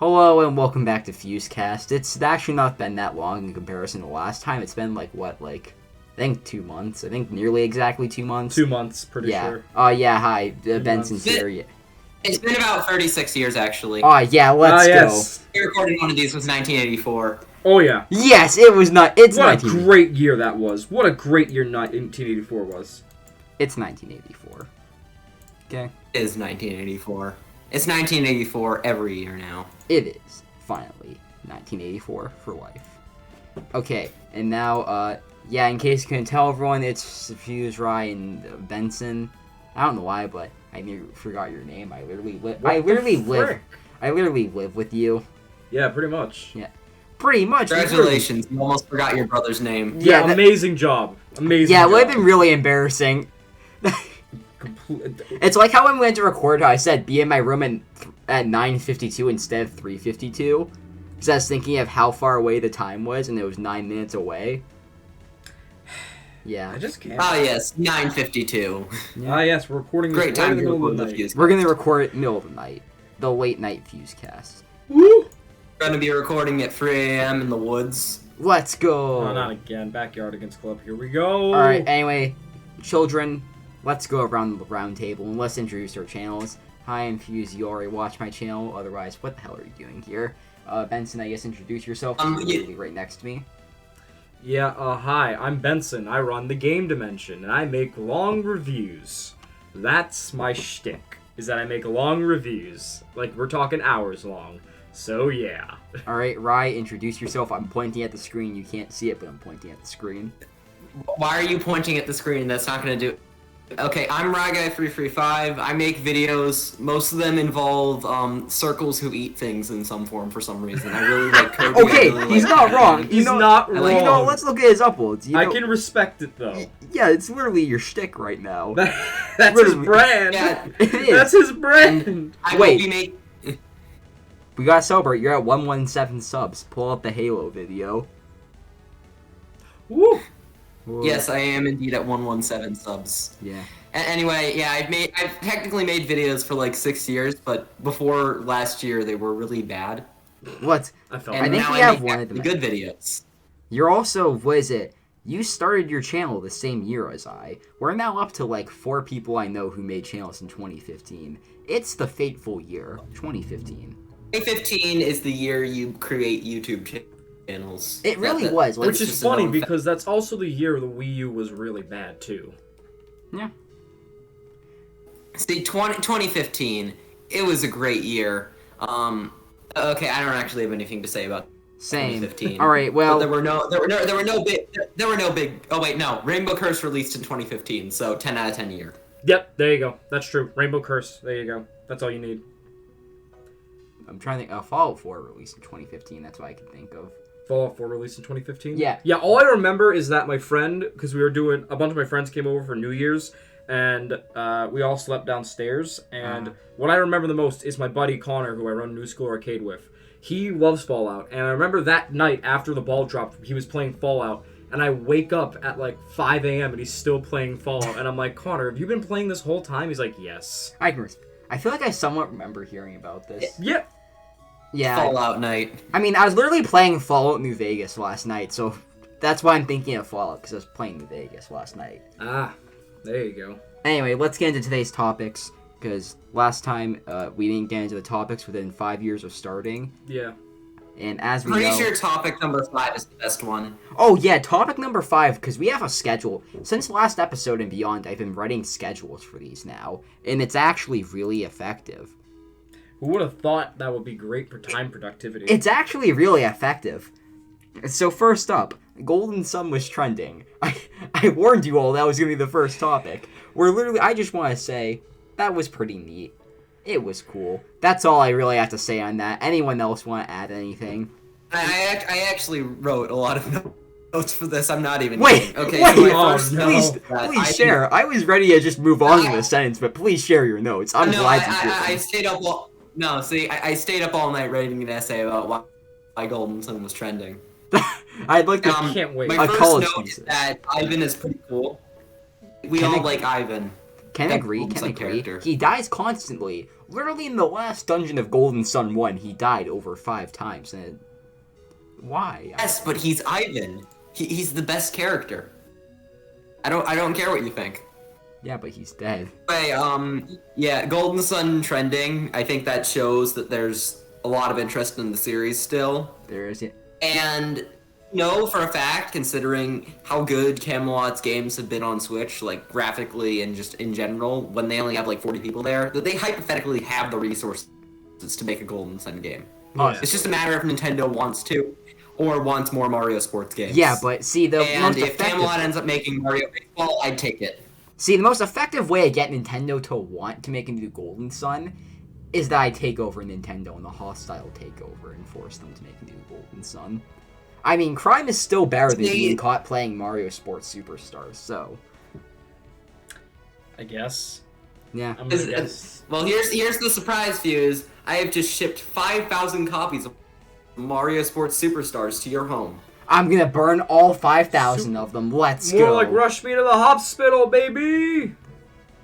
Hello and welcome back to FuseCast. It's actually not been that long in comparison to last time. It's been I think 2 months. I think nearly exactly 2 months. 2 months, pretty sure. Yeah, hi. Benson's here. It's been about 36 years, actually. Yeah, let's go. We recorded one of these was 1984. Oh, yeah. Yes, it was not. It's What a great year that was. What a great year 1984 was. It's 1984. Okay. It is 1984. It's 1984 every year now. It is, finally, 1984 for life. Okay, and now, in case you couldn't tell everyone, it's Fuse, Rye, and Benson. I don't know why, but I forgot your name. I literally live with you. Yeah, pretty much. Yeah. Pretty much. Congratulations, you almost forgot your brother's name. Yeah, amazing job. Amazing job. Yeah, it would have been really embarrassing. It's like how when we went to record, I said be in my room at 9:52 instead of 3:52. Because I was thinking of how far away the time was, and it was 9 minutes away. Yeah. I just can't. Ah, yes, 9:52. Ah, yes, we're recording this Great time in the to middle of record the the night. FuseCast. We're going to record it middle of the night. The late night FuseCast. Woo! We're going to be recording at 3 a.m. in the woods. Let's go. Oh, not again. Backyard against club. Here we go. Alright, anyway, children, let's go around the round table and let's introduce our channels. Hi, I'm Fuse. You already watched my channel. Otherwise, what the hell are you doing here? Benson, I guess introduce yourself. You're literally right next to me. Yeah, hi, I'm Benson. I run the Game Dimension, and I make long reviews. That's my shtick, is that I make long reviews. Like, we're talking hours long. So, yeah. Alright, Rye, introduce yourself. I'm pointing at the screen. You can't see it, but I'm pointing at the screen. Why are you pointing at the screen? That's not going to do... Okay, I'm RyeGuy335. I make videos. Most of them involve circles who eat things in some form for some reason. I really like Kirby. Okay, really he's like not Kirby. wrong. He's not wrong. You know, let's look at his uploads. I can respect it, though. Yeah, it's literally your shtick right now. That's his brand. Yeah, It is. That's his brand. I Wait. will be making... We gotta celebrate. You're at 117 subs. Pull up the Halo video. Woo! Whoa. Yes, I am indeed at 117 subs. Yeah. Anyway, yeah, I've technically made videos for like 6 years, but before last year they were really bad. What? I felt And I think now we I have make one of them. good videos. You're also, what is it? You started your channel the same year as I. We're now up to like 4 people I know who made channels in 2015. It's the fateful year, 2015. 2015 is the year you create YouTube channels. It really was. Like, Which is funny because that's also the year the Wii U was really bad too. Yeah. See, 2015, it was a great year. Okay, I don't actually have anything to say about Same. 2015. All right. Well, But there were no big. Oh wait, no. Rainbow Curse released in 2015, so 10 out of 10 year. Yep, there you go. That's true. Rainbow Curse. There you go. That's all you need. I'm trying to think. Fallout 4 released in 2015. That's what I can think of. Fallout 4 released in 2015? Yeah. Yeah, all I remember is that my friend, because we were doing, a bunch of my friends came over for New Year's, and we all slept downstairs, and what I remember the most is my buddy Connor, who I run New School Arcade with. He loves Fallout, and I remember that night after the ball dropped, he was playing Fallout, and I wake up at like 5 a.m. and he's still playing Fallout, and I'm like, Connor, have you been playing this whole time? He's like, yes. I feel like I somewhat remember hearing about this. Yeah. Yeah. Fallout night. I mean, I was literally playing Fallout New Vegas last night, so that's why I'm thinking of Fallout, because I was playing New Vegas last night. Ah, there you go. Anyway, let's get into today's topics, because last time we didn't get into the topics within 5 years of starting. Yeah. And as we Pretty know... sure topic number 5 is the best one. Oh yeah, topic number 5, because we have a schedule. Since last episode and beyond, I've been writing schedules for these now, and it's actually really effective. Who would have thought that would be great for time productivity? It's actually really effective. So first up, Golden Sun was trending. I warned you all that was going to be the first topic. I just want to say, that was pretty neat. It was cool. That's all I really have to say on that. Anyone else want to add anything? I actually wrote a lot of notes for this. I'm not even Wait, kidding. Okay, wait, so my first note please, is that please share. I was ready to just move on to the sentence, but please share your notes. I'm glad you did. I stayed up all... No, see, I stayed up all night writing an essay about why Golden Sun was trending. I'd like to... can't wait. My A first college note is thesis. that Ivan is pretty cool. We all like Ivan. Can that agree, Golden can Sun agree. character. He dies constantly. Literally in the last dungeon of Golden Sun 1, he died over 5 times. And why? Yes, but he's Ivan. He's the best character. I don't care what you think. Yeah, but he's dead. Anyway, yeah, Golden Sun trending. I think that shows that there's a lot of interest in the series still. There is it. And know for a fact, considering how good Camelot's games have been on Switch, like graphically and just in general, when they only have like 40 people there, that they hypothetically have the resources to make a Golden Sun game. Yeah. It's just a matter if Nintendo wants to, or wants more Mario sports games. Yeah, but see, the And most if effective... Camelot ends up making Mario Baseball, I'd take it. See, the most effective way to get Nintendo to want to make a new Golden Sun is that I take over Nintendo in a hostile takeover and force them to make a new Golden Sun. I mean, crime is still better than being caught playing Mario Sports Superstars, so... I guess. Yeah. I'm gonna guess. Well, here's the surprise, Fuse. I have just shipped 5,000 copies of Mario Sports Superstars to your home. I'm gonna burn all 5,000 of them. Let's More go. like rush me to the hospital, baby!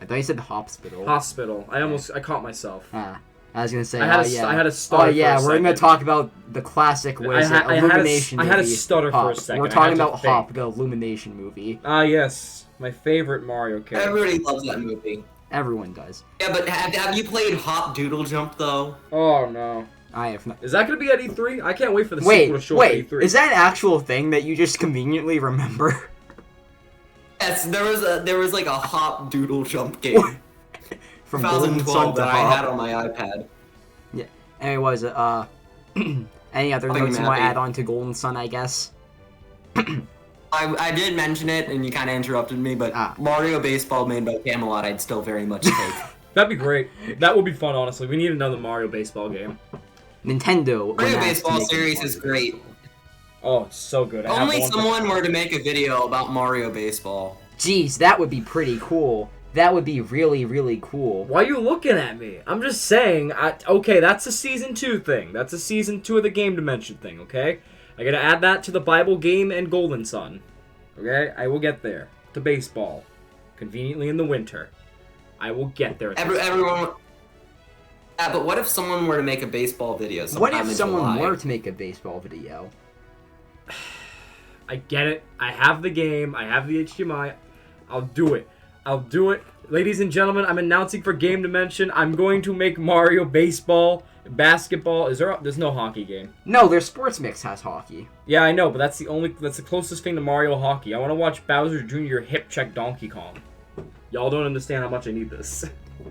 I thought you said the hospital. Hospital. I caught myself. I was gonna say, I had a stutter. Oh yeah, for a we're gonna second. talk about the classic Illumination I had a movie, stutter for a Hop. second. We're I talking had to about think. Hop, the Illumination movie. Ah, yes. My favorite Mario character. Everybody loves that movie. Everyone does. Yeah, but have you played Hop Doodle Jump, though? Oh, no. I have not. Is that going to be at E3? I can't wait for the Wait, sequel to show wait. at E3. Is that an actual thing that you just conveniently remember? Yes, there was like a Hop Doodle Jump game. From Golden Sun 2012 to that I had Hop. on my iPad. Anyways, any other Fucking notes you want to happy. add on to Golden Sun, I guess? I did mention it, and you kind of interrupted me, but Mario Baseball made by Camelot, I'd still very much take. That'd be great. That would be fun, honestly. We need another Mario baseball game. Nintendo. when Mario asked to Baseball make series one. is great. Oh, it's so good. I have Only one for- someone were to make a video about Mario Baseball. Jeez, that would be pretty cool. That would be really, really cool. Why are you looking at me? I'm just saying, okay, that's a Season 2 thing. That's a Season 2 of the Game Dimension thing, okay? I gotta add that to the Bible game and Golden Sun. Okay? I will get there. To baseball. Conveniently in the winter. I will get there. Everyone... but what if someone were to make a baseball video What sometime if in someone July? were to make a baseball video? I get it. I have the game. I have the HDMI. I'll do it. I'll do it. Ladies and gentlemen, I'm announcing for Game Dimension, I'm going to make Mario Baseball, basketball. There's no hockey game. No, their Sports Mix has hockey. Yeah, I know, but that's the closest thing to Mario hockey. I want to watch Bowser Jr. hip check Donkey Kong. Y'all don't understand how much I need this.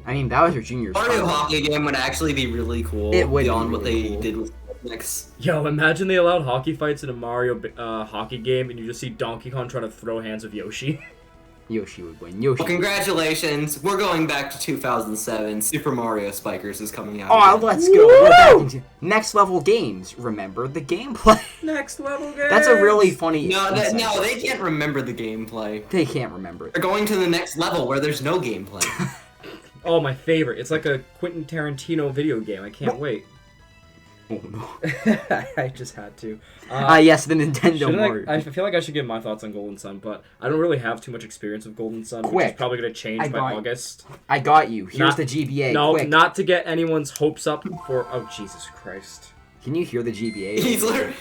I mean, Bowser Jr.'s Mario fun. Hockey game would actually be really cool. It would be beyond what really they cool. did with Mix. Yo, imagine they allowed hockey fights in a Mario hockey game, and you just see Donkey Kong trying to throw hands of Yoshi. Yoshi would win. Yoshi. Well, congratulations. We're going back to 2007. Super Mario Spikers is coming out. Oh, again. let's go. We're back into next level games. Remember the gameplay. Next level game. That's a really funny. No, insight. they can't remember the gameplay. They can't remember it. They're going to the next level where there's no gameplay. Oh, my favorite. It's like a Quentin Tarantino video game. I can't wait. Oh no. I just had to. Yes, the Nintendo Shouldn't Mario. I feel like I should give my thoughts on Golden Sun, but I don't really have too much experience with Golden Sun, which Quick. is probably going to change I by got you. August. I got you. Here's Not- the GBA. No, Quick. not to get anyone's hopes up for... Oh, Jesus Christ. Can you hear the GBA? He's literally...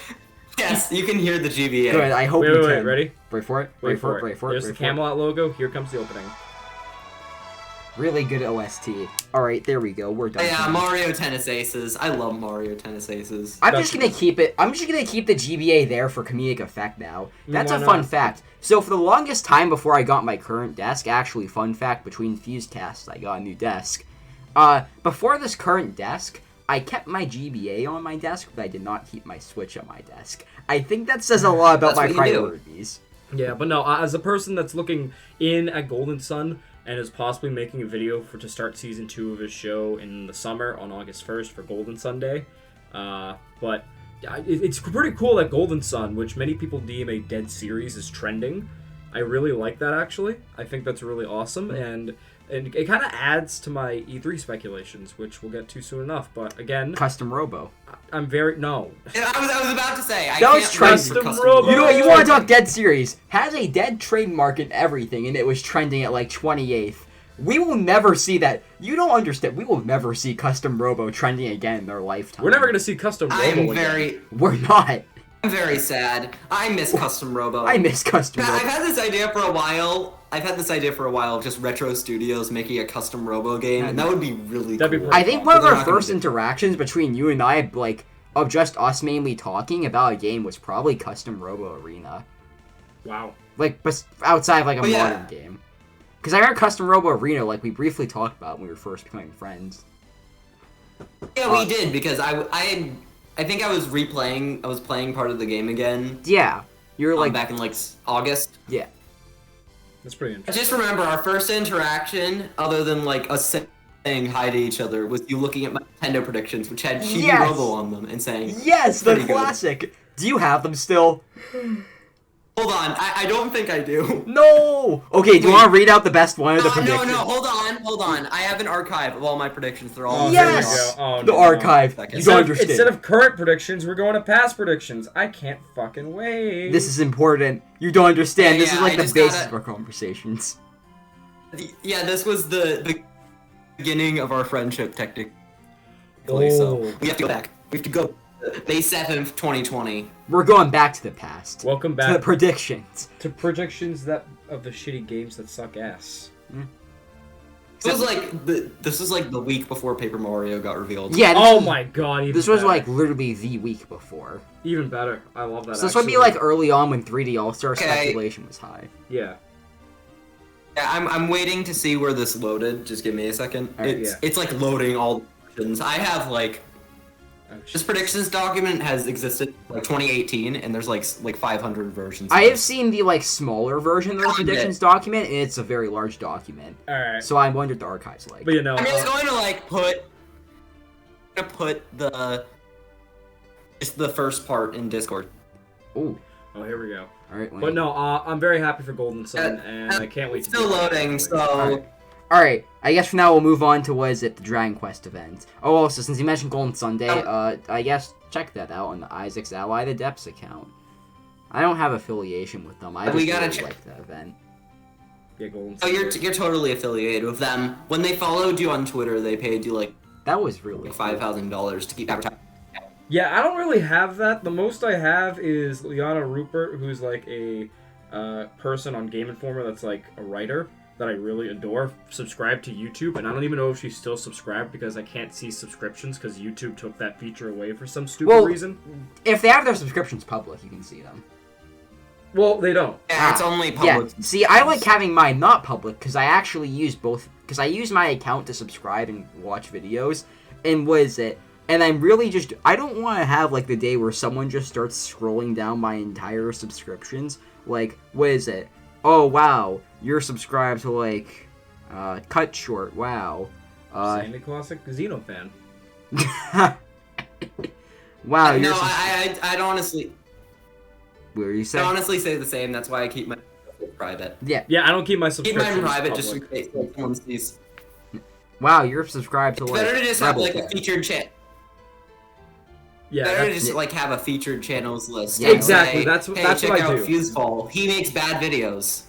Yes, you can hear the GBA. Good. I hope Wait, you wait, can. ready? Wait for it. Wait for it. Wait for it. There's Wait the for it. Camelot logo. Here comes the opening. Really good OST. All right, there we go. We're done. Yeah, Mario Tennis Aces. I love Mario Tennis Aces. I'm just gonna keep it. I'm just gonna keep the GBA there for comedic effect now. That's Why a fun not? fact. So for the longest time before I got my current desk, actually, fun fact, between FuseCasts, I got a new desk. Before this current desk, I kept my GBA on my desk, but I did not keep my Switch on my desk. I think that says a lot about my That's what you do. priorities. Yeah, but no, as a person that's looking in at Golden Sun and is possibly making a video to start Season 2 of his show in the summer on August 1st for Golden Sunday, but it's pretty cool that Golden Sun, which many people deem a dead series, is trending. I really like that, actually. I think that's really awesome, and it kind of adds to my E3 speculations, which we'll get to soon enough. But again, Custom Robo. I'm very... No. I was about to say. I That was can't wait for Custom custom Robo. You know what? You want to talk dead series? Has a dead trademark and everything, and it was trending at like 28th. We will never see that. You don't understand. We will never see Custom Robo trending again in their lifetime. We're never gonna see Custom Robo again. We're not. I'm very sad. I miss Custom Robo. I miss Custom Robo. I've had this idea for a while. Of just Retro Studios making a Custom Robo game, and that would be really That'd be cool. pretty I think fun. one of They're our not gonna first do it. interactions between you and I, like, of just us mainly talking about a game was probably Custom Robo Arena. Wow. Like, outside of, like, a Oh, yeah. modern game. Because I heard Custom Robo Arena, like, we briefly talked about when we were first becoming friends. Yeah, we did, because I think I was playing part of the game again. Yeah. You were, like... Back in, like, August. Yeah. That's pretty I interesting. just remember our first interaction, other than, like, us saying hi to each other, was you looking at my Nintendo predictions, which had Chibi Yes! Robo on them, and saying, Yes, the Pretty good. classic! Do you have them still? hold on, I don't think I do. No! Okay, do you Wait. want to read out the best one of the No, predictions? hold on. I have an archive of all my predictions. They're all Oh, Yes! here we go. Oh, The no. archive. Second. You don't understand. Instead of current predictions, we're going to past predictions. I can't fucking wait. This is important. You don't understand. Yeah, This yeah, is like I the just basis gotta- of our conversations. Yeah, this was the beginning of our friendship, technically. So Oh. we have to go back. We have to go May 7th, 2020. We're going back to the past. Welcome To the back predictions. to predictions of the shitty games that suck ass. This was like the week before Paper Mario got revealed. Yeah. Oh my god! Even This was better. like literally the week before. even better. I love that. So this would be actually. like early on when 3D All-Star Okay. speculation was high. Yeah. Yeah, I'm waiting to see where this loaded. Just give me a second. Alright, It's like loading all the predictions. I have like Oh, this predictions document has existed like 2018, and there's like 500 versions. I of have seen the like smaller version of the Kinda. predictions document, and it's a very large document. All right. So I wondered the archive's like. But you know, I'm just going to like put just the first part in Discord. Ooh. oh, here we go. All right. But no, I'm very happy for Golden Sun, and I can't wait It's to still be back. loading, so Alright. All right. I guess for now we'll move on to what is it, the Dragon Quest event. Oh, also since you mentioned Golden Sunday, I guess check that out on the Isaac's Ally the Depths account. I don't have affiliation with them. I just We gotta really check- like that event. Yeah, Golden oh, Sun. you're totally affiliated with them. When they followed you on Twitter, they paid you like That was really cool. $5,000 to keep advertising. Yeah, I don't really have that. The most I have is Liana Rupert, who's like a person on Game Informer that's like a writer that I really adore, subscribed to YouTube, and I don't even know if she's still subscribed because I can't see subscriptions because YouTube took that feature away for some stupid reason. If they have their subscriptions public, you can see them. Well, they don't. Yeah, it's only public. Yeah. See, I like having mine not public because I actually use both. Because I use my account to subscribe and watch videos. And what is it? And I'm really just. I don't want to have like the day where someone just starts scrolling down my entire subscriptions. Like, what is it? Oh wow, you're subscribed to like, Cut Short. Wow. Sandy Classic Xeno fan. Wow, you're. No, I'd honestly, What were you I saying? honestly say the same. That's why I keep my private. Yeah. Yeah, I don't keep my Keep subscriptions mine private public. just in case someone sees. Wow, you're subscribed to It's like. better to just have Rebel like a Fest. featured chat. Yeah, Better to that's, just like have a featured channels list. Yeah, and exactly, say, that's hey, what check I out do. Fuseball. He makes bad videos.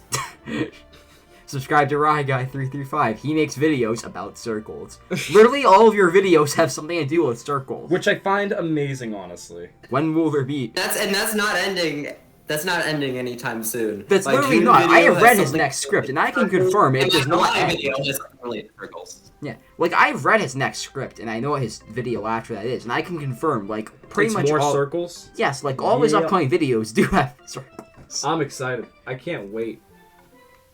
Subscribe to RyeGuy335. He makes videos about circles. Literally, all of your videos have something to do with circles. which I find amazing, honestly. When will there be? That's not ending. That's not ending anytime soon. That's My literally June not. I video have has read his something- next script, and I can confirm it And does my not July end. video has something related to circles. Yeah, like I've read his next script, and I know what his video after that is, and I can confirm, like, pretty It's much more all. circles. Yes, like all his Yeah. upcoming videos do have circles. I'm excited. I can't wait.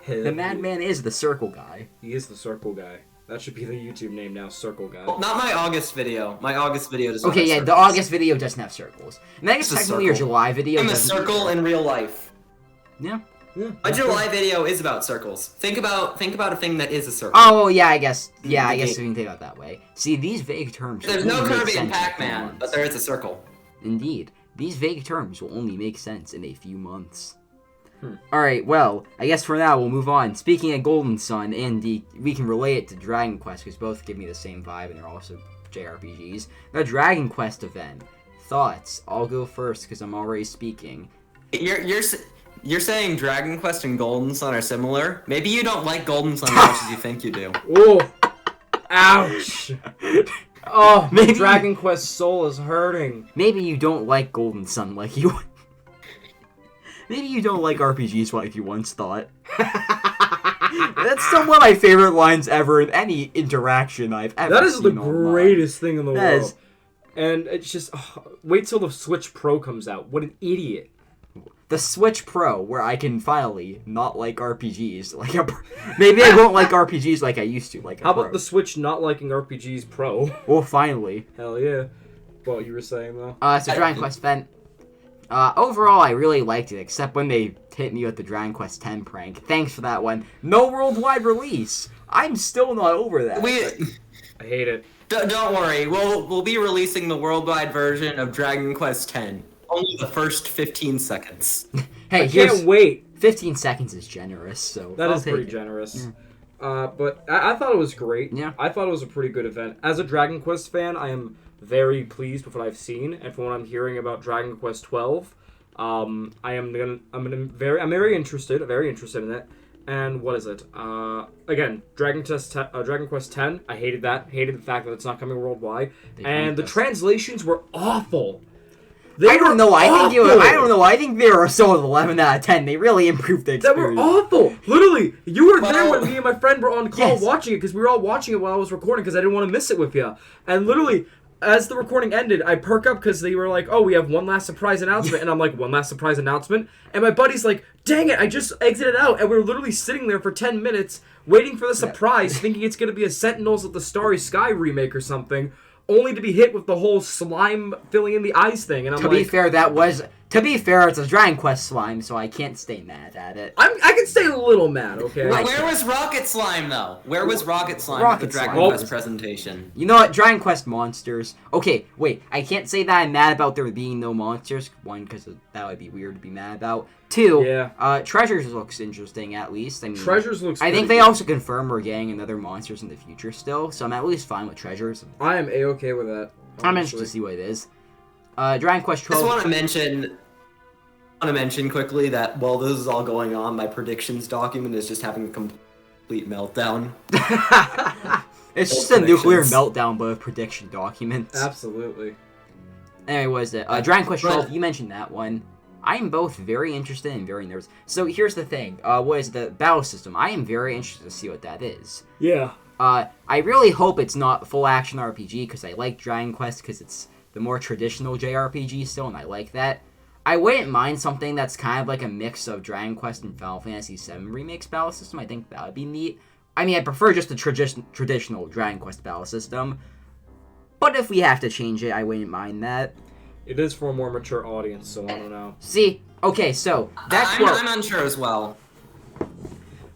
The madman is the circle guy. He is the circle guy. That should be the YouTube name now, Circle Guy. Well, not my August video. My August video does not Okay, have yeah, circles. the August video doesn't have circles, and I guess It's a technically your circle. July video I'm a doesn't. circle in real life. Yeah. My July video is about circles. Think about a thing that is a circle. Oh yeah, I guess. Yeah, I Okay. guess we can think about it that way. See, these vague terms. There's will no only make Kirby sense and in a few Pac-Man, months. but there is a circle. Indeed, these vague terms will only make sense in a few months. Alright, well, I guess for now we'll move on. Speaking of Golden Sun, we can relate it to Dragon Quest, because both give me the same vibe and they're also JRPGs. The Dragon Quest event. Thoughts? I'll go first, because I'm already speaking. You're saying Dragon Quest and Golden Sun are similar? Maybe you don't like Golden Sun as much as you think you do. Ooh. Ouch. Oh, my Maybe- Dragon Quest soul is hurting. Maybe you don't like Golden Sun like you... Maybe you don't like RPGs like you once thought. That's some of my favorite lines ever in any interaction I've ever That is the seen online. greatest thing in the That world. is- And it's just, wait till the Switch Pro comes out. What an idiot. The Switch Pro, where I can finally not like RPGs. Maybe I won't like RPGs like I used to. How about the Switch not liking RPGs Pro? Well, finally. Hell yeah. What you were saying, though? So Dragon Quest Fen. Overall, I really liked it, except when they hit me with the Dragon Quest X prank. Thanks for that one. No worldwide release. I'm still not over that. I hate it. Don't worry, we'll be releasing the worldwide version of Dragon Quest X. Only the first 15 seconds. Hey, I can't wait. 15 seconds is generous, so That I'll is take pretty it. generous. But I thought it was great. Yeah. I thought it was a pretty good event. As a Dragon Quest fan, I am very pleased with what I've seen, and from what I'm hearing about Dragon Quest 12, I'm very interested in it. And what is it? Again, Dragon Quest X. I hated that. Hated the fact that it's not coming worldwide, and the translations were awful. I don't know. I don't know. I think they were a solid 11 out of 10. They really improved the They experience. were awful. Literally, you were there Well- when me and my friend were on call Yes. watching it because we were all watching it while I was recording because I didn't want to miss it with you. And literally, as the recording ended, I perk up because they were like, "Oh, we have one last surprise announcement," and I'm like, "One last surprise announcement?" And my buddy's like, "Dang it! I just exited out," and we were literally sitting there for 10 minutes waiting for the surprise, thinking it's gonna be a Sentinels of the Starry Sky remake or something. Only to be hit with the whole slime filling in the eyes thing, and I'm To like, be fair, it's a Dragon Quest slime, so I can't stay mad at it. I can stay a little mad, okay? Where was Rocket Slime, though? Where was Rocket Slime at Rocket the Dragon Slime. Quest presentation? You know what? Dragon Quest monsters. Okay, wait. I can't say that I'm mad about there being no monsters. One, because that would be weird to be mad about. Two, Yeah. Treasures looks interesting at least. I mean, Treasures looks I think pretty they good. also confirm we're getting another monsters in the future still, so I'm at least fine with Treasures. I am A-okay with that. I'm interested to see what it is. Dragon Quest I just 12. want to mention quickly that while this is all going on, my predictions document is just having a complete meltdown. It's just Both a nuclear predictions. meltdown, but with prediction documents. Absolutely. Anyway, what is it? Dragon Quest 12, Right. you mentioned that one. I am both very interested and very nervous. So here's the thing. What is the battle system? I am very interested to see what that is. Yeah. I really hope it's not full action RPG because I like Dragon Quest because it's the more traditional JRPG still, and I like that. I wouldn't mind something that's kind of like a mix of Dragon Quest and Final Fantasy VII Remake's battle system. I think that would be neat. I mean, I prefer just the traditional Dragon Quest battle system. But if we have to change it, I wouldn't mind that. It is for a more mature audience, so I don't know. See, okay, so that's I'm unsure as well. I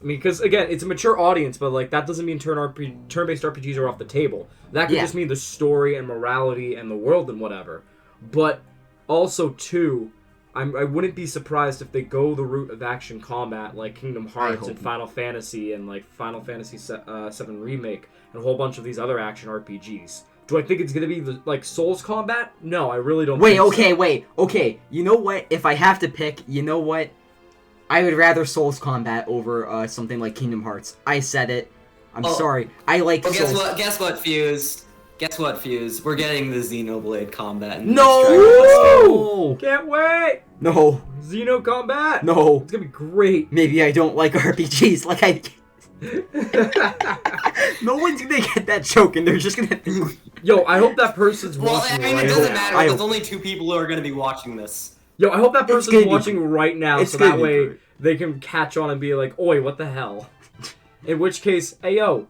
mean, because, again, it's a mature audience, but, like, that doesn't mean turn-based RPGs are off the table. That could Yeah. just mean the story and morality and the world and whatever. But also, too, I wouldn't be surprised if they go the route of action combat, like Kingdom Hearts hope and Final Fantasy and, like, Final Fantasy VII Remake and a whole bunch of these other action RPGs. Do I think it's going to be, like, Souls combat? No, I really don't think so. Okay. You know what? If I have to pick, you know what? I would rather Souls combat over something like Kingdom Hearts. I said it. I'm sorry. I like Well, Souls. guess what, Fuse? Guess what, Fuse? We're getting the Xenoblade combat. In the No! next Dragon Quest game. Can't wait! No. Xeno combat! No. It's going to be great. Maybe I don't like RPGs. Like I. No one's gonna get that joke, and they're just gonna think. Yo, I hope that person's Well, watching I mean, right it doesn't now. matter. There's only 2 people who are going to be watching this. Yo, I hope that It's person's gonna be watching right now, It's so gonna that be way great. they can catch on and be like, "Oi, what the hell?" In which case, hey yo,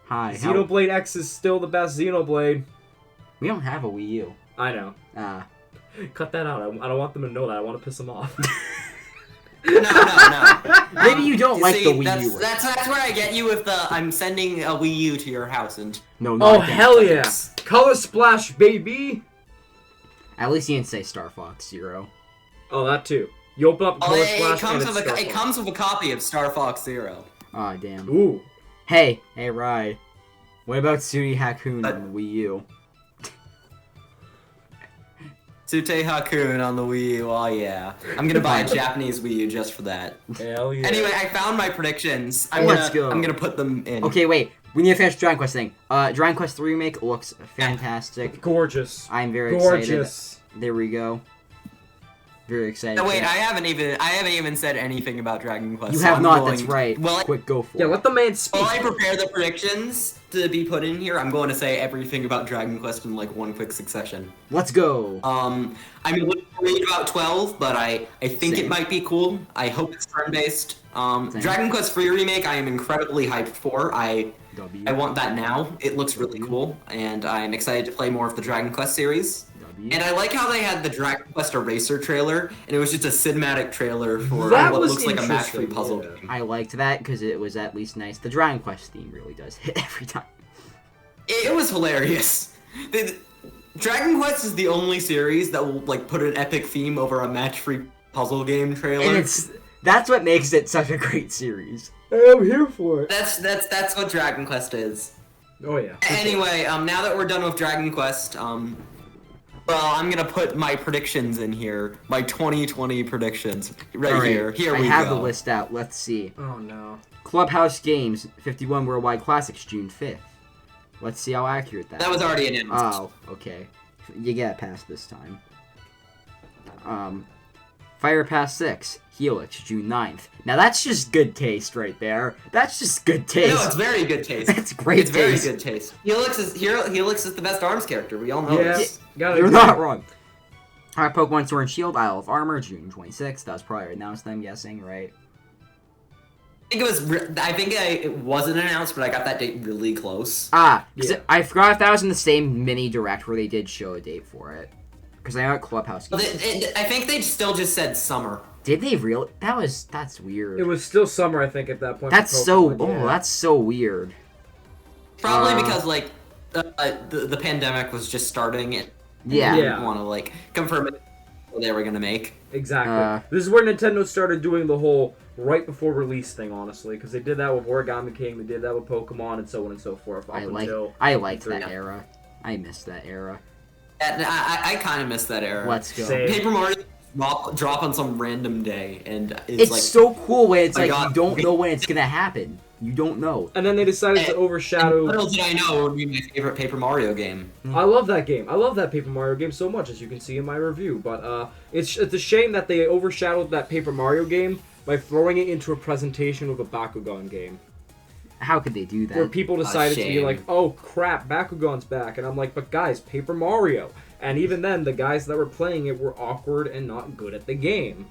Hi. how- Xenoblade X is still the best Xenoblade. We don't have a Wii U. I know. Cut that out. I don't want them to know that. I want to piss them off. No. Maybe you don't like see, the Wii that's, U. That's where I get you with the I'm sending a Wii U to your house and No, Oh not again. hell yeah! Color Splash, baby. At least you didn't say Star Fox Zero. Oh, that too. You open up Color it Splash comes and with it's it comes with a copy of Star Fox Zero. Aw, damn. Ooh. Hey, Rye. What about Sudi Hakoon on the Wii U? Tsute Hakun on the Wii U. Oh yeah, I'm gonna buy a Japanese Wii U just for that. Hell yeah. Anyway, I found my predictions. Let's go. I'm gonna put them in. Okay, wait. We need to finish Dragon Quest thing. Dragon Quest 3 Remake looks fantastic. Gorgeous. I'm very excited. Gorgeous. There we go. Very excited. No, wait, I haven't even said anything about Dragon Quest. You so have I'm not. going- That's right. Well, Quick, go for Yeah, it. let the man speak. while I prepare the predictions to be put in here, I'm going to say everything about Dragon Quest in like one quick succession. Let's go. I'm looking to read about 12, but I think Same. it might be cool. I hope it's turn-based. Dragon Quest 3 Remake, I am incredibly hyped for. I want that now. It looks really cool, and I'm excited to play more of the Dragon Quest series. And I like how they had the Dragon Quest Eraser trailer, and it was just a cinematic trailer for That what was looks like a match-free interesting, puzzle yeah. game. I liked that because it was at least nice. The Dragon Quest theme really does hit every time. It was hilarious. Dragon Quest is the only series that will like put an epic theme over a match-free puzzle game trailer. And that's what makes it such a great series. I'm here for it. That's what Dragon Quest is. Oh yeah. Anyway, now that we're done with Dragon Quest, well, I'm gonna put my predictions in here. My 2020 predictions. Right here. Here we go. I have the list out. Let's see. Oh no. Clubhouse Games 51 Worldwide Classics June 5th. Let's see how accurate that That was already announced. Oh, okay. You get past this time. Fire Pass 6 Helix June 9th. Now that's just good taste right there. That's just good taste. No, it's very good taste. That's great It's very taste. good taste. Helix is the best ARMS character. We all know Yeah. this. Gotta You're agree. not wrong. Alright, Pokemon Sword and Shield, Isle of Armor, June 26th. That was probably announced, I'm guessing, right? I think it wasn't announced, but I got that date really close. Ah, Yeah. I forgot if that was in the same mini direct where they did show a date for it. Because I know at Clubhouse But Games. I think they still just said summer. Did they really? That's weird. It was still summer, I think, at that point. That's for so. Pokemon, yeah. Oh, that's so weird. Probably because like the pandemic was just starting and Yeah. they Yeah. didn't want to like confirm it what they were gonna make. Exactly. This is where Nintendo started doing the whole right before release thing, honestly, because they did that with Origami King, they did that with Pokemon, and so on and so forth. I until liked that Yeah. era. I missed that era. And I kind of miss that era. Let's go. Same. Paper Mario drop on some random day, and It's like so cool when it's I like got- you don't know when it's gonna happen. You don't know. And then they decided to overshadow. Little did I know it would be my favorite Paper Mario game. I love that game. I love that Paper Mario game so much, as you can see in my review. But it's a shame that they overshadowed that Paper Mario game by throwing it into a presentation of a Bakugan game. How could they do that? Where people decided to be shame. like, oh crap, Bakugan's back. And I'm like, but guys, Paper Mario. And even then, the guys that were playing it were awkward and not good at the game.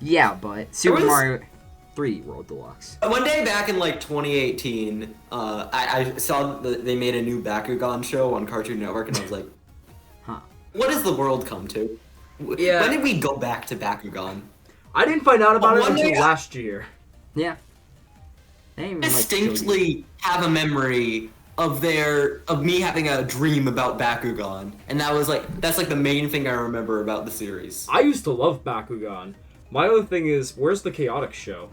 Yeah, but Super was- Mario 3D World Deluxe. One day back in like 2018, I saw that they made a new Bakugan show on Cartoon Network, and I was like, Huh. what has the world come to? Yeah. When did we go back to Bakugan? I didn't find out about it One until day- last year. Yeah. They didn't I even, like, show you- distinctly have a memory of me having a dream about Bakugan, and that's like the main thing I remember about the series. I used to love Bakugan. My other thing is, where's the Chaotix show?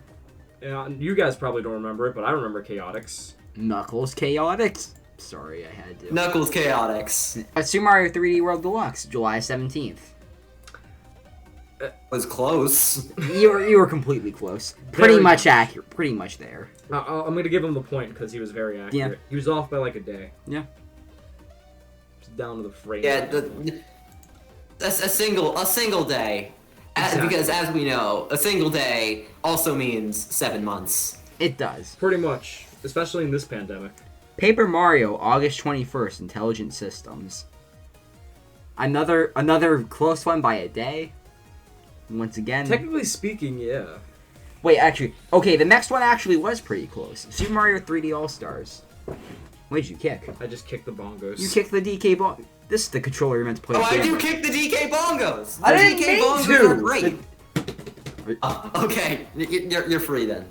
You guys probably don't remember it, but I remember Chaotix. Knuckles Chaotix. Sorry, I had to. Knuckles Chaotix Super Mario 3D World Deluxe, July 17th. was close. You were completely close. Pretty Very much much. accurate. Pretty much there. I'm gonna give him the point because he was very accurate. Yeah. He was off by like a day. Yeah. Just down to the frame. Yeah, that's a single day. Exactly. Because as we know, a single day also means 7 months. It does. Pretty much, especially in this pandemic. Paper Mario, August 21st, Intelligent Systems. Another close one by a day. Once again. Technically speaking, yeah. Wait, actually. Okay, the next one actually was pretty close. Super Mario 3D All-Stars. What did you kick? I just kicked the bongos. You kicked the DK ball. This is the controller you're meant to play. Oh, with I the do camera. kick the DK bongos. I The didn't DK mean bongos to. are great. Okay, you're free then.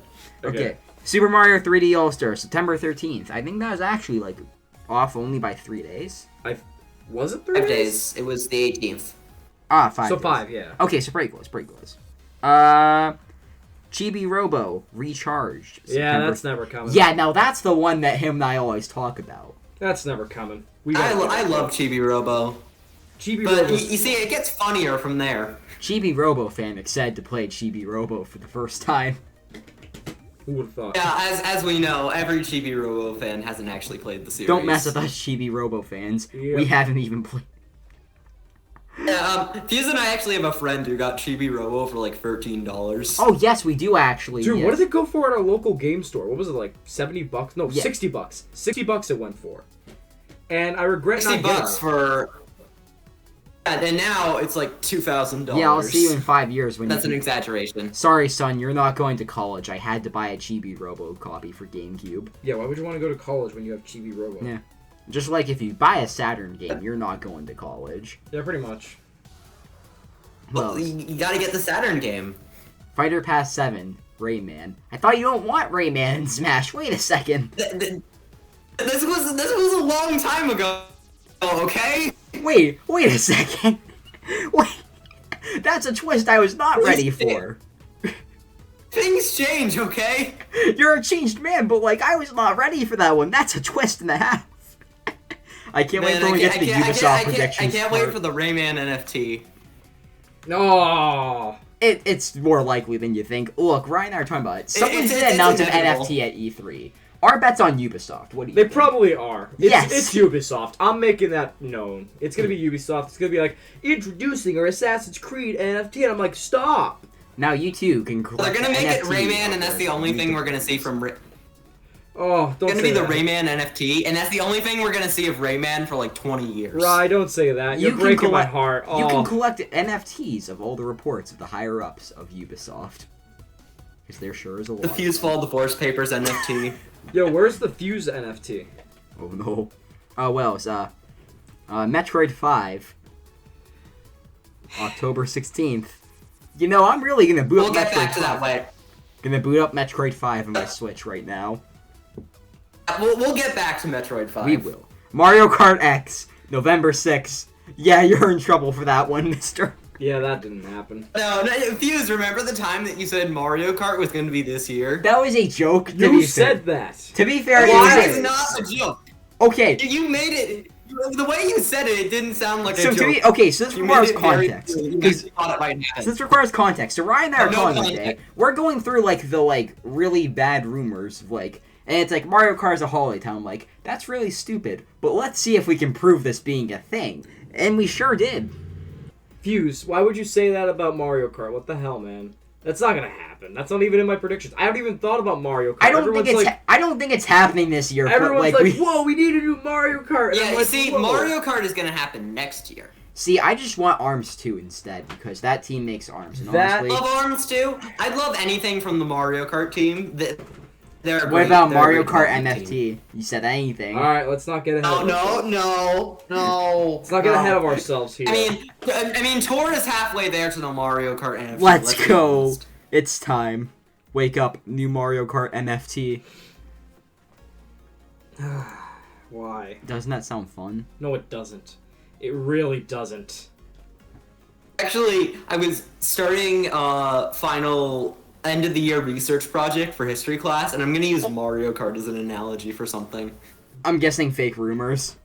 Okay. Super Mario 3D All-Stars, September 13th. I think that was actually, like, off only by 3 days. Was it 3 5 days. It was the 18th. Ah, 5 So days. 5, yeah. Okay, so pretty close. Chibi Robo, Recharged. Yeah, September- that's never coming. Yeah, now that's the one that him and I always talk about. That's never coming. I love Chibi Robo. Chibi But Robo. you see, it gets funnier from there. Chibi Robo fan excited to play Chibi Robo for the first time. Who would have thought? Yeah, as we know, every Chibi Robo fan hasn't actually played the series. Don't mess with us Chibi Robo fans. Yeah. We haven't even played. Yeah, Fuse and I actually have a friend who got Chibi Robo for like $13. Oh yes, we do actually. Dude, yes. what did it go for at our local game store? What was it, like $70? No, Yeah. $60. $60 it went for. And I regret 60 not getting bucks it. for. Yeah, and now it's like $2,000. Yeah, I'll see you in 5 years when That's you an can... exaggeration. Sorry, son, you're not going to college. I had to buy a Chibi Robo copy for GameCube. Yeah, why would you want to go to college when you have Chibi Robo? Yeah. Just like if you buy a Saturn game, you're not going to college. Yeah, pretty much. Well, Well, you gotta get the Saturn game. Fighter Pass 7, Rayman. I thought you don't want Rayman in Smash. Wait a second. This was a long time ago, okay? Wait a second. Wait. That's a twist I was not ready for. Things change, okay? You're a changed man, but like I was not ready for that one. That's a twist and a half. I can't wait Man, till we get to the Ubisoft I predictions. can't wait for the Rayman NFT. No. It's more likely than you think. Look, Ryan and I are talking about it. Someone's it's gonna announce an inevitable. NFT at E3. Our bet's on Ubisoft. What do you They think? probably are. Yes. It's Ubisoft. I'm making that known. It's gonna be Ubisoft. It's gonna be like, introducing our Assassin's Creed NFT, and I'm like, stop! Now you too can They're collect gonna make it NFTs Rayman, out and that's there the from only thing YouTube. we're gonna see from. Oh, don't Gonna say be the that. Rayman NFT, and that's the only thing we're gonna see of Rayman for like 20 years. Rye, don't say that. You're You can breaking my collect- heart. Oh. You can collect NFTs of all the reports of the higher ups of Ubisoft. Because there sure is a lot. The Fuse Fall Divorce Papers NFT. Yo, where's the Fuse NFT? Oh no. Oh well, it's Metroid 5. October 16th. You know, I'm really gonna boot We'll up get Metroid back to 5. that way. Gonna boot up Metroid 5 on my Switch right now. We'll get back to Metroid 5. We will. Mario Kart X, November 6th. Yeah, you're in trouble for that one, mister. Yeah, that didn't happen. No, Fuse, remember the time that you said Mario Kart was gonna be this year? That was a joke. You said that. To be fair, Why it is was not a joke? okay. You made it. The way you said it, it didn't sound like So a to joke. be okay, so this You requires made it very context. clear. You Because actually thought it might happen. this requires context. So Ryan and I are No calling one day. context. We're going through like the really bad rumors of and it's like Mario Kart's a holiday town. I'm like, that's really stupid. But let's see if we can prove this being a thing. And we sure did. Fuse, why would you say that about Mario Kart? What the hell, man? That's not gonna happen. That's not even in my predictions. I haven't even thought about Mario Kart. I don't think it's happening this year. Everyone's but, like, whoa, we need a new Mario Kart. And Yeah, I'm you like, see, whoa. Mario Kart is gonna happen next year. See, I just want Arms 2 instead because that team makes Arms. And That- honestly, Love Arms too. I'd love anything from the Mario Kart team. They're what great. about They're a Mario great Kart development team. MFT? You said anything. All right, let's not get ahead. No, of no, ourselves. no. Let's not get ahead of ourselves here. I mean, Tor is halfway there to the Mario Kart NFT. Let's be go. honest. It's time. Wake up, new Mario Kart MFT. Why? Doesn't that sound fun? No, it doesn't. It really doesn't. Actually, I was starting a final end of the year research project for history class, and I'm gonna use Mario Kart as an analogy for something. I'm guessing fake rumors.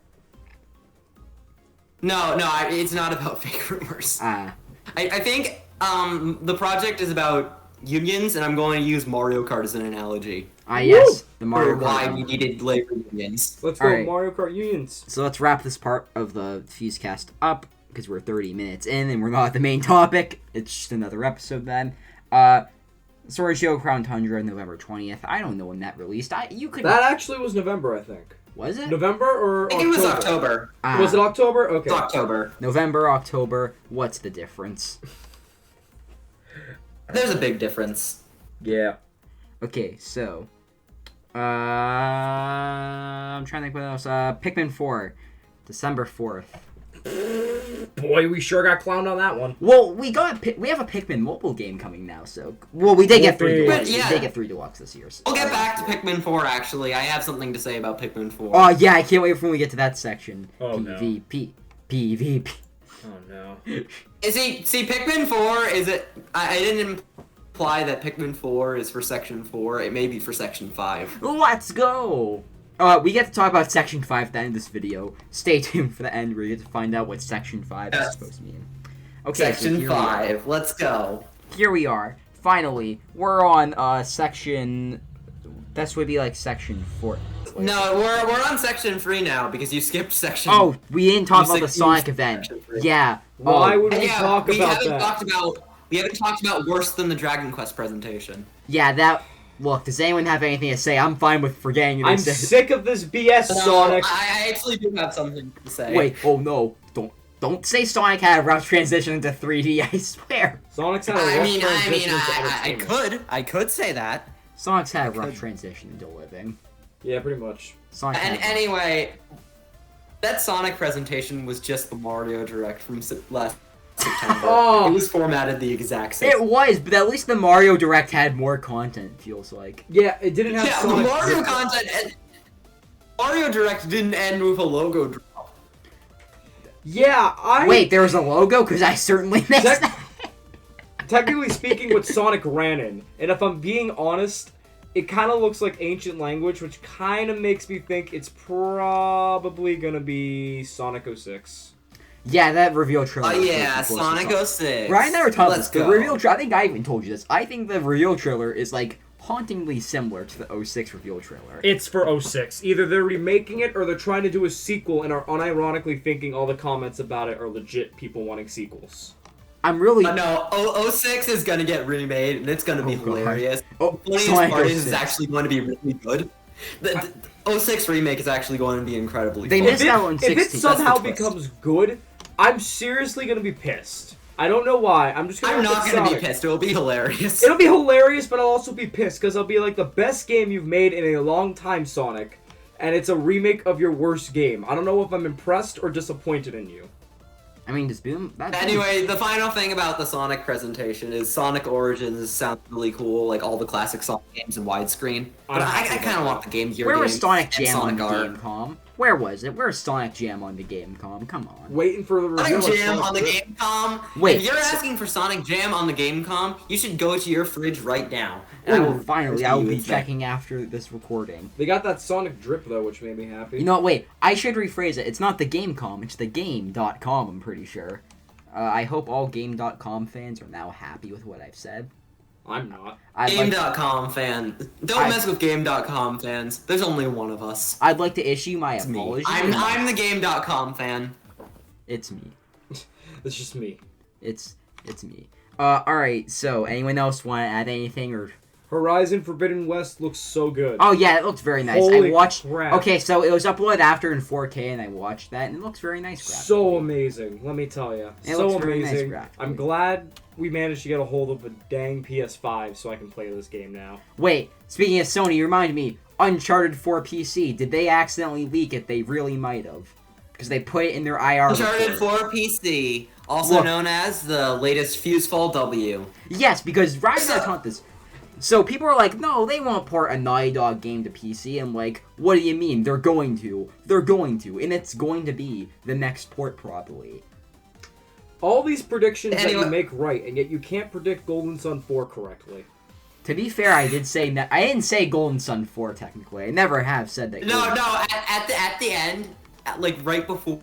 No, it's not about fake rumors. Ah. I think the project is about unions, and I'm going to use Mario Kart as an analogy Yes, the Mario for why Kart. we needed labor unions. Let's go, Alright. Mario Kart Unions. So let's wrap this part of the FuseCast up because we're 30 minutes in and we're not the main topic. It's just another episode then. Sword Shield Crown Tundra, November 20th. I don't know when that released. You could. That actually was November, I think. Was it? November or I think it was October. Ah, Was it October? Okay. It's October. November, October. What's the difference? There's a big difference. Yeah. Okay, so. I'm trying to think what else. Pikmin 4, December 4th. Boy, we sure got clowned on that one. Well, we have a Pikmin mobile game coming now, so we did get 3 Whoopee. deluxe. But, yeah. We did get 3 deluxe this year. So. We'll get back to Pikmin 4, actually. I have something to say about Pikmin 4. Oh yeah, I can't wait for when we get to that section. Oh, no. PvP. Oh no. See, Pikmin 4 is it? I didn't imply that Pikmin 4 is for Section 4. It may be for Section 5. Let's go. We get to talk about Section 5 at the end of this video. Stay tuned for the end where you get to find out what Section 5 is supposed to mean. Okay, Section so 5. Let's go. Here we are. Finally, we're on section... This would be like Section 4. No, we're on Section 3 now because you skipped Section. Oh, we didn't talk You about the skipped Sonic Section event. 3. Yeah. Why would we Yeah, talk we about haven't that? we haven't talked about worse than the Dragon Quest presentation. Yeah, that... Look, does anyone have anything to say? I'm fine with forgetting I'm this. sick of this BS, No, Sonic. I actually do have something to say. Wait, oh no. Don't say Sonic had a rough transition into 3D, I swear. Sonic's had a I rough mean, transition into I entertainment. could say that. Sonic's had a rough transition into living. Yeah, pretty much. Sonic And had a- anyway, that Sonic presentation was just the Mario Direct from last September. Oh. It was formatted the exact same. It was, but at least the Mario Direct had more content, feels like. Yeah, it didn't have Yeah, Sonic. Mario content. Mario Direct didn't end with a logo drop. Yeah, Wait, there was a logo? Because I certainly missed Tec- that. Technically speaking, what Sonic ran in, and if I'm being honest, it kind of looks like ancient language, which kind of makes me think it's probably gonna be Sonic 06. Yeah, that reveal trailer. Oh was yeah, close to Sonic Sonic. 06. Ryan and I were talking about Let's this. The go. reveal trailer, I think I even told you this. I think the reveal trailer is like hauntingly similar to the 06 reveal trailer. It's for 06. Either they're remaking it or they're trying to do a sequel and are unironically thinking all the comments about it are legit people wanting sequels. I'm really... No, 06 is gonna get remade, and it's gonna be Oh, God. hilarious. Oh, The funniest Sonic part is 06. it's actually going to be really good. The 06 remake is actually going to be incredibly They fun. missed out on If it 16. somehow That's the twist. becomes good, I'm seriously gonna be pissed. I don't know why. I'm just gonna. I'm look not at gonna be Sonic. pissed. It'll be hilarious. It'll be hilarious, but I'll also be pissed because I'll be like the best game you've made in a long time, Sonic, and it's a remake of your worst game. I don't know if I'm impressed or disappointed in you. I mean, does Boom... That Anyway, the final thing about the Sonic presentation is Sonic Origins sounds really cool, like all the classic Sonic games in widescreen. But I'm happy I about kind of that. want the Game Gear Where games was Sonic and Jam on Sonic the Art. Gamecom? Where was it? Where's Sonic Jam on the Gamecom? Come on. Waiting for the reveal. Sonic of Jam Sonic on the Drift. Gamecom? Wait, If you're so- asking for Sonic Jam on the Gamecom, you should go to your fridge right now. And I Oh, will finally, see I will you be instead. checking after this recording. They got that Sonic drip though, which made me happy. You know what, wait, I should rephrase it. It's not the Gamecom, it's the Game.com, I'm pretty sure. I hope all Game.com fans are now happy with what I've said. I'm not. Game.com fan. Don't mess with Game.com fans. There's only one of us. I'd like to issue my It's me. apology. I'm the Game.com fan. It's me. It's just me. It's me. Alright, so anyone else want to add anything or... Horizon Forbidden West looks so good. Oh yeah, it looks very nice. Holy I watched... crap. Okay, so it was uploaded after in 4K and I watched that and it looks very nice graphically. So amazing, let me tell you. It So looks very nice amazing. graphically. I'm glad we managed to get a hold of a dang PS5 so I can play this game now. Wait, speaking of Sony, you reminded me, Uncharted 4 PC, did they accidentally leak it? They really might have. Because they put it in their IR Uncharted report. 4 PC, also Look. known as the latest FuseCast W. Yes, because Ryan and I taught this. So people are like, no, they won't port a Naughty Dog game to PC. I'm like, what do you mean? They're going to. They're going to. And it's going to be the next port probably. All these predictions that Anyway- you make right, and yet you can't predict Golden Sun 4 correctly. To be fair, I did say that. I didn't say Golden Sun 4 technically. I never have said that. No, at the end, like right before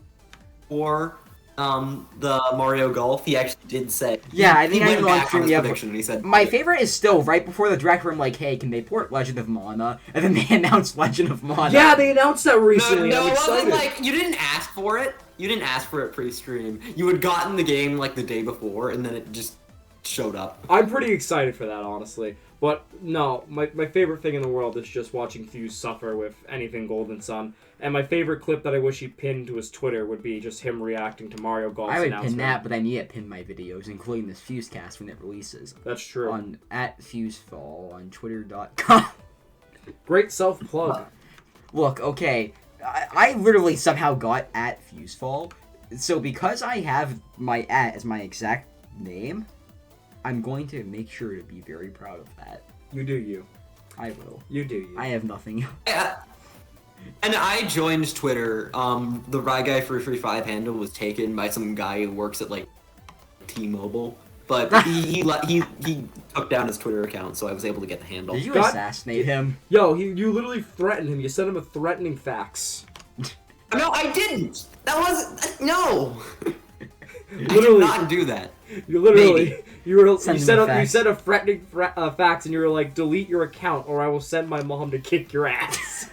the Mario Golf, he actually did say. Yeah, I he think I went even on back on stream, his yeah, prediction and he said. My favorite is still right before the direct room, like, hey, can they port Legend of Mana? And then they announced Legend of Mana. Yeah, they announced that No, recently. no, I'm it wasn't excited. like you didn't ask for it. You didn't ask for it pre-stream. You had gotten the game like the day before, and then it just showed up. I'm pretty excited for that, honestly. But no, my favorite thing in the world is just watching Fuse suffer with anything Golden Sun. And my favorite clip that I wish he pinned to his Twitter would be just him reacting to Mario Golf's I would announcement. pin that, but I need to pin my videos, including this FuseCast when it releases. That's true. On @FuseFall on Twitter.com. Great self-plug. Look, okay, I literally somehow got @FuseFall, so because I have my as my exact name, I'm going to make sure to be very proud of that. You do you. I will. You do you. I have nothing. And I joined Twitter. The Rye Guy 335 handle was taken by some guy who works at like T-Mobile. but he took down his Twitter account, so I was able to get the handle. Did you assassinate him? Yo, you literally threatened him. You sent him a threatening fax. No, I didn't. That wasn't. No. Literally, I did not do that. You literally, Maybe. you Send sent him a you fax. sent a threatening fax, and you were like, delete your account, or I will send my mom to kick your ass.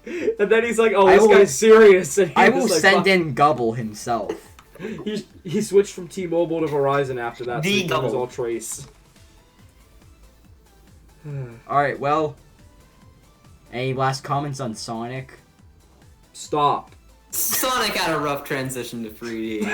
And then he's like, oh, this guy's serious. And I will send in Gubble himself. He switched from T-Mobile to Verizon after that, so he Gubble. was all Trace. Alright, well, any last comments on Sonic? Stop. Sonic had a rough transition to 3D.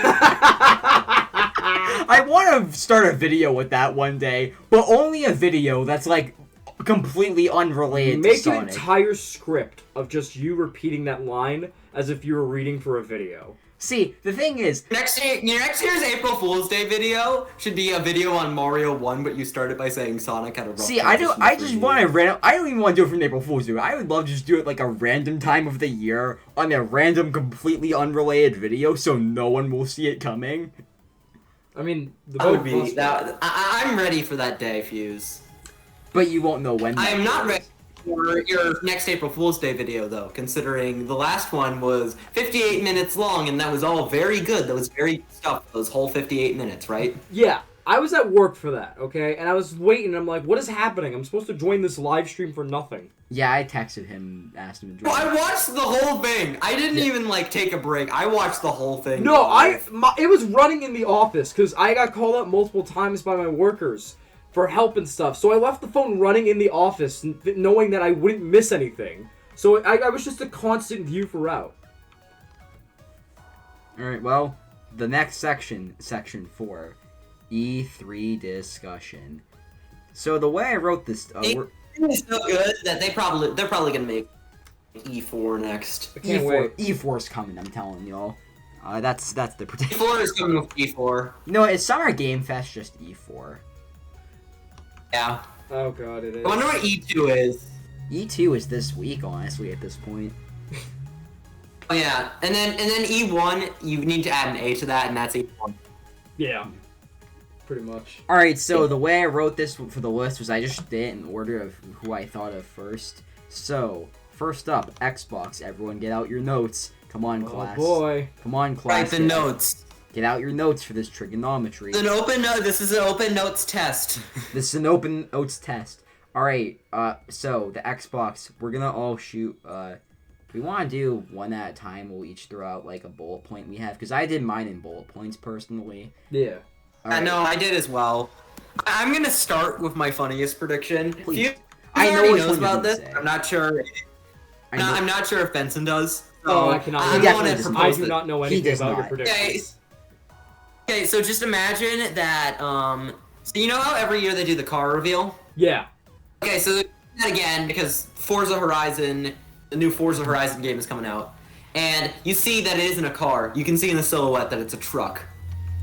I want to start a video with that one day, but only a video that's like completely unrelated to Make an Sonic. entire script of just you repeating that line as if you were reading for a video. See, the thing is, Next year's April Fool's Day video should be a video on Mario 1, but you started by saying Sonic had a rough see, I transition don't. I to just 3D. want to random. I don't even want to do it from April Fool's Day. I would love to just do it like a random time of the year on a random, completely unrelated video, so no one will see it coming. I mean, the That would vote be. must- I'm ready for that day, Fuse. But you won't know when. I that am not is. ready for your next April Fool's Day video, though, considering the last one was 58 minutes long, and that was all very good. That was very good stuff, those whole 58 minutes, right? Yeah, I was at work for that, okay? And I was waiting, and I'm like, what is happening? I'm supposed to join this live stream for nothing. Yeah, I texted him, asked him to Well, join. I watched the whole thing. I didn't even, take a break. I watched the whole thing. No, live. it was running in the office, because I got called up multiple times by my workers for help and stuff. So I left the phone running in the office, knowing that I wouldn't miss anything. So I was just a constant view throughout. Alright, well, the next section, section 4, E3 discussion. So the way I wrote this, It's so good that they're probably gonna make E4 next. I can't wait. E4's coming, I'm telling y'all. That's the prediction. E4 is coming with E4. No, it's Summer Game Fest, just E4. Yeah. Oh god, it is. I wonder what E2 is. E2 is this week, honestly, at this point. Oh yeah, and then E1, you need to add an A to that, and that's E1. Yeah. Pretty much. Alright, so the way I wrote this for the list was I just did it in order of who I thought of first. So, first up, Xbox. Everyone get out your notes. Come on, class. Oh boy. Come on, class. Write the notes. Get out your notes for this trigonometry. This is an open notes test. This is an open notes test. Alright, so the Xbox, we're gonna all shoot, we want to do one at a time. We'll each throw out, like, a bullet point we have. Because I did mine in bullet points, personally. Yeah. I know, I did as well. I'm gonna start with my funniest prediction. Please. I I know already which knows one you're about gonna this. say. I'm not sure. I'm not sure if Benson does. So Oh, I cannot. I'm He going definitely to does not. I propose do it. not know He anything does about your not. predictions. Okay, so just imagine that. So you know how every year they do the car reveal? Yeah. Okay, so they're doing that again because Forza Horizon, the new Forza Horizon game is coming out, and you see that it isn't a car. You can see in the silhouette that it's a truck,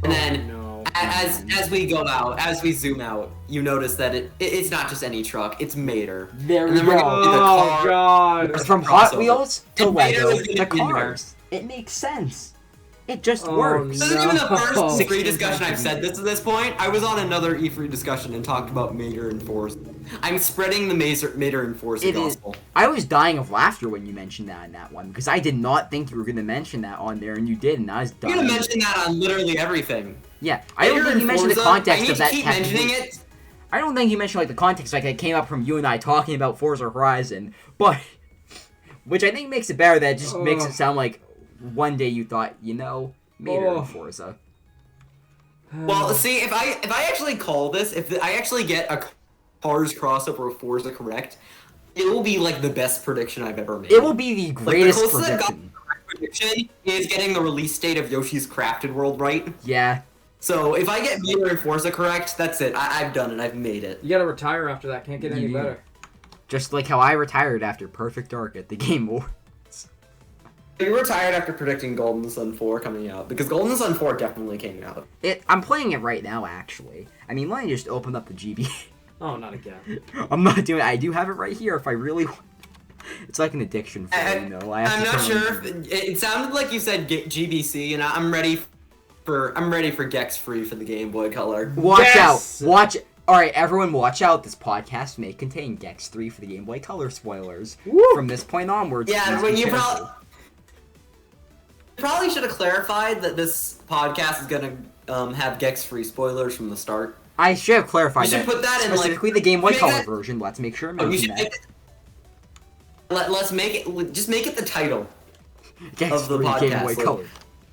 and then. No. As we go out, as we zoom out, you notice that it's not just any truck, it's Mater. There And we then we're go. gonna do the Oh car. god. From Hot crossover. Wheels to And Vader Lego is to gonna be in there. cars. It makes sense. It just Oh, works. This isn't even the No. first E3 16 discussion I've times said this to this point. I was on another E3 discussion and talked about Mater and Forza. I'm spreading the Mater and Forza It is. gospel. I was dying of laughter when you mentioned that in that one because I did not think you were gonna mention that on there, and you did, and I was I'm dying. gonna mention that on literally everything. Yeah, I don't Mater think you and mentioned the Forza, context I need of to that. keep technically- mentioning it. I don't think you mentioned like the context, like it came up from you and I talking about Forza Horizon, but which I think makes it better. That just makes it sound like one day you thought, Mater and Forza. Well, see, if I actually call this, if I actually get a Cars crossover with Forza correct, it will be like the best prediction I've ever made. It will be the greatest the closest I've got prediction. to correct prediction is getting the release date of Yoshi's Crafted World right. Yeah, So if I get Mater and Forza correct, that's it. I've done it. I've made it. You gotta retire after that. Can't get any You- better. just like how I retired after Perfect Dark at the Game Awards. You were tired after predicting Golden Sun 4 coming out because Golden Sun 4 definitely came out. I'm playing it right now, actually. I mean, let me just open up the GB. Oh, not again. I'm not doing it. I do have it right here if I really want. It's like an addiction for me, I have I'm to not turn sure if it sounded like you said GBC, and I'm ready ready for Gex Free for the Game Boy Color. Watch Yes! out! Watch. All right, everyone, watch out! This podcast may contain Gex 3 for the Game Boy Color spoilers. Woo! From this point onwards. Yeah, please when be you careful. probably should have clarified that this podcast is gonna have Gex Free spoilers from the start. I should have clarified You should that. put that in, like- specifically the Game Boy make Color that- version. Let's make sure. Oh, you should that. make it. Let's make it. Just make it the title. Gex of the 3 Game podcast, Boy like- Color.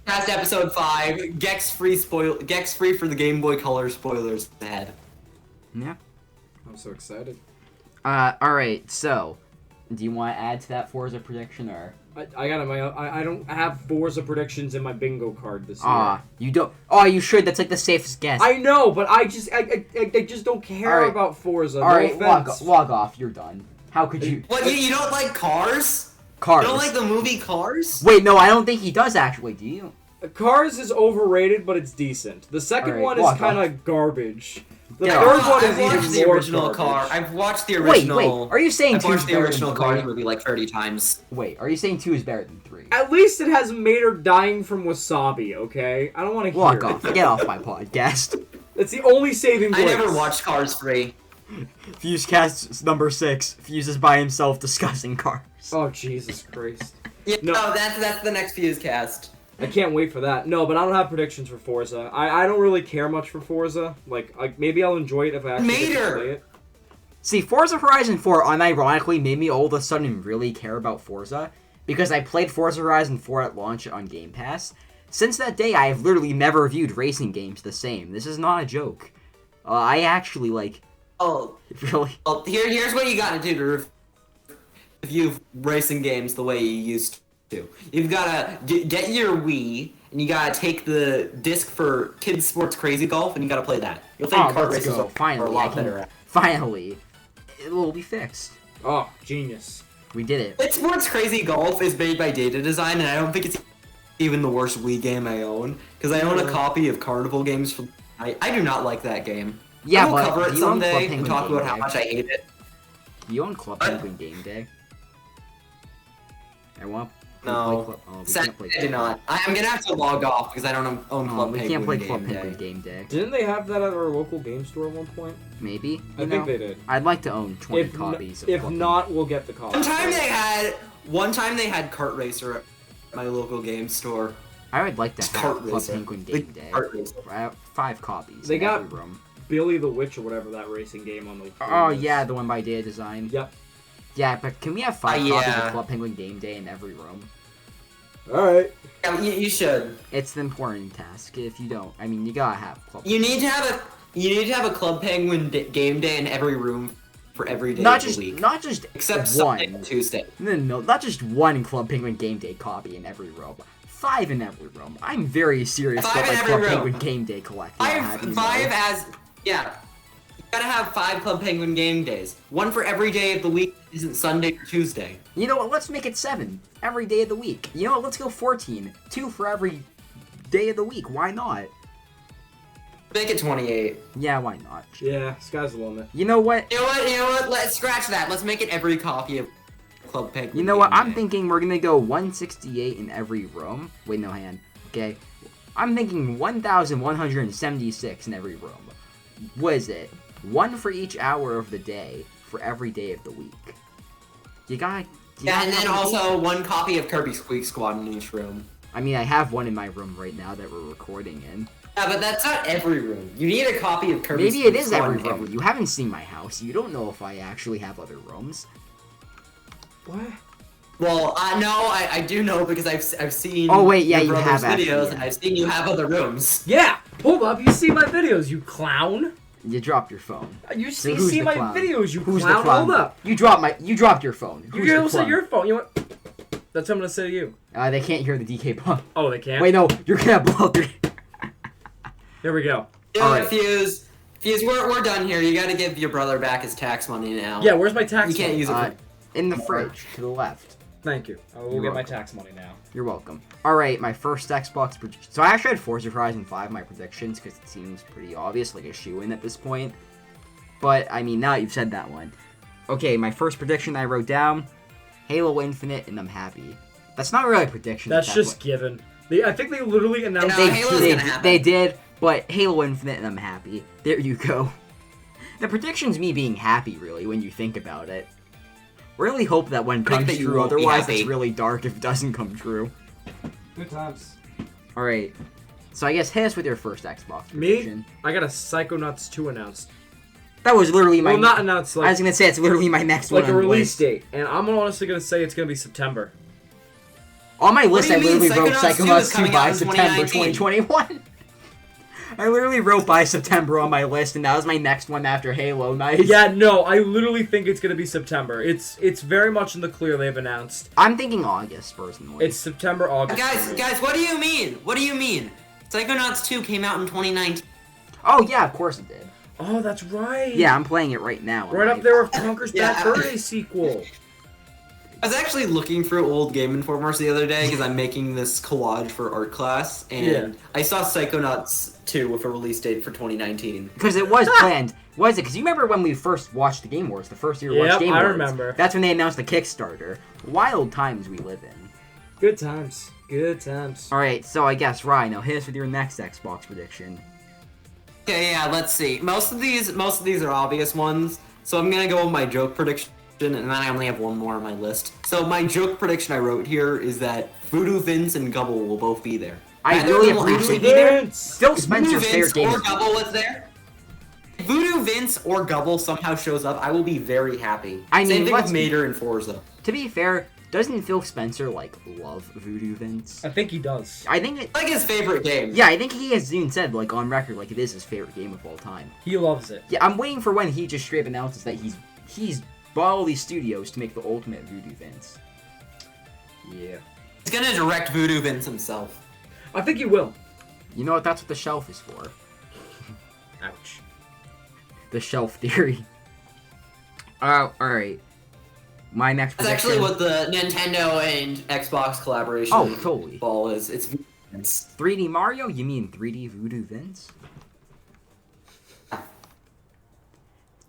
Past episode 5, Gex Free for the Game Boy Color spoilers ahead. Yeah. I'm so excited. Alright, so, do you want to add to that Forza prediction, or? I got I don't have Forza predictions in my bingo card this year. You don't? Oh, you should, that's like the safest guess. I know, but I just don't care Alright. about Forza. Alright, no offense. log off, you're done. How could you? What, you don't like Cars? Cars. You don't like the movie Cars? Wait, no, I don't think he does actually, do you? Cars is overrated, but it's decent. The second Alright, one is walk kind of garbage. The Yeah. third one I've is watched even the more original garbage. Car. I've watched the Wait, original. are you saying I've 2 is watched the better original than Cars 3? movie like 30 times. Wait, are you saying 2 is better than 3? At least it has Mater dying from wasabi, okay? I don't want to hear Walk it. off, get off my podcast. That's the only saving I grace. never watched Cars 3. FuseCast number 6. Fuse is by himself discussing cars. Oh, Jesus Christ. Yeah, No. no, that's the next FuseCast. I can't wait for that. No, but I don't have predictions for Forza. I don't really care much for Forza. Like maybe I'll enjoy it if I actually get to Mater! play it. See, Forza Horizon 4 unironically made me all of a sudden really care about Forza, because I played Forza Horizon 4 at launch on Game Pass. Since that day, I have literally never viewed racing games the same. This is not a joke. I actually, like, Oh, really... well, here's what you gotta do to review racing games the way you used to. You've gotta get your Wii, and you gotta take the disc for Kids Sports Crazy Golf, and you gotta play that. You'll think Oh, kart let's races go. are Finally, a I lot can... better. Finally. It will be fixed. Oh, genius. We did it. Kids Sports Crazy Golf is made by Data Design, and I don't think it's even the worst Wii game I own, because I own a copy of Carnival Games from... I do not like that game. Yeah, I will but cover it do you own Club someday and Penguin talk Game about how Day? much I hate it. Do you own Club What? Penguin Game Day? I want... No. we Sadly, can't play I do not. I'm gonna have to log off because I don't own Club we Penguin can't play Game Club Day. Penguin Game Day. Didn't they have that at our local game store at one point? Maybe? I You think know, they did. I'd like to own 20 If, copies of if Club not, we'll get the copy. One time they had Kart Racer at my local game store. I would like to It's have Kart Club Racer. Penguin Like Game Day. Kart Racer. I have 5 copies. They in got- every room. Billy the Witch or whatever that racing game on the. Oh is. yeah, the one by Data Design. Yep. Yeah, but can we have 5 copies yeah. of Club Penguin Game Day in every room? All right. Yeah, you should. It's an important task. If you don't, I mean, you gotta have Club. You need to have a Club Penguin Game Day in every room for every day Not of just, the week. not just Except one. Sunday and Tuesday. No, not just one Club Penguin Game Day copy in every room. 5 in every room. I'm very serious 5 about in my every Club room. Penguin Game Day collection. I'll have you know. Five as yeah. You gotta have 5 Club Penguin Game Days. One for every day of the week that isn't Sunday or Tuesday. You know what? Let's make it 7 every day of the week. You know what? Let's go 14. 2 for every day of the week. Why not? Make it 28. Yeah, why not? Yeah, sky's the limit. You know what? You know what? Let's scratch that. Let's make it every copy of Club Penguin. You know what? Game I'm Day. thinking we're gonna go 168 in every room. Wait, no, hand. Okay. I'm thinking 1,176 in every room. What is it? 1 for each hour of the day for every day of the week. You gotta. Yeah, and then have a- also 1 copy of Kirby Squeak Squad in each room. I mean, I have one in my room right now that we're recording in. Yeah, but that's not every room. You need a copy of Kirby Maybe Squeak it is Squad every in room. You haven't seen my house. You don't know if I actually have other rooms. What? Well, no, I do know because I've seen. Oh, wait, yeah, your you brother's have actually, videos, yeah. and I've seen you have other rooms. Yeah. Hold up. You see my videos, you clown. You dropped your phone. You So see, who's see the my clown? videos, you Who's clown. the clown? Hold up. You dropped your phone. You Who's can the also clown? your phone. You know what? That's what I'm gonna say to you. They can't hear the DK pump. Oh, they can't. Wait, no, you're gonna blow through. There we go. Yeah, Alright. Fuse, we're done here. You gotta give your brother back his tax money now. Yeah. Where's my tax? You can't money? use it for... In the fridge to the left. Thank you. I will You're get my welcome. tax money now. You're welcome. All right, my first Xbox prediction. So I actually had Forza Horizon 5 my predictions because it seems pretty obvious, like a shoe-in at this point. But I mean, now that you've said that one. Okay, my first prediction I wrote down: Halo Infinite, and I'm happy. That's not really a prediction. That's at that just point. given. I think they literally announced. No, Halo's gonna happen. They did, but Halo Infinite, and I'm happy. There you go. The prediction's me being happy, really, when you think about it. Really hope that one comes that you true, won't be otherwise happy. it's really dark if it doesn't come true. Good times. Alright, so I guess hit us with your first Xbox Me? prediction. I got a Psychonauts 2 announced. That was literally my... Well, not announced, like... I was gonna say, it's literally my next one like a on the release list. date. And I'm honestly gonna say it's gonna be September. On my list, do I you mean literally wrote Psychonauts 2 is Psychonauts 2 coming by out in September 2019? 2021. I literally wrote by September on my list, and that was my next one after Halo. Nice. Yeah, no, I literally think it's gonna be September. It's very much in the clear. They've announced I'm thinking August, personally. it's September, August. Guys, what do you mean? What do you mean? Psychonauts 2 came out in 2019. Oh, yeah, of course it did. Oh, that's right. Yeah, I'm playing it right now. Right up there with Conker's Bad Yeah. Fur Day sequel. I was actually looking through old Game Informers the other day because I'm making this collage for art class, and Yeah. I saw Psychonauts 2 with a release date for 2019. Because it was planned. Was it? Because you remember when we first watched the Game Awards, the first year we Yep, watched Game I Awards? remember. That's when they announced the Kickstarter. Wild times we live in. Good times. Good times. Alright, so I guess, Ryan, now hit us with your next Xbox prediction. Okay, yeah, let's see. Most of these are obvious ones, so I'm gonna go with my joke prediction, and then I only have one more on my list. So my joke prediction I wrote here is that Voodoo Vince and Gubble will both be there. I Neither really of them will actually appreciate be there. Vince! Phil If Spencer's Voodoo favorite Vince game or is Gubble was there. If Voodoo Vince or Gubble somehow shows up, I will be very happy. I mean, Same thing let's with be- Mater and Forza. To be fair, doesn't Phil Spencer, love Voodoo Vince? I think he does. I think it... Like his favorite game. Yeah, I think he has even said, on record, it is his favorite game of all time. He loves it. Yeah, I'm waiting for when he just straight up announces that he's bought all these studios to make the ultimate Voodoo Vince. Yeah. He's gonna direct Voodoo Vince himself. I think he will. You know what? That's what the shelf is for. Ouch. The shelf theory. Alright. My next That's prediction... actually what the Nintendo and Xbox collaboration Oh, totally. ball is. It's Voodoo Vince. 3D Mario? You mean 3D Voodoo Vince?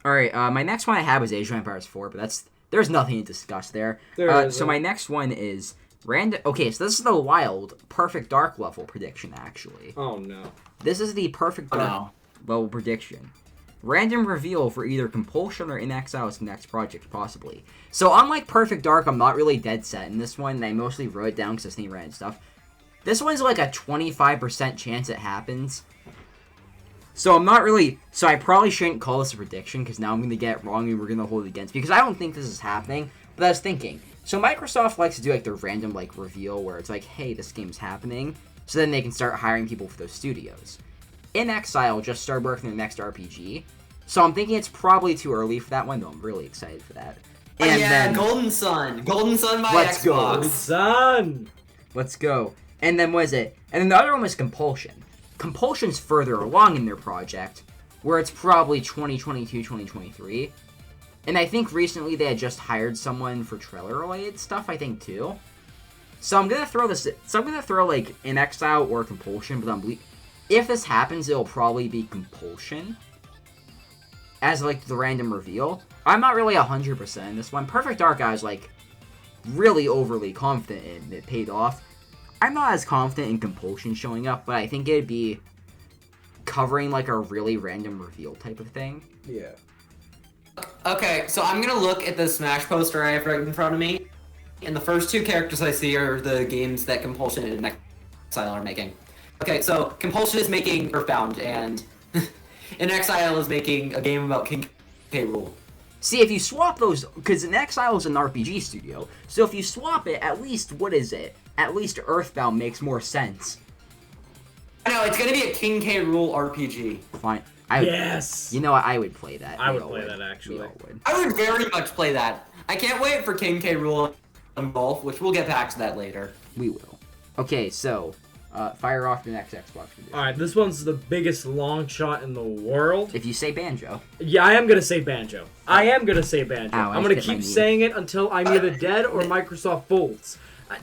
Alright, my next one I had was Age of Empires 4, but there's nothing to discuss there. So my next one is okay, so this is the wild Perfect Dark level prediction, actually. Oh no. This is the Perfect Dark level prediction. Random reveal for either Compulsion or In Exile's next project, possibly. So unlike Perfect Dark, I'm not really dead set in this one. I mostly wrote it down because I was thinking random stuff. This one's like a 25% chance it happens. So I'm not really... So I probably shouldn't call this a prediction, because now I'm going to get it wrong and we're going to hold it against me, because I don't think this is happening. But I was thinking, so Microsoft likes to do their random reveal where it's hey, this game's happening, so then they can start hiring people for those studios. In Exile just started working on the next RPG, so I'm thinking it's probably too early for that one, though I'm really excited for that. And then, Golden Sun. Golden Sun by Let's go. Xbox. Son! let's go. And then what is it? And then the other one was Compulsion. Compulsion's further along in their project, where it's probably 2022, 2023. And I think recently they had just hired someone for trailer-related stuff, I think, too. So I'm gonna throw this... So I'm gonna throw, In Exile or Compulsion, but if this happens, it'll probably be Compulsion as, the random reveal. I'm not really 100% in this one. Perfect Dark, I was, really overly confident in. It paid off. I'm not as confident in Compulsion showing up, but I think it'd be covering, a really random reveal type of thing. Yeah. Okay, so I'm gonna look at the Smash poster I have right in front of me, and the first two characters I see are the games that Compulsion and Exile are making. Okay, so Compulsion is making Earthbound, and In Exile is making a game about King K. Rool. See, if you swap those, because In Exile is an RPG studio, so if you swap it, at least, what is it? At least Earthbound makes more sense. No, it's gonna be a King K. Rool RPG. Fine. Yes! You know what? I would play that. I We would all play that, actually. We all would. I would very much play that. I can't wait for King K. Rool on golf, which we'll get back to that later. We will. Okay, so, fire off the next Xbox prediction. Alright, this one's the biggest long shot in the world. If you say Banjo. Yeah, I am gonna say Banjo. I am gonna say Banjo. Ow, I I'm gonna hit my keep knee. saying it until I'm either dead or Microsoft folds.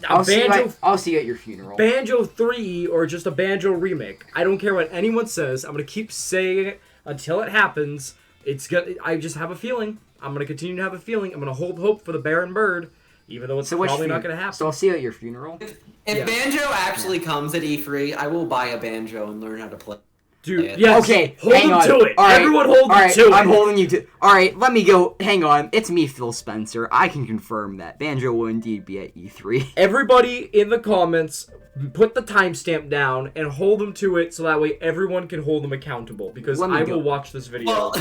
I'll see you at your funeral. Banjo 3 or just a Banjo remake. I don't care what anyone says. I'm gonna keep saying it until it happens. I just have a feeling. I'm gonna continue to have a feeling. I'm gonna hold hope for the Baron Bird. even though it's So probably not going to happen. So I'll see you at your funeral. If Yeah. Banjo actually comes at E3, I will buy a banjo and learn how to play. Dude, yes. Okay, hold hang him on. to it. All right, Everyone hold all him right, to it. I'm holding you to. All right, let me go. Hang on. It's me, Phil Spencer. I can confirm that Banjo will indeed be at E3. Everybody in the comments, put the timestamp down and hold them to it so that way everyone can hold them accountable. Because Let me I go. will watch this video.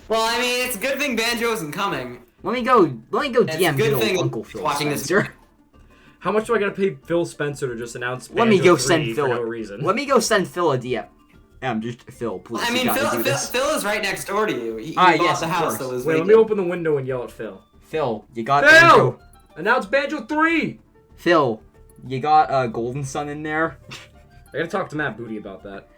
Well, I mean, it's a good thing Banjo isn't coming. Let me go. It's a DM good good thing old Uncle Phil watching this- Spencer. How much do I gotta pay Phil Spencer to just announce Banjo Let me go 3 send for Phil. no reason? Let me go send Phil a DM. Just Phil, please. I you mean, gotta do this. Phil is right next door to you. He Ah, bought yes, the of house course. that was Wait, let vacant. me open the window and yell at Phil. Phil, you got Phil! Banjo. Announce Banjo 3! Phil, you got Golden Sun in there. I gotta talk to Matt Booty about that.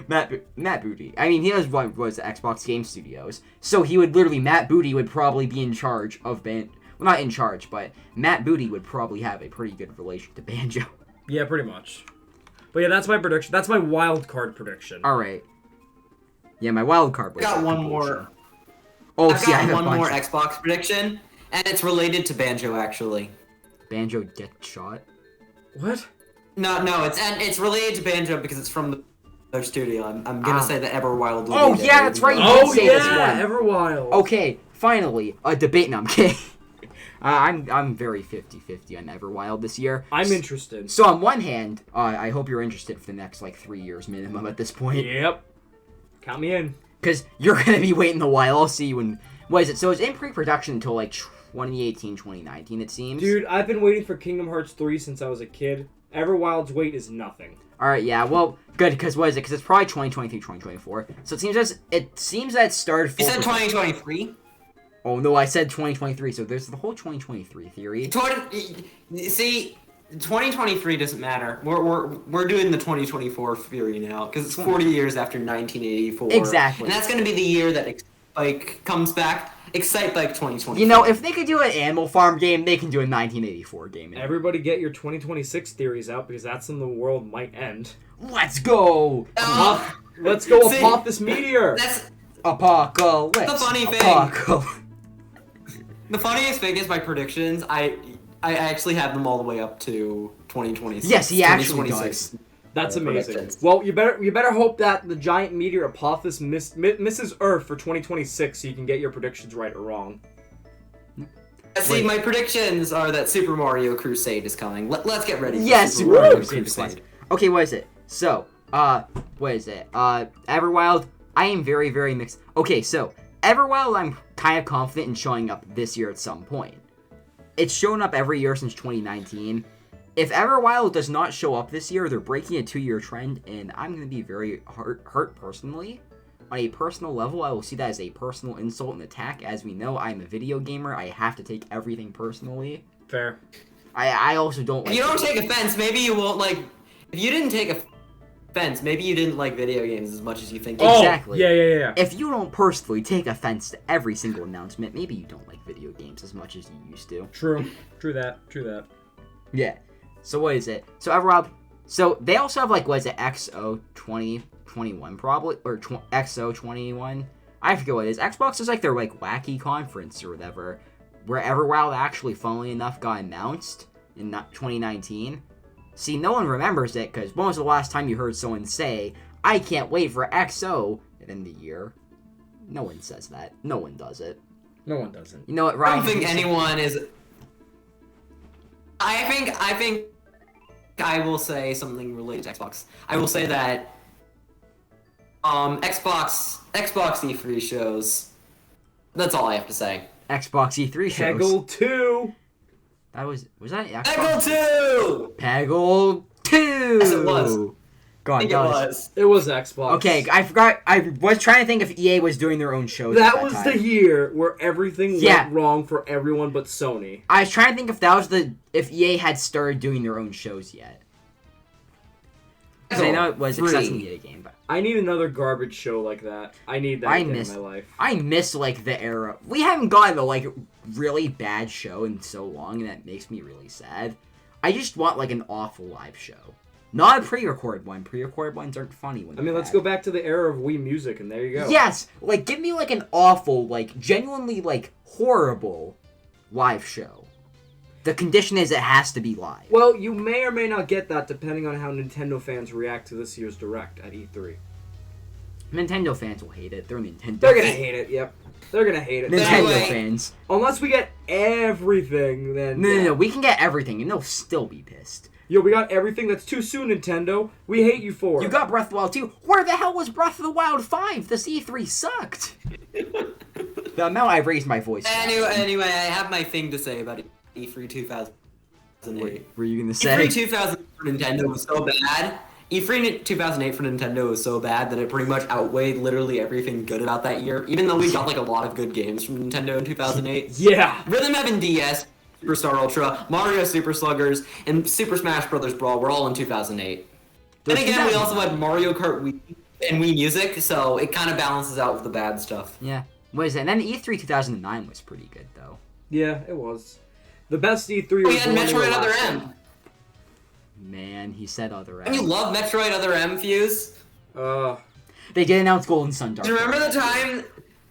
Matt Booty. I mean, he was the Xbox Game Studios, so he would literally Matt Booty would probably be in charge of Well, not in charge, but Matt Booty would probably have a pretty good relation to Banjo. Yeah, pretty much. But yeah, that's my prediction. That's my wild card prediction. All right. Yeah, my wild card. I got one more. Oh, I've see, I got have a one bunch. more Xbox prediction, and it's related to Banjo actually. Banjo get shot. What? No, it's related to Banjo because it's from their studio. I'm gonna say that Everwild. Will Oh, be there, yeah, that's right, you Oh did say this yeah, one. Everwild. Okay, finally, a debate. No, I'm kidding. I'm very 50-50 on Everwild this year. I'm interested. So on one hand, I hope you're interested for the next 3 years minimum at this point. Yep. Count me in. Because you're gonna be waiting a while. I'll see you in. What is it? So it's in pre-production until 2018, 2019. It seems. Dude, I've been waiting for Kingdom Hearts 3 since I was a kid. Everwild's wait is nothing. All right. Yeah. Well, good. Because what is it? Because it's probably 2023, 2024. So it seems that it started. You said 2023. Oh no, I said 2023. So there's the whole 2023 theory. 2023 doesn't matter. We're doing the 2024 theory now because it's 40 years after 1984. Exactly. And that's gonna be the year that comes back. Excite Bike 2020. You know, if they could do an Animal Farm game, they can do a 1984 game. Everybody get your 2026 theories out because that's when the world might end. Let's go! Let's go See, pop this meteor! That's Apocalypse! the funny thing. Apocalypse. the funniest thing is my predictions. I actually have them all the way up to 2026. Yes, he actually 2026. does. That's amazing. predictions. Well, you better hope that the giant meteor Apophis misses Earth for 2026 so you can get your predictions right or wrong. See, my predictions are that Super Mario Crusade is coming. Let's get ready. For Yes, Super Mario Super Crusade. Crusade. Okay, what is it? So, what is it? Everwild, I am very, very mixed. Okay, so, Everwild, I'm kind of confident in showing up this year at some point. It's shown up every year since 2019. If Everwild does not show up this year, they're breaking a 2-year trend, and I'm going to be very hurt personally. On a personal level, I will see that as a personal insult and attack. As we know, I'm a video gamer. I have to take everything personally. Fair. I also don't If you don't take offense, maybe you won't like. If you didn't take offense, maybe you didn't like video games as much as you think. Oh, Exactly. Yeah. If you don't personally take offense to every single announcement, maybe you don't like video games as much as you used to. True that. Yeah. So what is it? So Everwild. So they also have what is it? XO 2021 probably or XO 21. I forget what it is. Xbox is their wacky conference or whatever, where Everwild actually, funnily enough, got announced in 2019. See, no one remembers it because when was the last time you heard someone say, "I can't wait for XO" in the year? No one says that. No one does it. No one doesn't. You know what, I Ryan? don't think anyone is. I think I will say something related to Xbox. I will say that Xbox E3 shows. That's all I have to say. Xbox E3 shows. Peggle 2. Was that Xbox? Peggle 2. Peggle 2. Yes, it was. God, I think it was. It was Xbox. Okay, I forgot. I was trying to think if EA was doing their own shows. That at was time. the year where everything Yeah. went wrong for everyone but Sony. I was trying to think if that was if EA had started doing their own shows yet. Because I know it was Three. Success Media game, but I need another garbage show like that. I need that again in my life. I miss the era. We haven't gotten a really bad show in so long, and that makes me really sad. I just want an awful live show. Not a pre-recorded one. Pre-recorded ones aren't funny when I mean, let's go back to the era of Wii Music, and there you go. Yes! Give me an awful, genuinely, horrible live show. The condition is it has to be live. Well, you may or may not get that depending on how Nintendo fans react to this year's Direct at E3. Nintendo fans will hate it. They're Nintendo. They're gonna hate it. Yep, they're gonna hate it. Nintendo Anyway. fans. Unless we get everything, then No. We can get everything, and they'll still be pissed. Yo, we got everything. That's too soon, Nintendo. We hate you for it. You got Breath of the Wild 2. Where the hell was Breath of the Wild 5? This E3 sucked. The amount I raised my voice. Anyway, I have my thing to say about E3 2008. Wait, were you gonna say? E3 2008 for Nintendo was so bad. E3 2008 for Nintendo was so bad that it pretty much outweighed literally everything good about that year. Even though we got like a lot of good games from Nintendo in 2008. Yeah. Rhythm Heaven DS, Superstar Ultra, Mario Super Sluggers, and Super Smash Bros. Brawl were all in 2008. And again, we also had Mario Kart Wii and Wii Music, so it kind of balances out with the bad stuff. Yeah. What is it? And then E3 2009 was pretty good, though. Yeah, it was. The best E3 was We had the one Metroid we Other last M. time. Man, he said other And you end. love Metroid Other M, Fuse? They did announce Golden Sun Dark. Do you remember the time...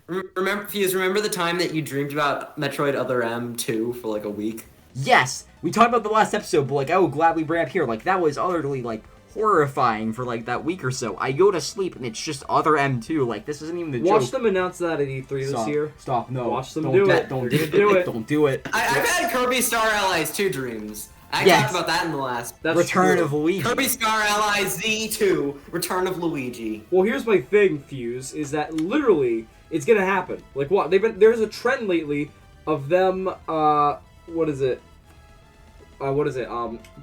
Remember the time that you dreamed about Metroid Other M 2 for like a week? Yes! We talked about the last episode, but like, I will gladly bring up here. Like, that was utterly, like, horrifying for like that week or so. I go to sleep and it's just Other M2. Like, this isn't even the Watch joke. them announce that at E3 this Stop. year. Stop. No. Watch them don't do that, it. Don't They're do gonna it. do it. Don't do it. I've had Kirby Star Allies 2 dreams. I Yes. talked about that in the last. That's Return true. of Luigi. Kirby Star Allies Z2, Return of Luigi. Well, here's my thing, Fuse, is that literally it's gonna happen. Like what? There's a trend lately of them. What is it?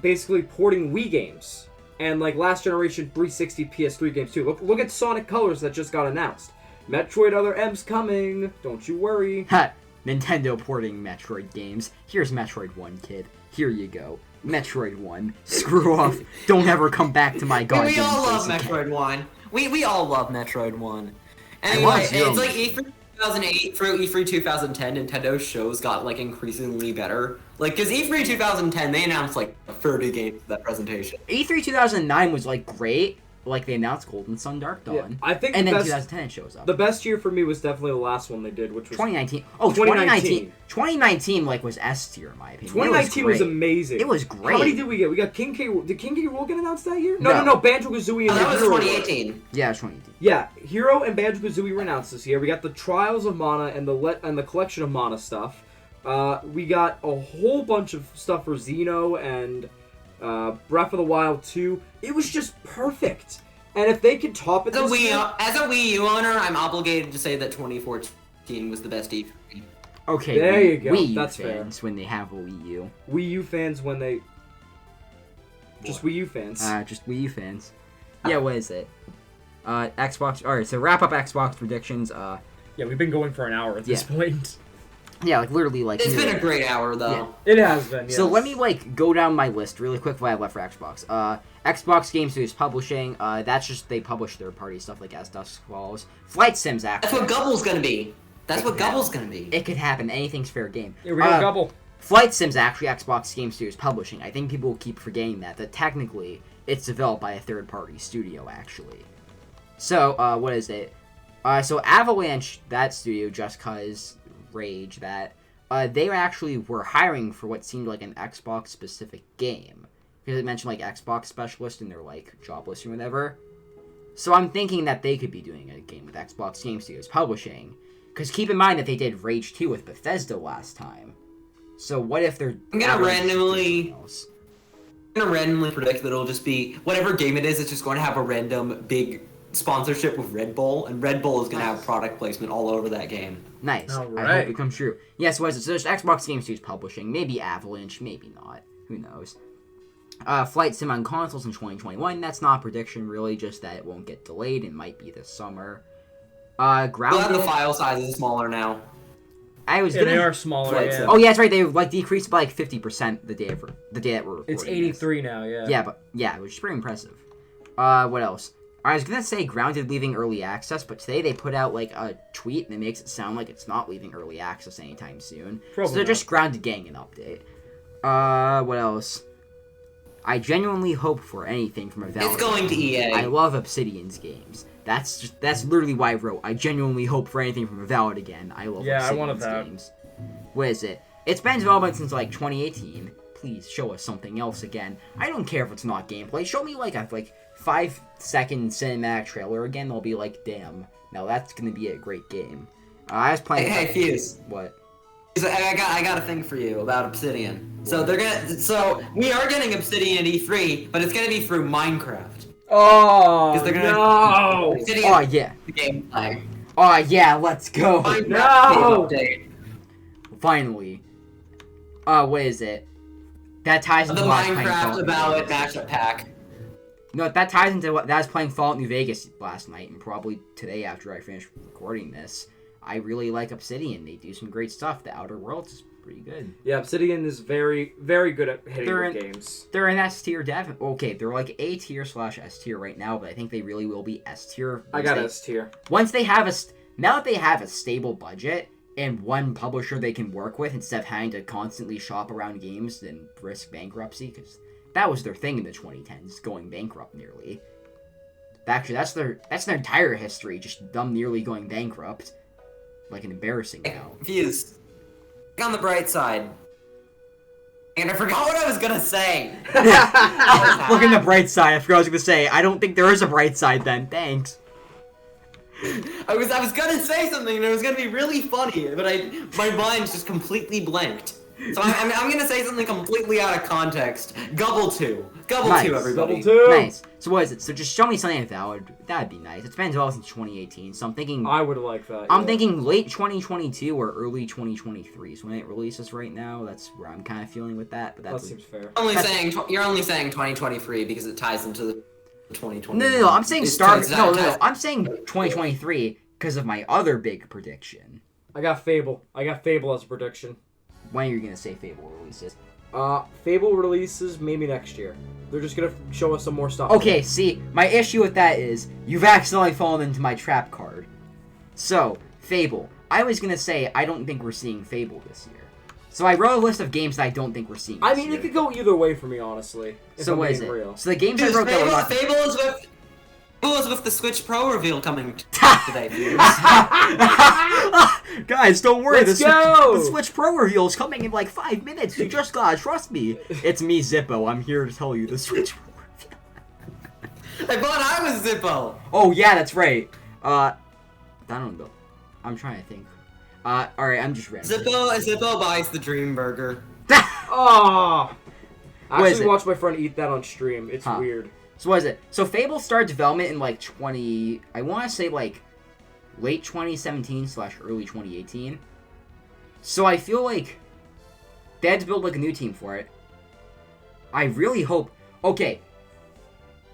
Basically porting Wii games and like last generation 360 PS3 games too. Look at Sonic Colors that just got announced. Metroid Other M's coming. Don't you worry. Ha! Nintendo porting Metroid games. Here's Metroid 1, kid. Here you go. Metroid 1. Screw off. Don't ever come back to my goddamn We all love place again. Metroid 1. We all love Metroid 1. I Anyway, love Zero it's like Mission. E3 2008 through E3 2010, Nintendo's shows got like increasingly better. Like, cause E3 2010, they announced like 30 games for that presentation. E3 2009 was like great. Like they announced Golden Sun Dark Dawn. Yeah, I think and the then best- 2010 it shows up. The best year for me was definitely the last one they did, which was 2019. Oh, 2019. 2019 like was S tier in my opinion. 2019 was great. amazing. It was great. How many did we get? We got King K. Did King K. Rool get announced that year? No. No. Banjo-Kazooie and Oh, that was Hero. 2018. Yeah, it was 2018. Yeah, Hero and Banjo-Kazooie were announced this year. We got the Trials of Mana and the collection of Mana stuff. We got a whole bunch of stuff for Xeno and Breath of the Wild 2. It was just perfect. And if they could top it As a this year, As a Wii U owner, I'm obligated to say that 2014 was the best E3. Okay, There you go. Wii U That's fair. fans when they have a Wii U. Wii U fans when they... Just Wii U fans. Just Wii U fans. Yeah, what is it? Xbox. Alright, so wrap up Xbox predictions. Yeah, we've been going for an hour at this point. Yeah, like literally like. It's been a great hour, though. Yeah. It has been, yes. So let me like go down my list really quick what I have left for Xbox. Xbox Game Studios Publishing. That's just they publish third party stuff like As Dusk Falls. Flight Sims actually. That's what Gubble's gonna be. That's It what could Gubble's happen. gonna be. It could happen. Anything's fair game. Here we go, Gobble. Flight Sims actually Xbox Game Studios Publishing. I think people keep forgetting that technically it's developed by a third party studio actually. So what is it? So Avalanche, that studio, just cause Rage, that they actually were hiring for what seemed like an Xbox specific game because it mentioned like Xbox specialist in their like job listing or whatever. So I'm thinking that they could be doing a game with Xbox Game Studios Publishing. Because keep in mind that they did Rage 2 with Bethesda last time. So what if they're... I'm gonna randomly predict that it'll just be whatever game it is. It's just going to have a random big sponsorship with Red Bull, and Red Bull is going to have product placement all over that game. Nice. I Alright. hope it comes true. Yes, what is it? So there's Xbox Game Studios Publishing. Maybe Avalanche, maybe not. Who knows? Flight Sim on consoles in 2021. That's not a prediction, really. Just that it won't get delayed. It might be this summer. Glad Grounded... the file size is smaller now. I was Yeah, gonna... they are smaller, Flight yeah. Sim. Oh, yeah, that's right. They like decreased by like 50% the day that we're recording It's this. 83 now, yeah. Yeah, but yeah, which is pretty impressive. What else? I was gonna say Grounded leaving early access, but today they put out like a tweet that makes it sound like it's not leaving early access anytime soon. Probably so they're not. just Grounded getting an update. What else? I genuinely hope for anything from a Valve. It's going to EA. I love Obsidian's games. That's literally why I wrote. I genuinely hope for anything from a Valve again. I love Yeah, I Obsidian's wanted that. games. What is it? It's been in development since like 2018. Please show us something else again. I don't care if it's not gameplay. Show me like a 5-second cinematic trailer again. I'll be like, damn, now that's gonna be a great game. I was playing. Hey, Fuse. What? I got a thing for you about Obsidian. So we are getting Obsidian at E3, but it's gonna be through Minecraft. Oh, They're gonna no! Obsidian Oh yeah. the gameplay. Oh yeah. Let's go. Minecraft No! update. Finally. What is it? That ties The into what I was playing Minecraft Fallout New about Vegas. mashup pack. No, that ties into what that I was playing Fallout New Vegas last night, and probably today after I finish recording this. I really like Obsidian. They do some great stuff. The Outer Worlds is pretty good. Yeah, Obsidian is very, very good at hitting They're with in- games. They're an S tier dev. Okay, they're like A tier / S tier right now, but I think they really will be S tier. I got S tier. Once they have now that they have a stable budget and one publisher they can work with instead of having to constantly shop around games and risk bankruptcy, because that was their thing in the 2010s, going bankrupt nearly. Actually, that's their entire history, just them nearly going bankrupt. Like an embarrassing now. Fuse. On the bright side. And I forgot what I was gonna say. Look in the bright side. I forgot what I was gonna say. I don't think there is a bright side then. Thanks. I was gonna say something and it was gonna be really funny, but my mind's just completely blanked. So I'm gonna say something completely out of context. Gobble 2, Nice. everybody. Double 2. Nice. So what is it? So just show me something that'd be nice. It's been developed since 2018, so I'm thinking I would like that. I'm yeah. thinking late 2022 or early 2023. So when it releases right now, that's where I'm kind of feeling with that. But That that's seems fair. You're only saying 2023 because it ties into the 2020. no. I'm saying It's start. ties- No. ties- I'm saying 2023 because of my other big prediction. I got Fable as a prediction. When are you gonna say Fable releases? Fable releases maybe next year. They're just gonna show us some more stuff. Okay, see, my issue with that is you've accidentally fallen into my trap card. So, Fable. I was gonna say I don't think we're seeing Fable this year. So I wrote a list of games that I don't think we're seeing this I mean, year. it could go either way for me, honestly. If So I'm what is being it? real. So the games I Fuse, wrote that were not... Fable is with the Switch Pro reveal coming today. Fuse. Guys, don't worry. Let's go! The Switch Pro reveal is coming in like 5 minutes. You just gotta trust me. It's me, Zippo. I'm here to tell you the Switch Pro reveal. I thought I was Zippo. Oh yeah, that's right. I don't know. I'm trying to think. All right, I'm just random. Zippo buys the Dream Burger. Oh! I What is actually it? watched my friend eat that on stream. It's Huh. weird. So what is it? So Fable started development in like I want to say like late 2017 / early 2018. So I feel like they had to build like a new team for it. I really hope. Okay,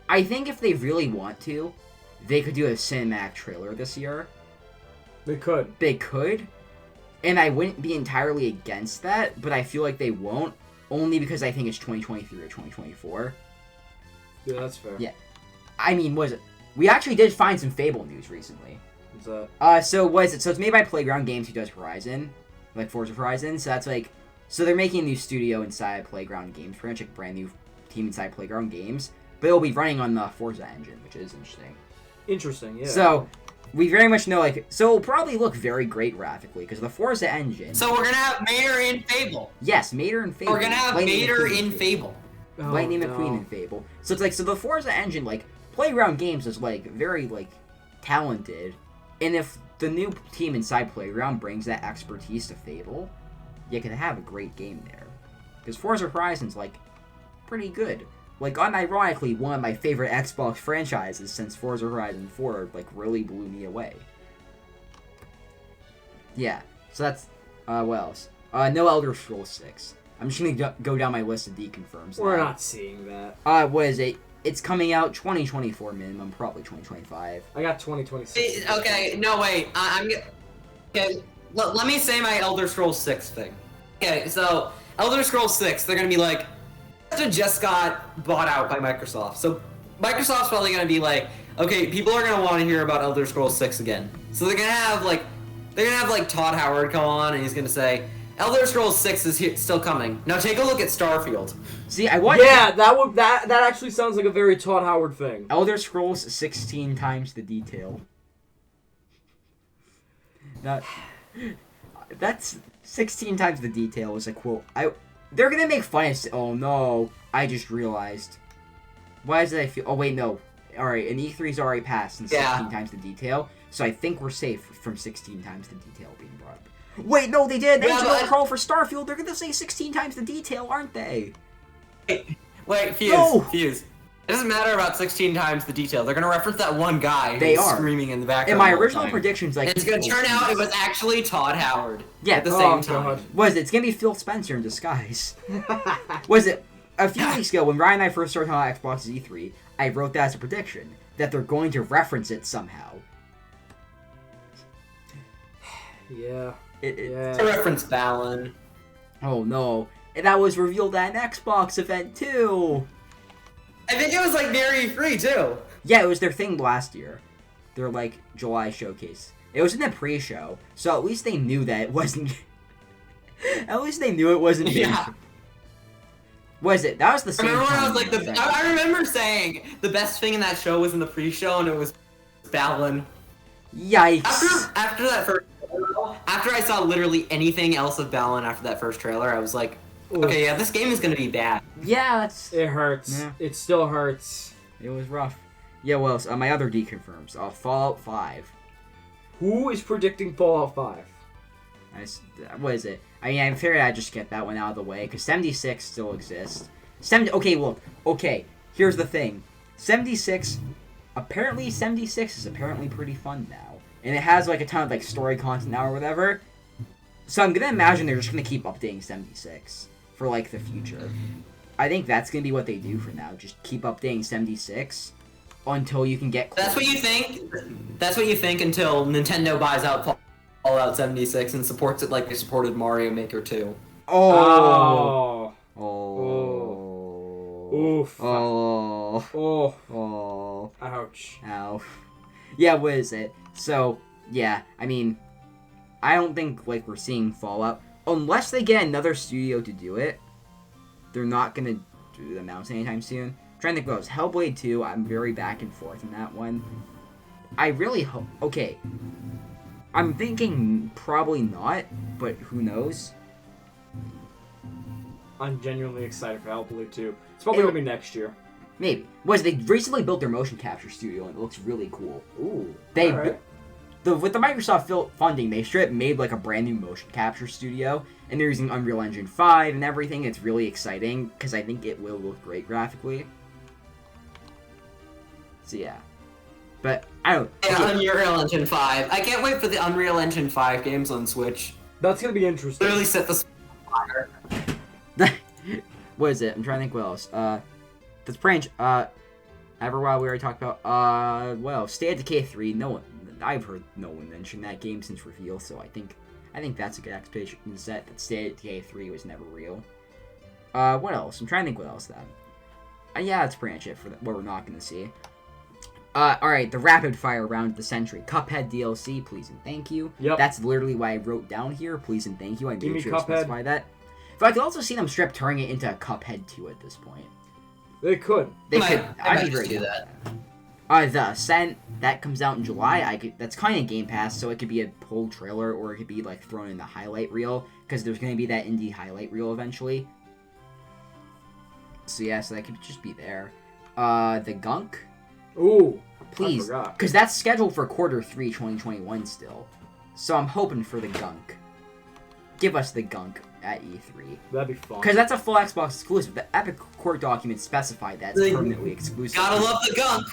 I think if they really want to, they could do a cinematic trailer this year. They could. They could, and I wouldn't be entirely against that. But I feel like they won't, only because I think it's 2023 or 2024. Yeah, that's fair. Yeah. I mean, what is it? We actually did find some Fable news recently. What's that? So what is it? So it's made by Playground Games, who does Horizon, like Forza Horizon. So that's like, so they're making a new studio inside Playground Games, pretty much a brand new team inside Playground Games, but it'll be running on the Forza engine, which is interesting. Interesting, yeah. So we very much know, like, so it'll probably look very great graphically because the Forza engine. So we're gonna have Mater in Fable. Yes, Mater and Fable. We're gonna have Lightning Mater McQueen in Fable. Oh, Lightning no. McQueen and Fable. So it's like, so the Forza engine, like, Playground Games is like very like talented, and if the new team inside Playground brings that expertise to Fable, you can have a great game there. Because Forza Horizon's like pretty good. Like, unironically, one of my favorite Xbox franchises since Forza Horizon 4 like really blew me away. Yeah, so that's what else? No Elder Scrolls 6. I'm just gonna go down my list of deconfirms. We're now. not seeing that. What is it? It's coming out 2024 minimum, probably 2025. I got 2026. Okay, no wait. Okay, let me say my Elder Scrolls 6 thing. Okay, so Elder Scrolls 6, they're gonna be like, it just got bought out by Microsoft. So Microsoft's probably gonna be like, okay, people are gonna want to hear about Elder Scrolls 6 again. So they're gonna have like Todd Howard come on, and he's gonna say, Elder Scrolls 6 is still coming. Now take a look at Starfield. See, I want Yeah, that actually sounds like a very Todd Howard thing. Elder Scrolls 16 times the detail. That That's 16 times the detail is a quote. They're gonna make fun of. Oh no! I just realized. Why does I feel? Oh wait, no. All right, an E3's already passed and 16 times the detail, so I think we're safe from 16 times the detail being brought up. Wait, no, they did. They did crawl for Starfield. They're gonna say 16 times the detail, aren't they? Wait, Fuse. No! Fuse. It doesn't matter about 16 times the detail. They're gonna reference that one guy who's screaming in the background. In my original predictions, like it's gonna turn out it was actually Todd Howard. Yeah, at the same time. God. Was it? It's gonna be Phil Spencer in disguise. Was it? A few weeks ago, when Ryan and I first started on Xbox E3, I wrote that as a prediction that they're going to reference it somehow. Yeah. It's a reference Balin. Oh no! And that was revealed at an Xbox event too. I think it was like near E3 too. Yeah, it was their thing last year. Their like July showcase. It was in the pre-show, so at least they knew that it wasn't. At least they knew it wasn't. Yeah. Was it? That was the same. I remember when I time was like I remember saying the best thing in that show was in the pre-show, and it was Balin. Yikes! After that first. After I saw literally anything else of Balin after that first trailer, I was like, okay, yeah, this game is gonna be bad. Yeah, that's. It hurts. Yeah. It still hurts. It was rough. Yeah, well, my other deconfirms. Fallout 5. Who is predicting Fallout 5? What is it? I mean, I figured I'd just get that one out of the way, because 76 still exists. Okay, look. Okay, here's the thing. 76 is apparently pretty fun now. And it has, like, a ton of, like, story content now or whatever. So I'm gonna imagine they're just gonna keep updating 76 for, like, the future. I think that's gonna be what they do for now. Just keep updating 76 until you can get... That's what you think? That's what you think until Nintendo buys out Fallout 76 and supports it like they supported Mario Maker 2. Oh. Oof. Oh. Ouch. Ow. Yeah, what is it? So, yeah, I mean, I don't think, like, we're seeing Fallout. Unless they get another studio to do it, they're not gonna do the mounts anytime soon. I'm trying to think what else. Hellblade 2, I'm very back and forth in that one. I really hope... Okay. I'm thinking probably not, but who knows? I'm genuinely excited for Hellblade 2. It's probably gonna be next year. Maybe. They recently built their motion capture studio, and it looks really cool. Ooh. They... All right. With the Microsoft funding, they straight made like a brand new motion capture studio, and they're using Unreal Engine 5 and everything. It's really exciting because I think it will look great graphically. So yeah, but I don't. Yeah, Unreal Engine 5. I can't wait for the Unreal Engine 5 games on Switch. That's gonna be interesting. Literally set the fire. What is it? I'm trying to think what else. That's branch. Everwild we already talked about. Well, State of Decay 3. I've heard no one mention that game since reveal, so I think that's a good expectation set that State of Decay 3 was never real. What else? I'm trying to think what else then. Yeah, that's pretty much it for what we're not going to see. Alright, the rapid fire round of the century. Cuphead DLC, please and thank you. Yep. That's literally why I wrote down here, please and thank you. I Give made me sure to Cuphead. specify that. But I could also see them strip turning it into a Cuphead 2 at this point. They could. They I could. might I'd be just very do good that. with the Ascent, that comes out in July. That's kind of Game Pass, so it could be a whole trailer, or it could be like thrown in the highlight reel, because there's going to be that indie highlight reel eventually. So yeah, so that could just be there. The Gunk, Ooh. please, I forgot. because that's scheduled for Q3 2021 still. So I'm hoping for the Gunk. Give us the Gunk at E3. That'd be fun. Because that's a full Xbox exclusive. The Epic court documents specify that's permanently exclusive. Gotta love the gunk.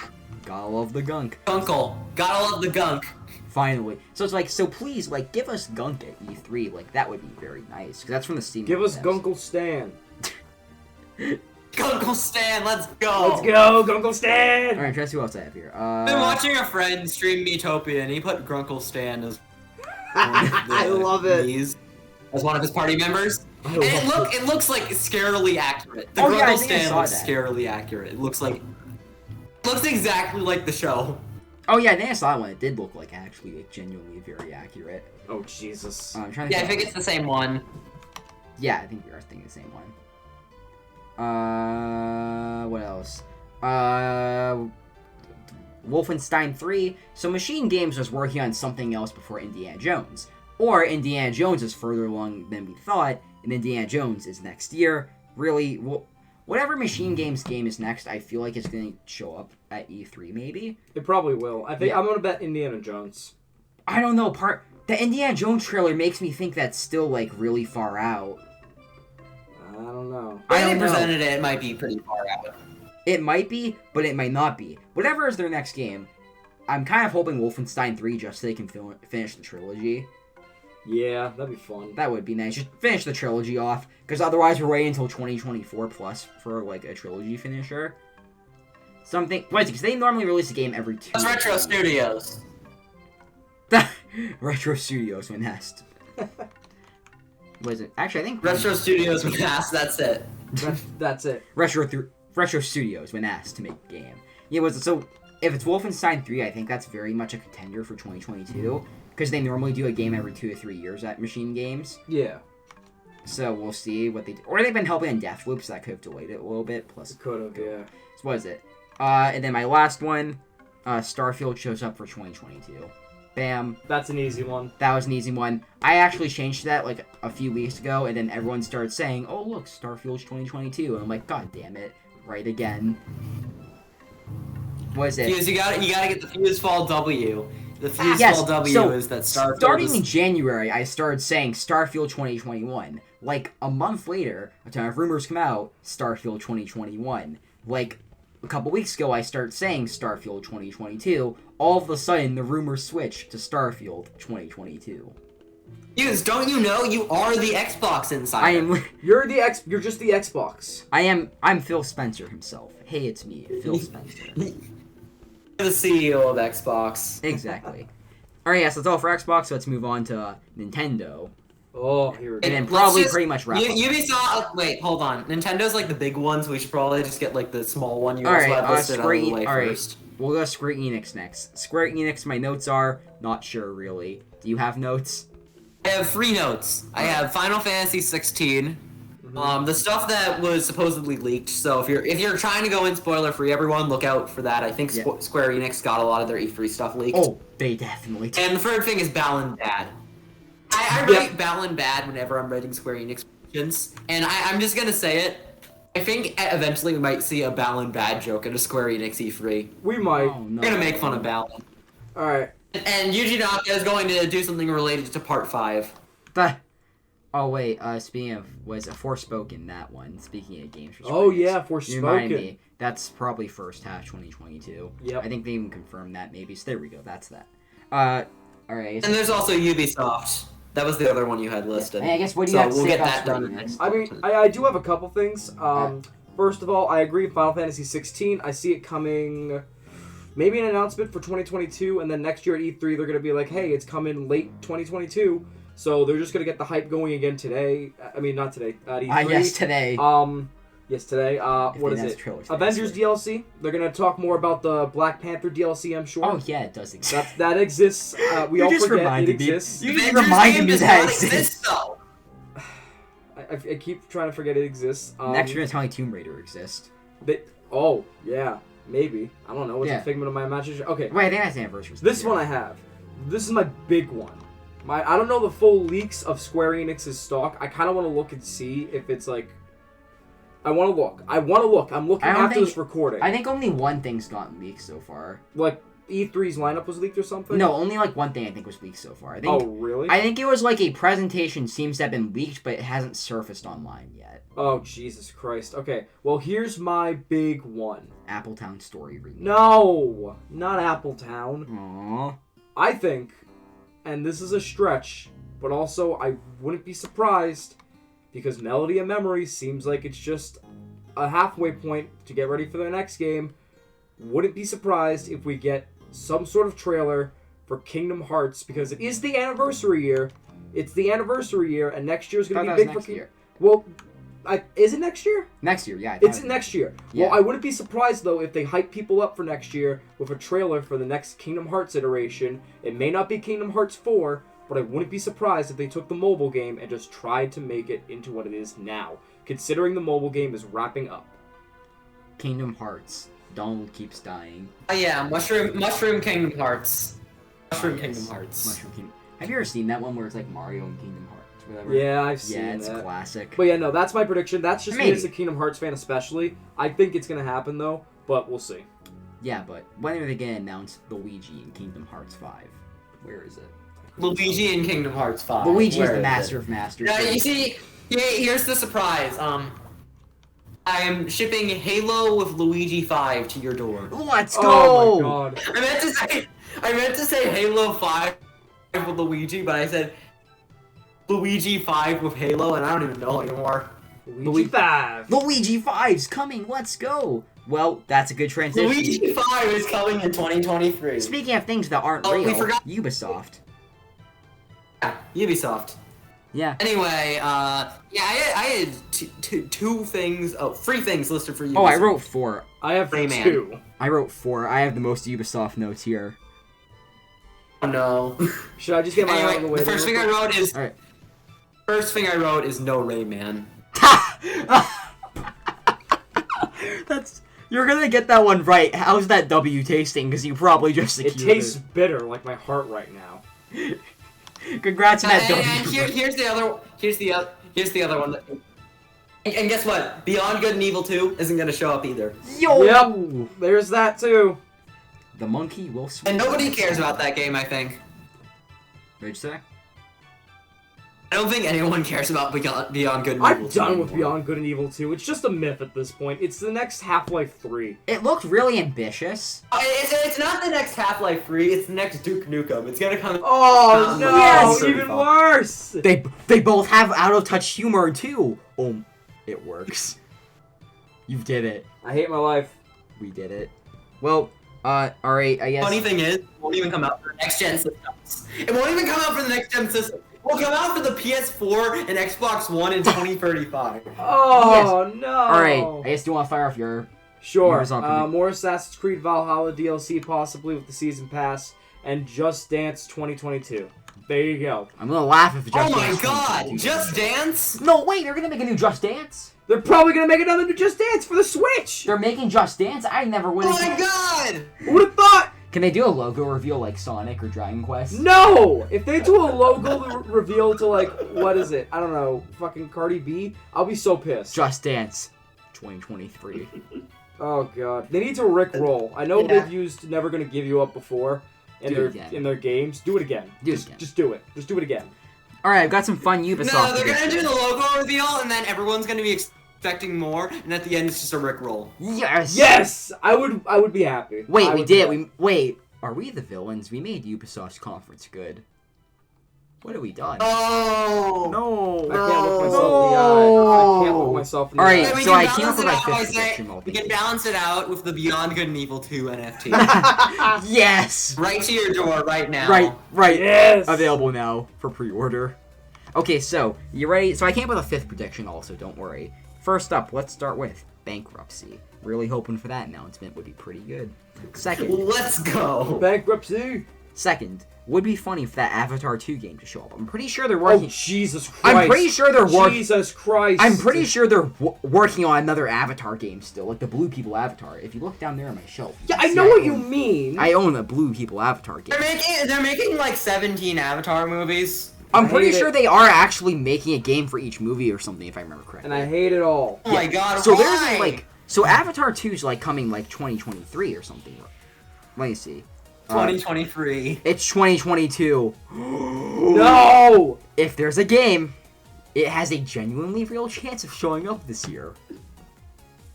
Gotta love the Gunk. Gunkle. Gotta love the gunk. Finally. So it's like, so please, like, give us Gunk at E3. Like, that would be very nice. Because that's from the Steam. Give us devs. Gunkle Stan. Gunkle Stan, let's go. Let's go, Gunkle Stan! Alright, try to see what else I have here. I've been watching a friend stream Metopia, and he put Grunkle Stan as I love it. As one of his party members. And it looks like scarily accurate. The Oh, yeah, I Grunkle think I Stan saw looks that. scarily accurate. It looks exactly like the show. Oh, yeah, I think I saw that one. It did look like actually, like, genuinely very accurate. Oh, Jesus. I'm trying to Yeah, I think it's the same one. Yeah, I think we are thinking the same one. What else? Wolfenstein 3. So Machine Games was working on something else before Indiana Jones. Or Indiana Jones is further along than we thought, and Indiana Jones is next year. Really, whatever Machine Games game is next, I feel like it's going to show up at E3, maybe. It probably will. I think I'm going to bet Indiana Jones. I don't know. The Indiana Jones trailer makes me think that's still, like, really far out. I don't know. When they presented it might be pretty far out. It might be, but it might not be. Whatever is their next game, I'm kind of hoping Wolfenstein 3 just so they can finish the trilogy. Yeah, that'd be fun. That would be nice. Just finish the trilogy off, because otherwise we're waiting until 2024 plus for, like, a trilogy finisher. Something... What is it? Because they normally release a game every 2 That's years. Retro Studios. Retro Studios when asked. What is it? Actually, I think... Retro Studios when asked, that's it. That's it. Retro Studios when asked to make a game. Yeah, so if it's Wolfenstein 3, I think that's very much a contender for 2022, because they normally do a game every 2 to 3 years at Machine Games. Yeah. So we'll see what they do. Or they've been helping in Deathloop, so that could have delayed it a little bit. Plus, It could have, yeah. So what is it? And then my last one, Starfield shows up for 2022. Bam. That's an easy one. That was an easy one. I actually changed that like a few weeks ago, and then everyone started saying, "Oh look, Starfield's 2022," and I'm like, "God damn it!" Right again. What is it? Fuse, you gotta get the FuseFall W. The FuseFall W is that Starfield starting in January, I started saying Starfield 2021. Like a month later, a ton of rumors come out, Starfield 2021. Like a couple weeks ago, I started saying Starfield 2022. All of a sudden, the rumors switched to Starfield 2022. Fuse, don't you know you are the Xbox insider? I am. You're just the Xbox. I'm Phil Spencer himself. Hey, it's me, Phil Spencer. You're the CEO of Xbox. Exactly. All right, yes, that's all for Xbox. So let's move on to Nintendo. Oh, here we go. And then probably pretty much wrap up. Ubisoft. Wait, hold on. Nintendo's like the big ones. We should probably just get like the small one. You All also right, have listed out of the way first. We'll go Square Enix next. Square Enix, my notes are not sure really. Do you have notes? I have 3 notes. I have Final Fantasy 16. The stuff that was supposedly leaked. So if you're trying to go in spoiler free, everyone look out for that. I think Square Enix got a lot of their E3 stuff leaked. Oh, they definitely did. And the third thing is Balan Bad. I write Balan Bad whenever I'm writing Square Enix predictions, and I'm just gonna say it. I think eventually we might see a Balan Bad joke at a Square Enix E3. We might. Oh, no. We're gonna make fun of Balan. Alright. And Yuji Naka is going to do something related to Part 5. Oh wait, speaking of, was it Forspoken, that one? Speaking of games for Square Oh Enix. yeah, You reminded Forspoken. me. That's probably first half 2022. Yep. I think they even confirmed that maybe. So there we go. That's that. Alright. And there's also Ubisoft. That was the other one you had listed. Hey, I guess what do you have to we'll say get about that Square done Enix? next. I mean, I do have a couple things. First of all, I agree. Final Fantasy 16. I see it coming. Maybe an announcement for 2022, and then next year at E3 they're gonna be like, "Hey, it's coming late 2022." So they're just gonna get the hype going again today. I mean, not today. At E3. Yes, today. Yes, today. What is it? Avengers DLC. They're gonna talk more about the Black Panther DLC, I'm sure. Oh yeah, it does exist. That exists. We all forget it exists. You just Avengers reminded game me does that not exists. exist, though. I keep trying to forget it exists. Next year, Tiny Tomb Raider exists. Oh yeah, maybe. I don't know. It's Yeah. a figment of my imagination. Okay. Wait, I think that's anniversary. This one I have. This is my big one. I don't know the full leaks of Square Enix's stock. I kind of want to look and see if it's like. I want to look. I'm looking after this recording. I think only one thing's gotten leaked so far. Like E3's lineup was leaked or something. No, only like one thing I think was leaked so far. I think. Oh really? I think it was like a presentation seems to have been leaked, but it hasn't surfaced online yet. Oh Jesus Christ. Okay. Well, here's my big one. Appletown Story remake. No, not Appletown. Aww. I think, and this is a stretch, but also I wouldn't be surprised because Melody of Memory seems like it's just a halfway point to get ready for their next game. Wouldn't be surprised if we get some sort of trailer for Kingdom Hearts because it is the anniversary year. It's the anniversary year, and next year's going to be big for year. Well, is it next year? Next year, yeah. It's next year. Yeah. Well, I wouldn't be surprised, though, if they hype people up for next year with a trailer for the next Kingdom Hearts iteration. It may not be Kingdom Hearts 4, but I wouldn't be surprised if they took the mobile game and just tried to make it into what it is now, considering the mobile game is wrapping up. Kingdom Hearts. Donald keeps dying. Oh yeah, Mushroom Kingdom Hearts. Mushroom Kingdom Hearts. Mushroom Kingdom. Have you ever seen that one where it's like Mario and Kingdom Hearts or whatever? Yeah, I've seen Yeah, it's that. classic. But yeah, no, that's my prediction. That's just me Maybe. as a Kingdom Hearts fan especially. I think it's going to happen, though, but we'll see. Yeah, but when are they gonna announce Luigi in Kingdom Hearts 5? Where is it? Luigi in Kingdom Hearts 5. Luigi is Where the is master it? of masters. Now, you see, here's the surprise. I am shipping Halo with Luigi 5 to your door. Let's go! Oh my god. I meant to say Halo 5 with Luigi, but I said Luigi 5 with Halo, and I don't even know anymore. Luigi 5. Luigi 5's coming, let's go! Well, that's a good transition. Luigi 5 is coming in 2023. Speaking of things that aren't Oh, we real, forgot- Ubisoft. Yeah, Ubisoft. Yeah. Anyway, I had three things listed for Ubisoft. Oh, I wrote 4. I have Rayman. 2. I wrote 4. I have the most Ubisoft notes here. Oh no. Should I just get my out of the Anyway, way? the first then thing I real quick? wrote is Alright. no Rayman. That's... You're gonna get that one right. How's that W tasting? Because you probably just It tastes bitter, like my heart right now. Congrats on that And W. here's the other one. And guess what? Beyond Good and Evil 2 isn't gonna show up either. Yo! Yep. There's that too. The monkey will swim. And nobody cares about that game, I think. What'd you say? I don't think anyone cares about Beyond Good and Evil I'm 2 done with anymore. Beyond Good and Evil 2. It's just a myth at this point. It's the next Half-Life 3. It looked really ambitious. It's not the next Half-Life 3, it's the next Duke Nukem. It's gonna come... Oh no! Yes! Even worse! They both have out-of-touch humor, too. Oh, it works. You did it. I hate my life. We did it. Well, alright, I guess... Funny thing is, it won't even come out for next-gen systems. It won't even come out for the next-gen system. It will come out for the PS4 and Xbox One in 2035. Oh no! Alright, I guess you want to fire off your... Sure. Yours on More Assassin's Creed Valhalla DLC, possibly with the Season Pass, and Just Dance 2022. There you go. I'm gonna laugh if Just Oh my Dance god! 2022. Just Dance? No, wait, they're gonna make a new Just Dance? They're probably gonna make another Just Dance for the Switch. They're making Just Dance? I never would Oh have... my god! Who would have thought? Can they do a logo reveal like Sonic or Dragon Quest? No! If they do a logo reveal to like, what is it? I don't know, fucking Cardi B, I'll be so pissed. Just Dance 2023. Oh god. They need to rickroll. I know Yeah. they've used Never Gonna Give You Up before in Do it their again. in their games. Do it again. Do it just, again. Just do it. Just do it again. Alright, I've got some fun Ubisoft No, they're gonna predictions. do the logo reveal, and then everyone's gonna be expecting more, and at the end it's just a Rickroll. Yes! Yes! I would be happy. Wait, I we would be did. happy. Wait, are we the villains? We made Ubisoft's conference good. What have we done? Oh! No! I can't look myself in the eye. I can't look myself in the Alright, eye. We so can I came up balance with it my out by fifth saying- prediction. We can balance it out with the Beyond Good and Evil 2 NFT. Yes! Right to your door right now. Right. Yes! Available now for pre-order. Okay, so, you ready? So I came up with a fifth prediction also, don't worry. First up, let's start with bankruptcy. Really hoping for that announcement would be pretty good. Let's go. Bankruptcy. Second, would be funny for that Avatar 2 game to show up. I'm pretty sure they're Oh working... Jesus Christ! I'm pretty sure they're working... Jesus Christ! I'm pretty sure they're working on another Avatar game still, like the Blue People Avatar. If you look down there on my shelf... Yeah, I see know what you own- mean. I own a Blue People Avatar game. They're making like 17 Avatar movies. I'm I pretty hate sure it. they are actually making a game for each movie or something, if I remember correctly. And I hate it all. Oh my god, So why? there's like... So Avatar 2's like coming like 2023 or something. Let me see. 2023. It's 2022. No! If there's a game, it has a genuinely real chance of showing up this year.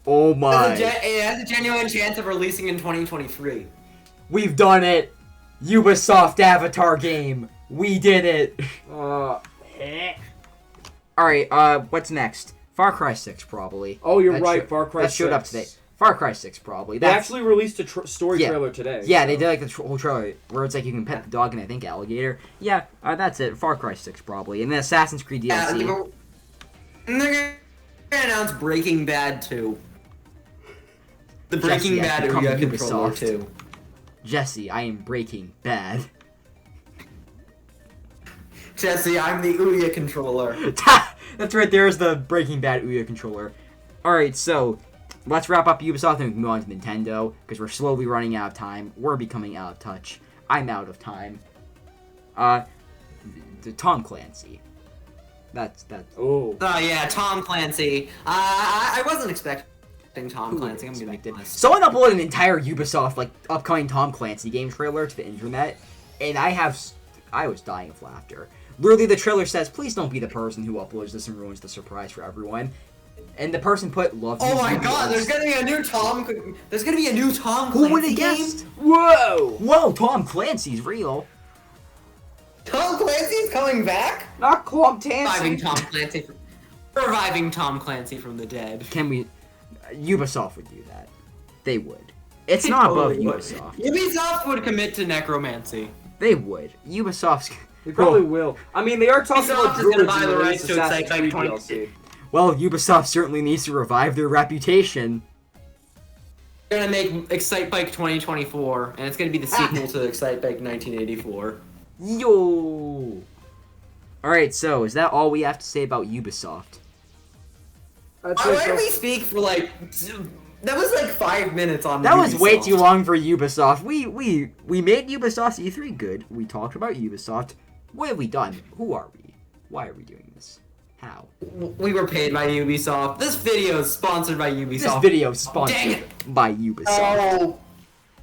Oh my. It has a genuine chance of releasing in 2023. We've done it! Ubisoft Avatar game! We did it! Alright, what's next? Far Cry 6, probably. Oh, you're That right. Far Cry That showed up 6. today. Far Cry 6, probably. They That's, actually released a story Yeah. trailer today. yeah, so. they did like the whole trailer where it's like you can pet the dog and I think alligator. Yeah, that's it. Far Cry 6, probably. And then Assassin's Creed DLC. And they're gonna announce Breaking Bad 2. The Jesse Breaking has Bad become Ouya controller Ubisoft. 2. Jesse, I am breaking bad. Jesse, I'm the Ouya controller. That's right, there's the Breaking Bad Ouya controller. Alright, so, let's wrap up Ubisoft and move on to Nintendo, because we're slowly running out of time. We're becoming out of touch. I'm out of time. Tom Clancy. That's. Oh. Oh yeah, Tom Clancy. I wasn't expecting Tom Clancy. I'm gonna be honest. Someone uploaded an entire Ubisoft upcoming Tom Clancy game trailer to the internet, and I was dying of laughter. Literally, the trailer says, "Please don't be the person who uploads this and ruins the surprise for everyone." And the person put "Love." Oh my God! There's gonna be a new Tom. There's gonna be a new Tom Clancy. Who would have guessed? game? Whoa! Tom Clancy's real. Tom Clancy's coming back? Not Tom Reviving Clancy. Tom Clancy. Reviving Tom Clancy from the dead. Can we? Ubisoft would do that. They would. It's not above Ubisoft. Ubisoft would commit to necromancy. They would. Ubisoft's. They probably will. I mean, they are talking about Ubisoft is gonna druids buy in the the rights to Assassin's Excite Creed Bike DLC. Well, Ubisoft certainly needs to revive their reputation. They're gonna make Excite Bike 2024, and it's gonna be the sequel to Excite Bike 1984. Yo! Alright, so is that all we have to say about Ubisoft? Why did we speak for like... That was like 5 minutes on That Ubisoft. was way too long for Ubisoft. We made Ubisoft's E3 good. We talked about Ubisoft. What have we done? Who are we? Why are we doing this? How? We were paid by Ubisoft. This video is sponsored by Ubisoft. This video is Dang sponsored it. by Ubisoft. Oh.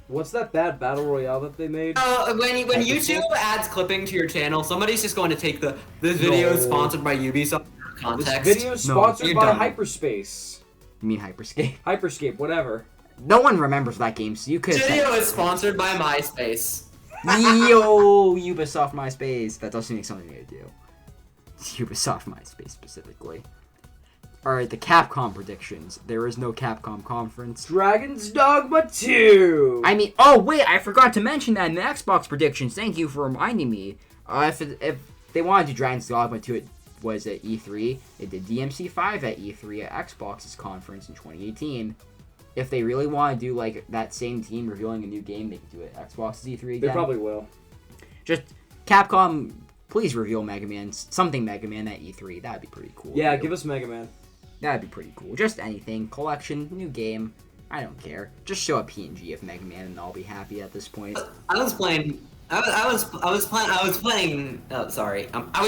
What's that bad battle royale that they made? When YouTube adds clipping to your channel, somebody's just going to take this video is No. sponsored by Ubisoft This context. video is sponsored you're by done. Hyperspace. You mean Hyperscape? Hyperscape, whatever. No one remembers that game, so you could This video is sponsored by MySpace. Yo, Ubisoft MySpace. That doesn't make something to do. Ubisoft MySpace specifically. Alright, the Capcom predictions. There is no Capcom conference. Dragon's Dogma 2! I mean, oh wait, I forgot to mention that in the Xbox predictions. Thank you for reminding me. If they wanted to do Dragon's Dogma 2, it was at E3. It did DMC5 at E3 at Xbox's conference in 2018. If they really want to do like that same team revealing a new game, they can do it at Xbox's E3 again. They probably will. Just Capcom, please reveal Mega Man, something Mega Man at E3. That'd be pretty cool. Yeah, too. give us Mega Man. That'd be pretty cool. Just anything, collection, new game. I don't care. Just show a PNG of Mega Man, and I'll be happy at this point. I was playing. I was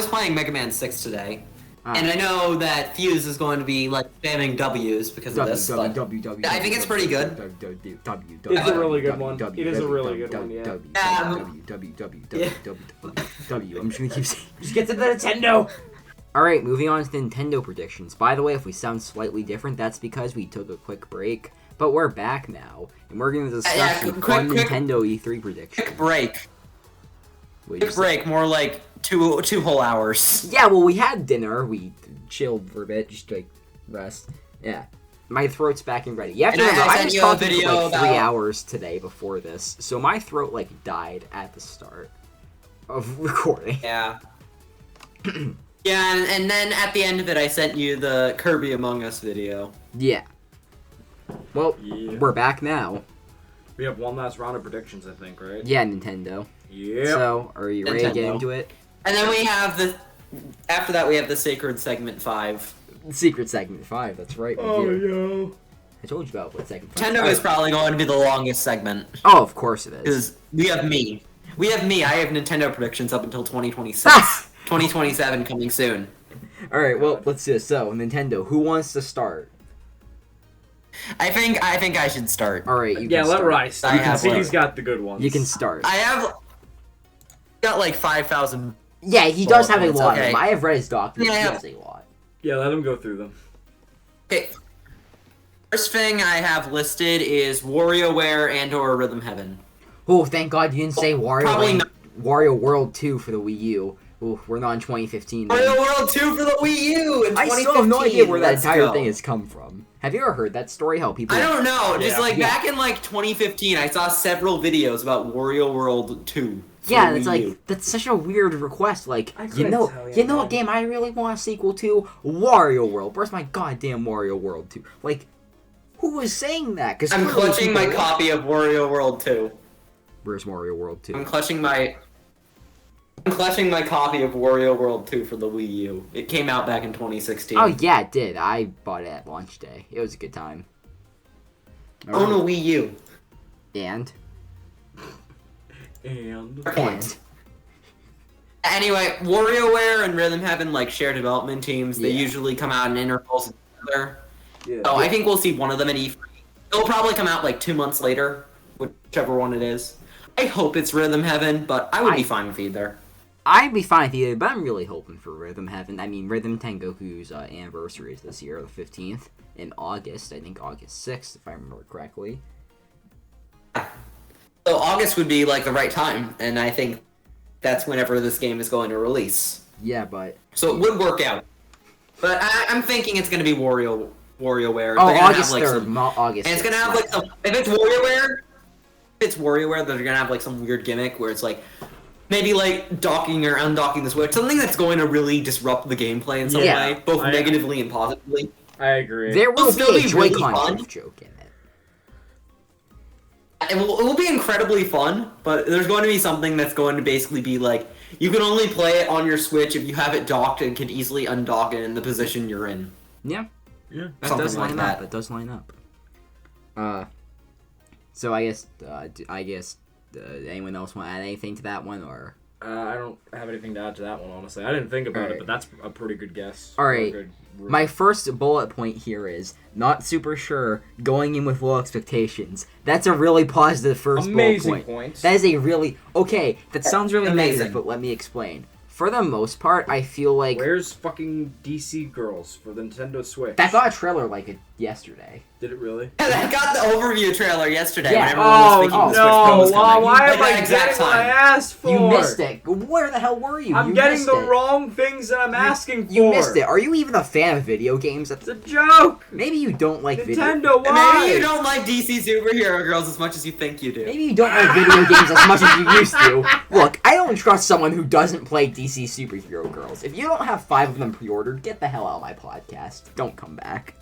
playing Mega Man 6 today, and I know that Fuse is going to be like spamming W's because of this. But I think it's pretty good. It's a really good one. It is a really good one, yeah. I'm just gonna keep saying. Just get to the Nintendo! Alright, moving on to Nintendo predictions. By the way, if we sound slightly different, that's because we took a quick break. But we're back now, and we're going to discuss some fun Nintendo E3 predictions. Quick break. What'd you Quick say? break. More like two whole hours. Yeah, well, we had dinner. We chilled for a bit, just like rest. Yeah. My throat's back and ready. You have to And remember, I I sent was you a talking for video like 3 about- hours today before this, so my throat like died at the start of recording. Yeah. Yeah, and then at the end of it, I sent you the Kirby Among Us video. Yeah. Well, Yeah. we're back now. We have one last round of predictions, I think, right? Yeah, Nintendo. Yeah. So, are you ready to get Nintendo. into it? And then we have the. After that, we have the Sacred Segment 5. Secret segment 5, that's right. We do. yo. I told you about what segment 5. Nintendo is probably going to be the longest segment. Oh, of course it is. Because we have me. I have Nintendo predictions up until 2026. 2027 coming soon. Alright, well, let's do this. So, Nintendo, who wants to start? I think I should start. Alright, you Yeah, can let start. Rice. I have He's one. got the good ones. You can start. I have got like 5,000. Yeah, he does have a points, lot of okay. them. I have read his documents. Yeah. He has a lot. Yeah, let him go through them. Okay. First thing I have listed is WarioWare and/or Rhythm Heaven. Oh, thank God you didn't say Probably not. Wario World 2 for the Wii U. Ooh, we're not in 2015. then. Wario World 2 for the Wii U in 2015. I still have no idea where that Let's entire go. thing has come from. Have you ever heard that story? How people? I don't know. Just Yeah. like back in like 2015, I saw several videos about Wario World 2. for Yeah, the it's Wii like U. that's such a weird request. Like, I you couldn't know, tell you, you know what man. game I really want a sequel to? Wario World. Where's my goddamn Wario World 2? Like, who was saying that? Because I'm clutching my copy of Wario World 2. Where's Wario World 2? I'm clutching my copy of Wario World 2 for the Wii U. It came out back in 2016. Oh yeah, it did. I bought it at launch day. It was a good time. Own a Wii U. And And Point. Anyway, WarioWare and Rhythm Heaven like share development teams. They usually come out in intervals together. Yeah. So I think we'll see one of them at E3. It'll probably come out like 2 months later, whichever one it is. I hope it's Rhythm Heaven, but I would be fine with either. I'd be fine with either, but I'm really hoping for Rhythm Heaven. I mean, Rhythm Tengoku's anniversary is this year, the 15th, in August. I think August 6th, if I remember correctly. So August would be like the right time, and I think that's whenever this game is going to release. Yeah, but... So it would work out. But I'm thinking it's going to be WarioWare. Oh, They're gonna August have, like, 3rd, not August 6th. And it's going to have like some... If it's WarioWare, they're going to have like some weird gimmick where it's like... Maybe like docking or undocking the Switch. Something that's going to really disrupt the gameplay in some way. Both negatively and positively. I agree. There will It'll be a still be really Joy-Con fun. joke in it. It will be incredibly fun, but there's going to be something that's going to basically be like, you can only play it on your Switch if you have it docked and can easily undock it in the position you're in. Yeah. Yeah. That Something does like line that. up. That does line up. So I guess anyone else want to add anything to that one, or? I don't have anything to add to that one, honestly. I didn't think about it, but that's a pretty good guess. All right. My first bullet point here is not super sure, going in with low expectations. That's a really positive first Amazing bullet point. That is a really... Okay, that sounds really Amazing. negative, but let me explain. For the most part, I feel like... Where's fucking DC Girls for the Nintendo Switch? That got a trailer like yesterday. Did it really? I got the overview trailer yesterday. Yeah. When everyone was thinking the Switch Pro was coming. Why am At I that exact getting what I time. asked for? You missed it. Where the hell were you? I'm You getting missed the it. wrong things that I'm asking for. You missed it. Are you even a fan of video games? It's a joke. Maybe you don't like video... Nintendo, why? Maybe you don't like DC Superhero Girls as much as you think you do. Maybe you don't like video games as much as you used to. Look, I don't trust someone who doesn't play DC Superhero Girls. If you don't have 5 of them pre-ordered, get the hell out of my podcast. Don't come back.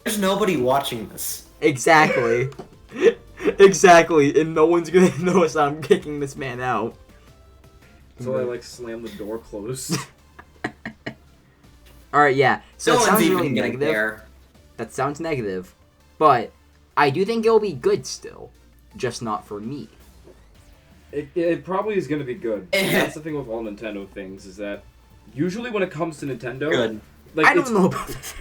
There's nobody watching this. Exactly. Exactly. And no one's gonna notice I'm kicking this man out. So I like slam the door closed. Alright, yeah. So No it one's sounds even really getting negative. there. That sounds negative. But I do think it'll be good still. Just not for me. It probably is going to be good. That's the thing with all Nintendo things, is that usually when it comes to Nintendo, Good. like I don't know about this.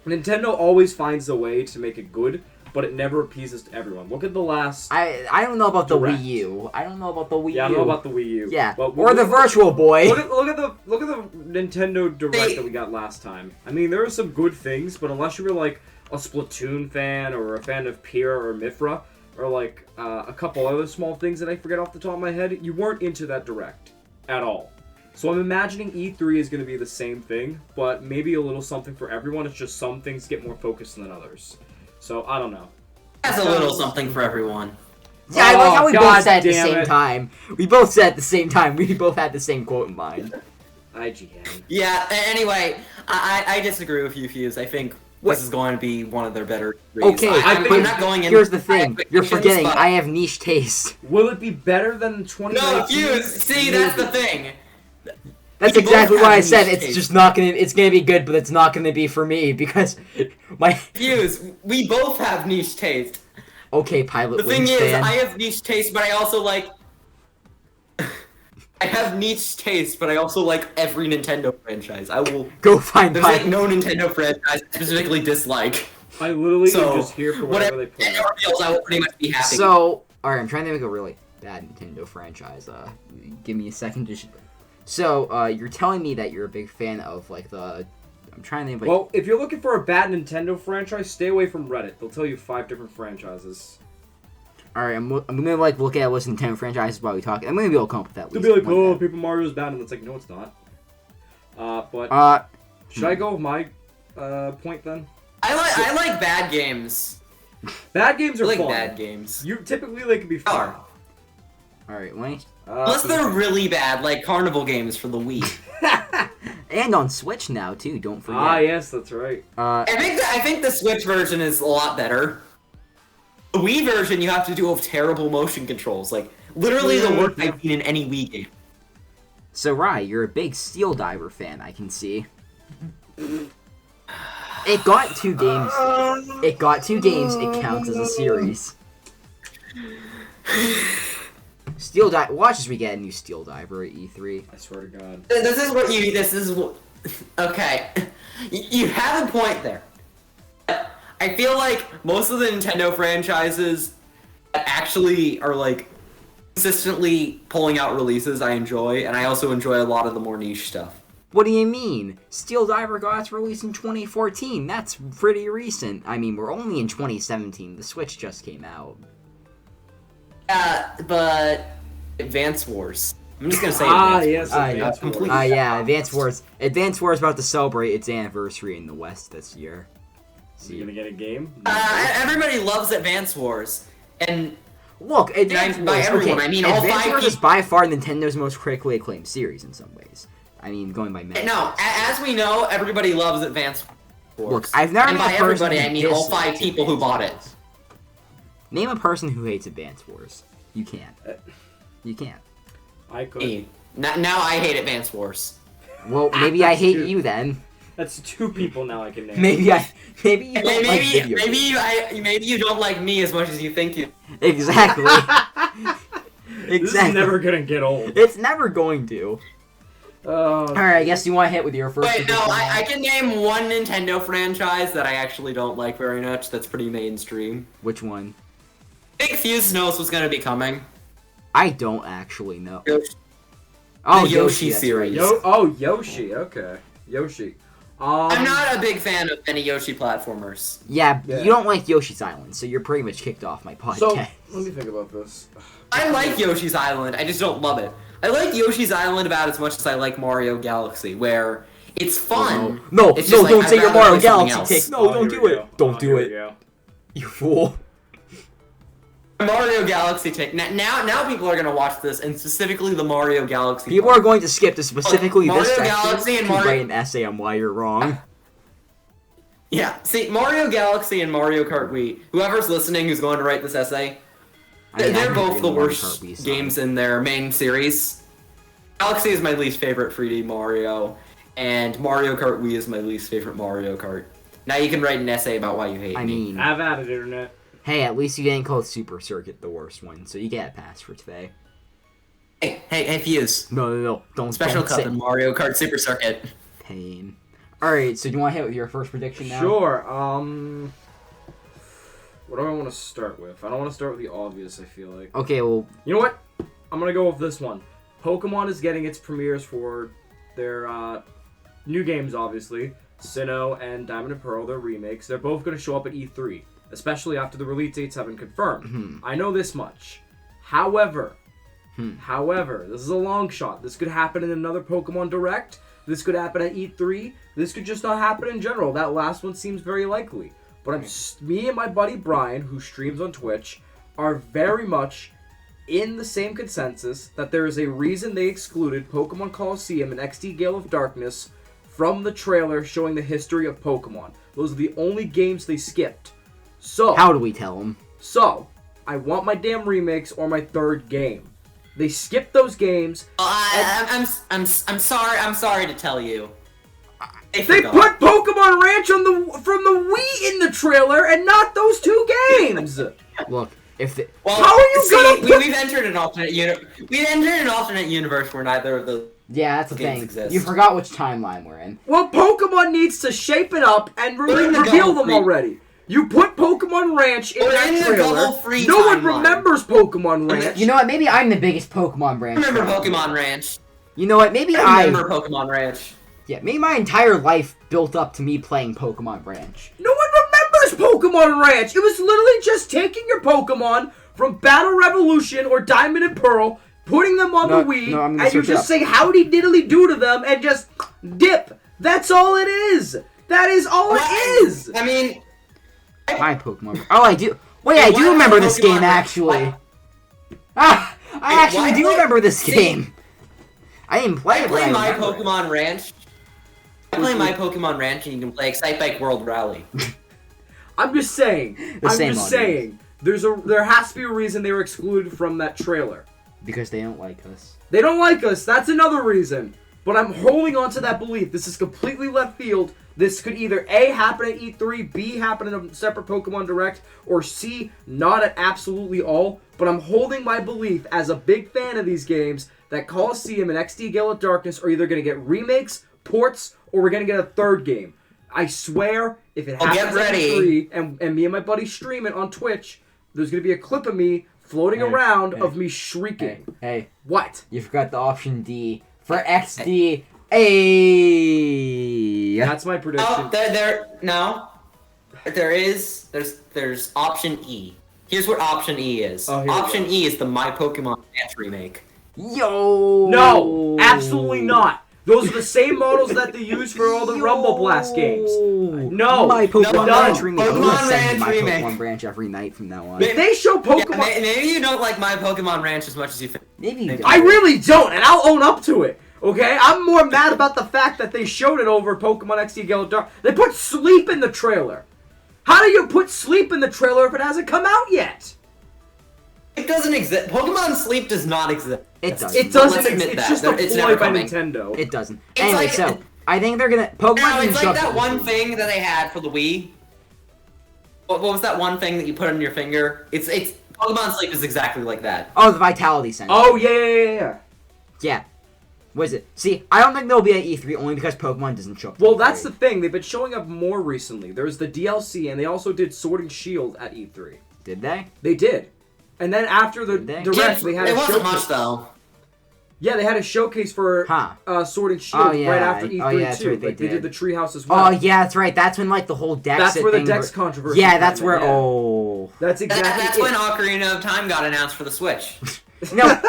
Nintendo always finds a way to make it good, but it never appeases to everyone. Look at the last... I don't know about the Direct. Wii U. I don't know about the Wii U. Yeah, I don't know about the Wii U. Yeah, But or the Virtual Boy. Look at the Nintendo Direct that we got last time. I mean, there are some good things, but unless you were like a Splatoon fan or a fan of Pyrrha or Mifra, or like a couple other small things that I forget off the top of my head, you weren't into that Direct at all. So I'm imagining E3 is going to be the same thing, but maybe a little something for everyone. It's just some things get more focused than others. So I don't know. That's a little something for everyone. Yeah, I like how we both God said at the damn same it. time. We both said at the same time. We both had the same quote in mind. IGN. Yeah, anyway, I disagree with you, Fuse. I think this is going to be one of their better series. Okay, I'm but not going in. here's the thing. You're expectations, forgetting but- I have niche taste. Will it be better than 2019? No, Fuse! See, that's the thing. That's We both exactly have what I niche said. It's taste. just not gonna. It's gonna be good, but it's not gonna be for me because my. Fuse, we both have niche taste. Okay, Pilot The thing Wings is, fan. I have niche taste, but I also like... I have niche taste, but I also like every Nintendo franchise. I will... Go find There's like Pilot. no Nintendo franchise I specifically dislike. I literally So, am just here for whatever whatever they put it out. reveals, I will pretty much be happy. So, alright, I'm trying to make a really bad Nintendo franchise. Give me a second to. So, you're telling me that you're a big fan of like the. I'm trying to think. Like, Well, if you're looking for a bad Nintendo franchise, stay away from Reddit. They'll tell you 5 different franchises. alright, I'm gonna like look at a list of Nintendo franchises while we talk. I'm gonna be able to come up with that. They'll list be like, one oh, day. Paper Mario's bad, and it's like, no, it's not. But should I go with my point then? I like bad games. Bad games I are like fun. bad games. You typically they can be fun. Alright, wait. Unless they're really bad, like carnival games for the Wii. And on Switch now too. Don't forget. Ah, yes, that's right. I think the Switch version is a lot better. The Wii version, you have to do with terrible motion controls. Like, literally the worst I've seen in any Wii game. So, Rai, you're a big Steel Diver fan, I can see. It got 2 games. It got 2 games. It counts as a series. Watch as we get a new Steel Diver at E3. I swear to God. This is what. Okay. You have a point there. I feel like most of the Nintendo franchises that actually are like consistently pulling out releases I enjoy, and I also enjoy a lot of the more niche stuff. What do you mean? Steel Diver got its release in 2014. That's pretty recent. I mean, we're only in 2017. The Switch just came out. But Advance Wars. I'm just gonna say yes, Advance Wars. Yeah, Advance Wars. Advance Wars about to celebrate its anniversary in the West this year. So you gonna get a game? Everybody loves Advance Wars, and look, Advance Wars. By everyone, I mean all Advance five Wars is by far Nintendo's most critically acclaimed series in some ways. I mean, going by many. No, as we know, everybody loves Advance Wars. Look, I've never and met by a person everybody, I mean all five dislikes people who Advance bought it. Wars. Name a person who hates Advance Wars. You can't. You can't. I could. Now I hate Advance Wars. Well, maybe I hate you then. That's 2 people now I can name. Maybe you don't like video games. Maybe you don't like me as much as you think you. Exactly. This is never gonna get old. It's never going to. Alright, I guess you want to hit with your first. Wait, no, I can name one Nintendo franchise that I actually don't like very much. That's pretty mainstream. Which one? I think Fuse knows what's gonna be coming. I don't actually know. Yoshi. Oh, The Yoshi that's series. right. Yoshi. Okay, Yoshi. I'm not a big fan of any Yoshi platformers. Yeah, you don't like Yoshi's Island, so you're pretty much kicked off my podcast. So, let me think about this. I like Yoshi's Island, I just don't love it. I like Yoshi's Island about as much as I like Mario Galaxy, where it's fun. No, It's just like, don't I'd say your rather Mario play something Galaxy else. take. No, don't do it. Don't do it. Go. You fool. Mario Galaxy take. Now people are gonna watch this, and specifically the Mario Galaxy. People are going to skip to specifically Mario this section Galaxy and to Mario- write an essay on why you're wrong. Yeah, see, Mario Galaxy and Mario Kart Wii. Whoever's listening who's going to write this essay, I mean, they're I've both been the reading Mario worst Kart Wii, so- games in their main series. Galaxy is my least favorite 3D Mario, and Mario Kart Wii is my least favorite Mario Kart. Now you can write an essay about why you hate I me. mean, Have at it, internet. hey, at least you didn't call Super Circuit the worst one, so you get a pass for today. Hey, Fuse. No, don't. Special don't cup say in Mario Kart Super Circuit. pain. All right, so do you want to hit with your first prediction now? Sure. What do I want to start with? I don't want to start with the obvious, I feel like. Okay, well, You know what? I'm going to go with this one. Pokemon is getting its premieres for their new games, obviously. Sinnoh and Diamond and Pearl, their remakes. They're both going to show up at E3, especially after the release dates have been confirmed. I know this much. However, this is a long shot. This could happen in another Pokemon Direct. This could happen at E3. This could just not happen in general. That last one seems very likely. But me and my buddy Brian, who streams on Twitch, are very much in the same consensus that there is a reason they excluded Pokemon Colosseum and XD Gale of Darkness from the trailer showing the history of Pokemon. Those are the only games they skipped. So how do we tell them? So, I want my damn remakes or my third game. They skipped those games. I'm sorry to tell you. They put Pokemon Ranch from the Wii in the trailer and not those 2 games. Look, if the, Well, how are you gonna put... We've entered an alternate universe where neither of those yeah, that's the games thing. exist. You forgot which timeline we're in. Well, Pokemon needs to shape it up and reveal them already. You put Pokemon Ranch in that trailer. No one remembers Pokemon Ranch. You know what? Maybe I'm the biggest Pokemon Ranch. I remember Pokemon Ranch. You know what? Maybe I remember Pokemon Ranch. Yeah, maybe my entire life built up to me playing Pokemon Ranch. No one remembers Pokemon Ranch. It was literally just taking your Pokemon from Battle Revolution or Diamond and Pearl, putting them on the Wii, and you just say howdy diddly do to them and just dip. That's all it is. That is all it is. I mean, my Pokemon. Oh, I do. Wait, I do remember this game actually. I actually do remember this game. I didn't play it. I play my Pokemon Ranch. I play my Pokemon Ranch, and you can play Excite Bike World Rally. I'm just saying. There has to be a reason they were excluded from that trailer. Because they don't like us. They don't like us. That's another reason. but I'm holding on to that belief. This is completely left field. This could either A, happen at E3, B, happen in a separate Pokemon Direct, or C, not at absolutely all. But I'm holding my belief as a big fan of these games that Coliseum and XD Gale of Darkness are either going to get remakes, ports, or we're going to get a third game. I swear, if it happens at E3, and me and my buddy stream it on Twitch, there's going to be a clip of me floating around of me shrieking. Hey. What? You forgot the option D for XD. Hey. That's my prediction. There's option E. Here's what option E is. Option E is the My Pokemon Ranch remake. Yo. No, absolutely not. Those are the same models that they use for all the Rumble Blast games. No, My Pokemon Ranch remake. Pokemon Ranch my remake. Pokemon Ranch every night from now on. If they show Pokemon, Maybe you don't like My Pokemon Ranch as much as you think. Maybe you don't. I really don't, and I'll own up to it. Okay, I'm more mad about the fact that they showed it over Pokemon XD Gale of Dark. They put Sleep in the trailer. How do you put Sleep in the trailer if it hasn't come out yet? It doesn't exist. Pokemon Sleep does not exist. It doesn't. It doesn't. Let's admit It's that. just a It's ploy never by coming. Nintendo. It doesn't. It's Anyway, like- so I think they're gonna Pokemon. No, didn't it's show like up that to one E3. thing that they had for the Wii. What was that one thing that you put on your finger? It's Pokemon Sleep is exactly like that. Oh, the Vitality Center. Oh yeah. Yeah. What is it? See, I don't think they'll be at E3 only because Pokemon doesn't show up. Well, that's the thing. They've been showing up more recently. There's the DLC, and they also did Sword and Shield at E3. Did they? They did. And then after the Did they? Direct, they had It a wasn't showcase. much though. Yeah, they had a showcase for Sword and Shield Oh, yeah. right after E3 Oh, yeah, that's too. right, they Like, they did. did the Treehouse as well. Oh yeah, that's right. That's when like the whole Dex. That's where the thing Dex controversy. Yeah, that's happened, where. yeah. Oh. That's exactly. That's it. when Ocarina of Time got announced for the Switch. No,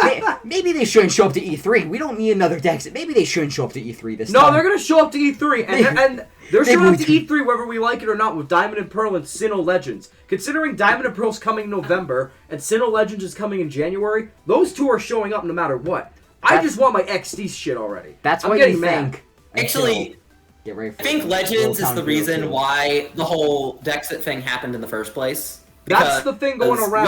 maybe they shouldn't show up to E3. We don't need another Dex. Maybe they shouldn't show up to E3 this time. No, they're gonna show up to E3, and they're They showing up would. to E3 whether we like it or not with Diamond and Pearl and Sinnoh Legends. Considering Diamond and Pearl's coming in November and Sinnoh Legends is coming in January, those two are showing up no matter what. I just want my XD shit already. That's I'm what getting you mad. think. Actually, Get ready for I think it. Legends is Little the Town reason Hero why the whole Dexit thing happened in the first place. That's the thing going Because around.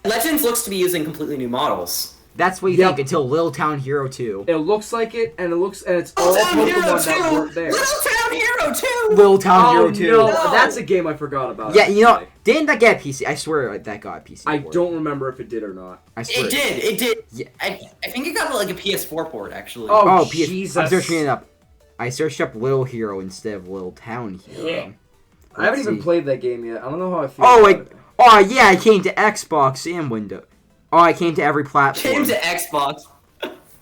Legends looks to be using completely new models. 2. That's what you Yep. think until Little Town Hero 2. It looks like it, and it's all Little Town Hero Pokemon that 2! weren't there. Little Town Hero 2! Little Town Oh Hero 2. no, No. that's a game I forgot about. Yeah, you know, actually. didn't that get a PC? I swear that got a PC. I port. don't remember if it did or not. I swear. It did. Yeah. I think it got like a PS4 port actually. Oh, PS Jesus. I'm searching it up. I searched up Little Hero instead of Little Town Hero. I haven't Let's even see. played that game yet. I don't know how I feel. Oh, about wait. it. Oh, yeah, I came to Xbox and Windows. Oh, I came to every platform. Came to Xbox.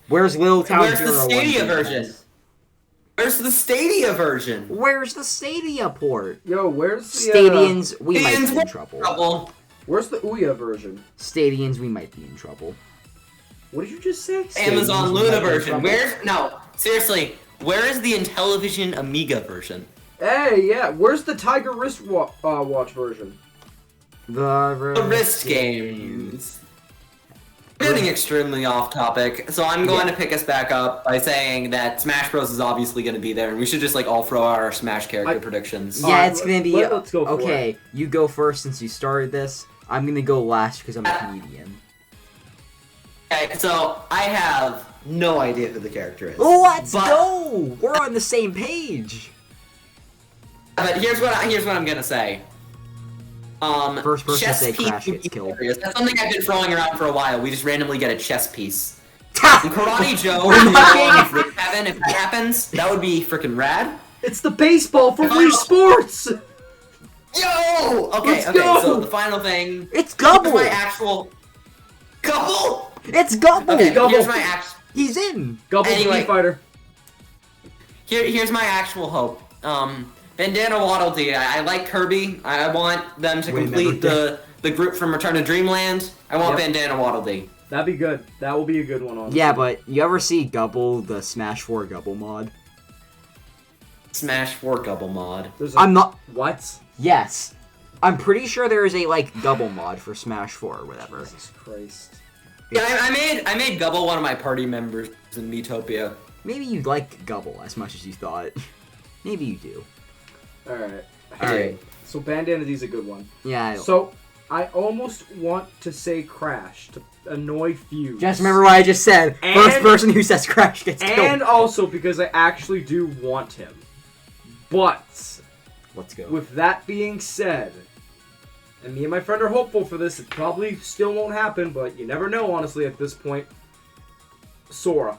Where's Little Town Where's Hero? the Stadia 1? version? Where's the Stadia version? Where's the Stadia port? Yo, where's the Stadians, we might Stadians, be in we're trouble. Where's the Ouya version? Stadians, we might be in trouble. What did you just say? Amazon Stadians, we Luna might be in version. trouble. Seriously, where is the Intellivision Amiga version? Hey, yeah. Where's the Tiger Wrist Watch version? The Wrist games. We're getting extremely off topic, so I'm going to pick us back up by saying that Smash Bros is obviously going to be there, and we should just like all throw out our Smash character predictions. Yeah, Alright, it's gonna be let's go for okay. You go first since you started this. I'm gonna go last because I'm a comedian. Okay, so I have no idea who the character is. Let's But- go! We're on the same page. But here's what I'm gonna say. First person to chess say piece Crash would gets be killed. hilarious. That's something I've been throwing around for a while. We just randomly get a chess piece. And Karate Joe We're will not- go on Heaven if that happens. That would be freaking rad. It's the baseball from Wii Sports! Yo! Let's Okay, go! so the final thing. It's Here's Gubble. my actual. Couple! It's Gubble. Okay, Gubble. here's my actual. He's in. Gubble Anyway. Wii Fighter. Here's my actual hope. Bandana Waddle Dee. I like Kirby. I want them to Wait, complete never the group from Return to Dreamland. I want Yep. Bandana Waddle Dee. That'd be good. That will be a good one on. Yeah, but you ever see Gubble, the Smash 4 Gubble mod? Smash 4 Gubble mod. I'm not. What? Yes. I'm pretty sure there is a, like, Gubble mod for Smash 4 or whatever. Jesus Christ. Yeah, I made Gubble one of my party members in Miitopia. Maybe you like Gubble as much as you thought. Maybe you do. Alright. Alright. So Bandana D's a good one. Yeah. So, I almost want to say Crash to annoy Fuse. Just remember what I just said. First person who says Crash gets killed. And also because I actually do want him. But let's go. with that being said, and me and my friend are hopeful for this, it probably still won't happen, but you never know, honestly, at this point. Sora.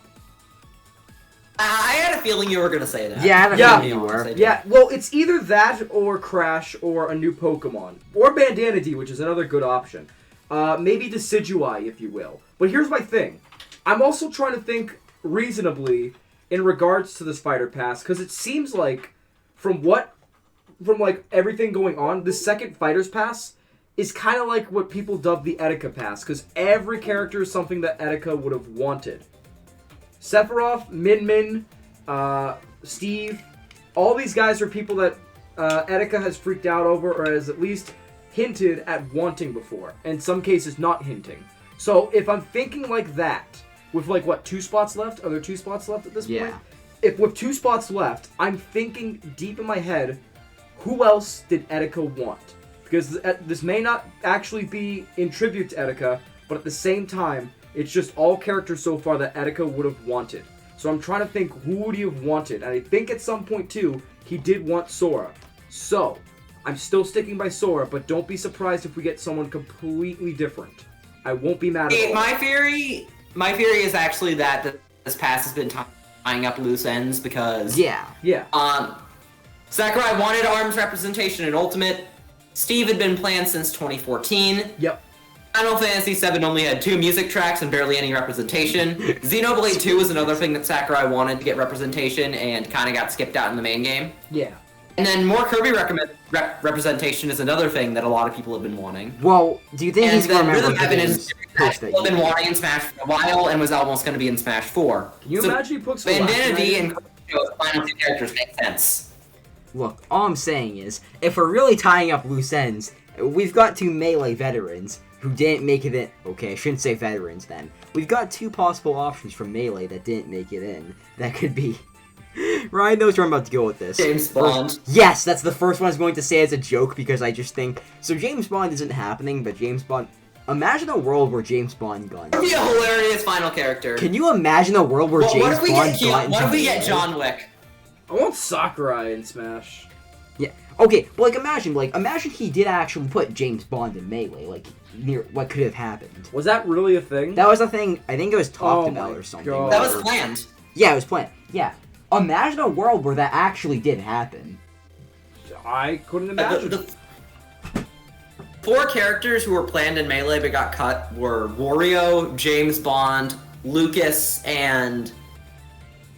I had a feeling you were gonna say that. Yeah, I had a feeling you were. Yeah, well, it's either that or Crash or a new Pokemon. Or Bandana D, which is another good option. Maybe Decidueye, if you will. But here's my thing. I'm also trying to think reasonably in regards to this Fighter Pass, because it seems like, from everything going on, the second Fighters Pass is kind of like what people dub the Etika Pass, because every character is something that Etika would have wanted. Sephiroth, Min, Steve, all these guys are people that Etika has freaked out over, or has at least hinted at wanting before. In some cases, not hinting. So, if I'm thinking like that, with 2 spots left? Are there 2 spots left at this point? If with 2 spots left, I'm thinking deep in my head, who else did Etika want? Because this may not actually be in tribute to Etika, but at the same time, it's just all characters so far that Etika would have wanted. So I'm trying to think, who would he have wanted? And I think at some point, too, he did want Sora. So, I'm still sticking by Sora, but don't be surprised if we get someone completely different. I won't be mad at all. My theory is actually that this pass has been tying up loose ends because... Yeah. Sakurai wanted ARMS representation in Ultimate. Steve had been planned since 2014. Yep. Final Fantasy VII only had 2 music tracks and barely any representation. Xenoblade 2 was another thing that Sakurai wanted to get representation and kind of got skipped out in the main game. Yeah. And then more Kirby representation is another thing that a lot of people have been wanting. Well, do you think he's going to remember Rhythm Heaven is post that been wanting in Smash for a while and was almost going to be in Smash 4. Can you imagine he puts Bandana D and Final 2 characters make sense. Look, all I'm saying is, if we're really tying up loose ends, we've got 2 Melee veterans who didn't make it in. Okay, I shouldn't say veterans then. We've got 2 possible options from Melee that didn't make it in. That could be... Ryan knows where I'm about to go with this. James Bond. Yes, that's the first one I was going to say as a joke because I just think... So James Bond isn't happening, but James Bond... Imagine a world where James Bond got... That would be a hilarious final character. Can you imagine a world where James Bond got... What if we get John Wick? I want Sakurai in Smash. Yeah. Okay, but imagine he did actually put James Bond in Melee, near what could have happened. Was that really a thing? That was a thing, I think it was talked about or something. God. That was planned. Yeah, it was planned. Yeah. Imagine a world where that actually did happen. I couldn't imagine. The 4 characters who were planned in Melee but got cut were Wario, James Bond, Lucas, and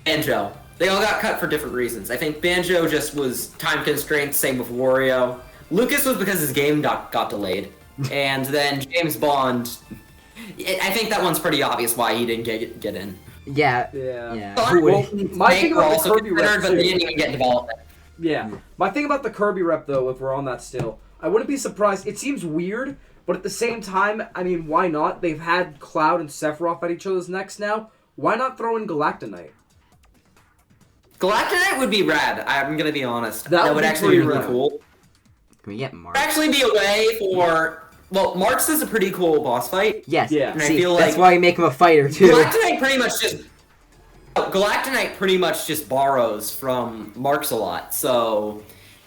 Banjo. They all got cut for different reasons. I think Banjo just was time constraints, same with Wario. Lucas was because his game got delayed. And then James Bond, I think that one's pretty obvious why he didn't get in. Yeah. Well, my thing about the Kirby rep, but they didn't even get development. Yeah. My thing about the Kirby rep, though, if we're on that still, I wouldn't be surprised. It seems weird, but at the same time, I mean, why not? They've had Cloud and Sephiroth at each other's necks now. Why not throw in Galactonite? Galactonite would be rad, I'm gonna be honest. That would actually be really rad. cool. Can we get Mark? Actually be a way for... Well, Marks is a pretty cool boss fight. Yes. Yeah. And I See, feel that's like why you make him a fighter, too. Galactonite pretty much just borrows from Marks a lot. So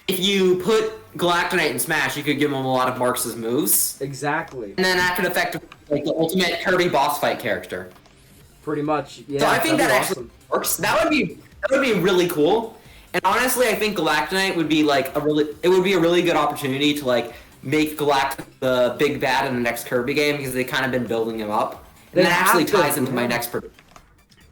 if you put Galactonite in Smash, you could give him a lot of Marks' moves. Exactly. And then that could affect the ultimate Kirby boss fight character. Pretty much. Yeah. So I think that that'd be actually works. That would be really cool. And honestly, I think Galactonite would be a really good opportunity to make Galactic the big bad in the next Kirby game because they've kind of been building him up. And that actually ties into my next prediction.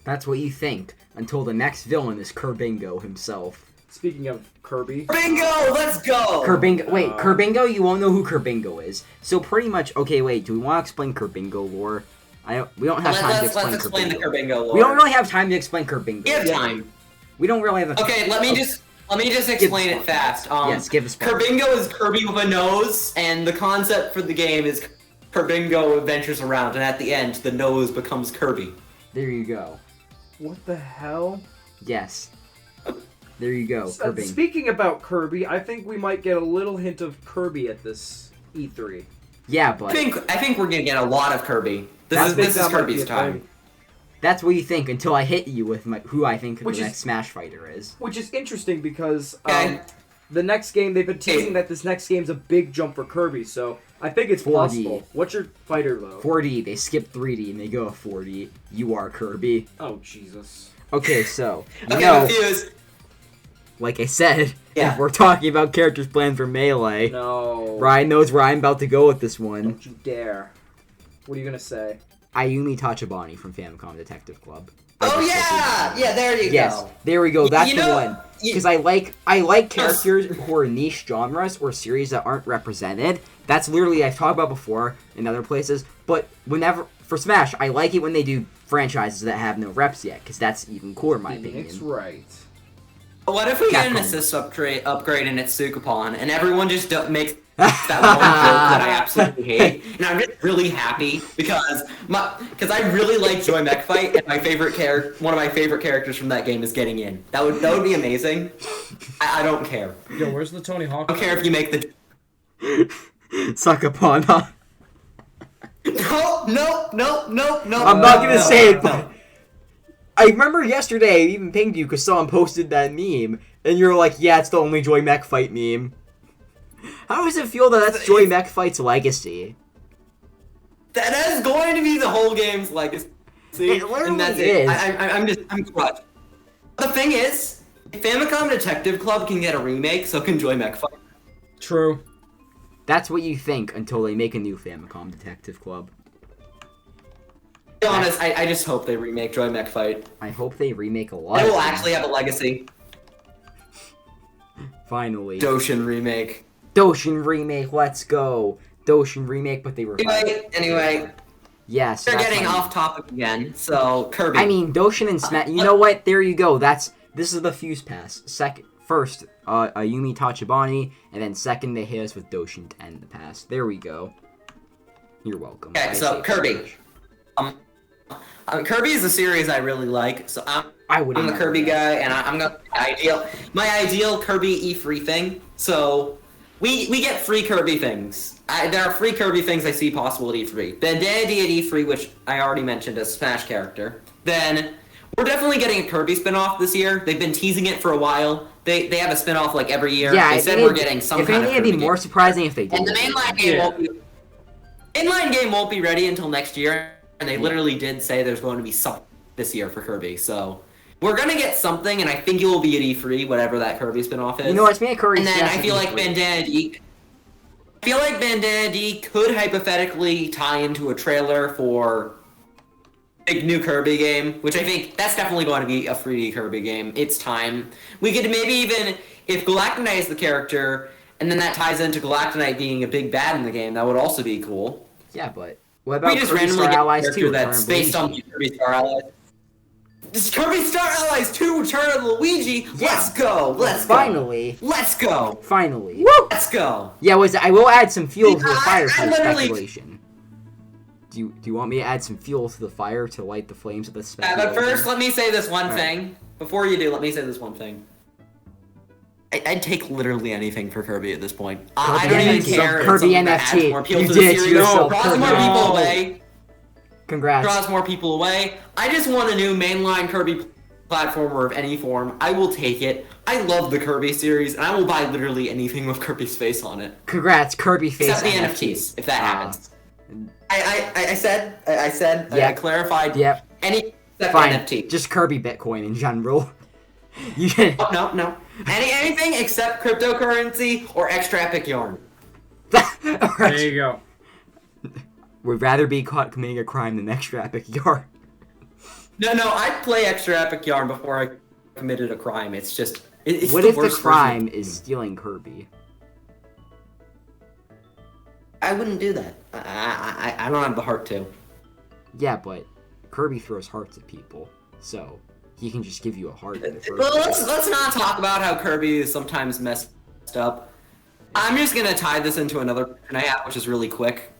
That's what you think, until the next villain is Kerbingo himself. Speaking of Kirby. Kerbingo, let's go! Kerbingo, wait, Kerbingo? You won't know who Kerbingo is. So pretty much, okay, wait, do we want to explain Kerbingo lore? We don't have time to explain Let's explain the Kerbingo lore. We don't really have time to explain Kerbingo. We have time. We don't really have the Okay, let me just explain it fast. Yes, give us. Kerbingo is Kirby with a nose, and the concept for the game is Kerbingo adventures around, and at the end, the nose becomes Kirby. There you go. What the hell? Yes. There you go, Kirby. Speaking about Kirby, I think we might get a little hint of Kirby at this E3. Yeah, but I think we're gonna get a lot of Kirby. I think This is that might be Kirby's a time. thing. that's what you think until I hit you with who I think Which the is- next Smash fighter is. Which is interesting because Okay. the next game, they've been teasing that this next game's a big jump for Kirby, so I think it's 4D. possible. What's your fighter, though? 4D, they skip 3D and they go 4D. You are Kirby. Oh, Jesus. Okay, so, Okay, Fuse. like I said, Yeah. if we're talking about characters planned for Melee, No. Ryan knows where I'm about to go with this one. Don't you dare. What are you gonna say? Ayumi Tachibana from Famicom Detective Club. Oh yeah, yeah. There you Yes, go. there we go. That's You the know, one. you- Because I like characters who are niche genres or series that aren't represented. That's literally I've talked about before in other places. But whenever for Smash, I like it when they do franchises that have no reps yet, because that's even cooler in my opinion. It's right. What if we get an Capcom. assist upgrade and it's Sukapon, and everyone just makes that one joke that I absolutely hate, and I'm just really happy because I really like Joy Mech Fight, and one of my favorite characters from that game is getting in. That would be amazing. I don't care. Yo, where's the Tony Hawk? I don't care if you make the Sakapana. no. I'm not gonna say it, but I remember yesterday I even pinged you because someone posted that meme, and you're like, "Yeah, it's the only Joy Mech Fight meme." How does it feel that that's Joy Mech Fight's legacy? That is going to be the whole game's legacy. It literally And that's is. it. I'm crushed. The thing is, if Famicom Detective Club can get a remake, so can Joy Mech Fight. True. That's what you think until they make a new Famicom Detective Club. To be honest, I just hope they remake Joy Mech Fight. I hope they remake a lot. It of will things. actually have a legacy. Finally. Doshin remake. Doshin remake, let's go. Doshin remake, but they were Anyway, yes. they're that's getting fine. off topic again. So Kirby. I mean, Doshin and Smash. You know what? There you go. This is the Fuse Pass. First, Ayumi Tachibana, and then second they hit us with Doshin to end the pass. There we go. You're welcome. Okay, I so say Kirby. Kirby is a series I really like. So I'm wouldn't the know Kirby that. guy, and I'm gonna my ideal Kirby E3 thing. So we get free Kirby things. There are free Kirby things I see possible at E3. Bandana at E3, which I already mentioned as Smash character. Then we're definitely getting a Kirby spinoff this year. They've been teasing it for a while. They have a spinoff like every year. Yeah, they said we're getting some if kind of anything, Kirby it'd be more game. surprising if they did. And the mainline game won't be ready until next year. And they literally did say there's going to be something this year for Kirby. So we're gonna get something, and I think it will be at E3, whatever that Kirby spinoff is. You know what's me a Kirby? And then Smash I feel is like free. Bandana D. I feel like Bandana D could hypothetically tie into a trailer for a new Kirby game, which I think that's definitely going to be a 3D Kirby game. It's time. We could maybe even, if Galactonite is the character, and then that ties into Galactonite being a big bad in the game, that would also be cool. Yeah, but what about We just Kirby randomly Star get a Allies character 2? that's based on Kirby Star Allies. This Kirby Star Allies 2 Return of Luigi. Yeah. Let's go. Let's Finally. go. Let's go. Finally. Let's go. Yeah, I will add some fuel to the Yeah, fire I for the literally- speculation. Do you want me to add some fuel to the fire to light the flames of the Yeah, speculation? but first, let me say this one Alright. thing. Before you do, let me say this one thing. I'd take literally anything for Kirby at this point. I don't even NFT. care. if Kirby something that NFT. adds more appeal You to the did series. yourself, Draws Kirby. more people No. away. Congrats. Draws more people away. I just want a new mainline Kirby platformer of any form. I will take it. I love the Kirby series, and I will buy literally anything with Kirby's face on it. Congrats, Kirby face Except the NFT. NFTs, if that happens. I said, I Yep. clarified. Yep. Any except Fine. NFT. Just Kirby Bitcoin in general. You can. No. Anything except cryptocurrency or extra epic yarn. There you go. Would rather be caught committing a crime than extra epic yard. No, I'd play extra epic yarn before I committed a crime. It's just it's What the if the worst crime version. is stealing Kirby? I wouldn't do that. I don't have the heart to. Yeah, but Kirby throws hearts at people, so he can just give you a heart. In the first Well, place. let's not talk about how Kirby is sometimes messed up. I'm just gonna tie this into another question I have, which is really quick.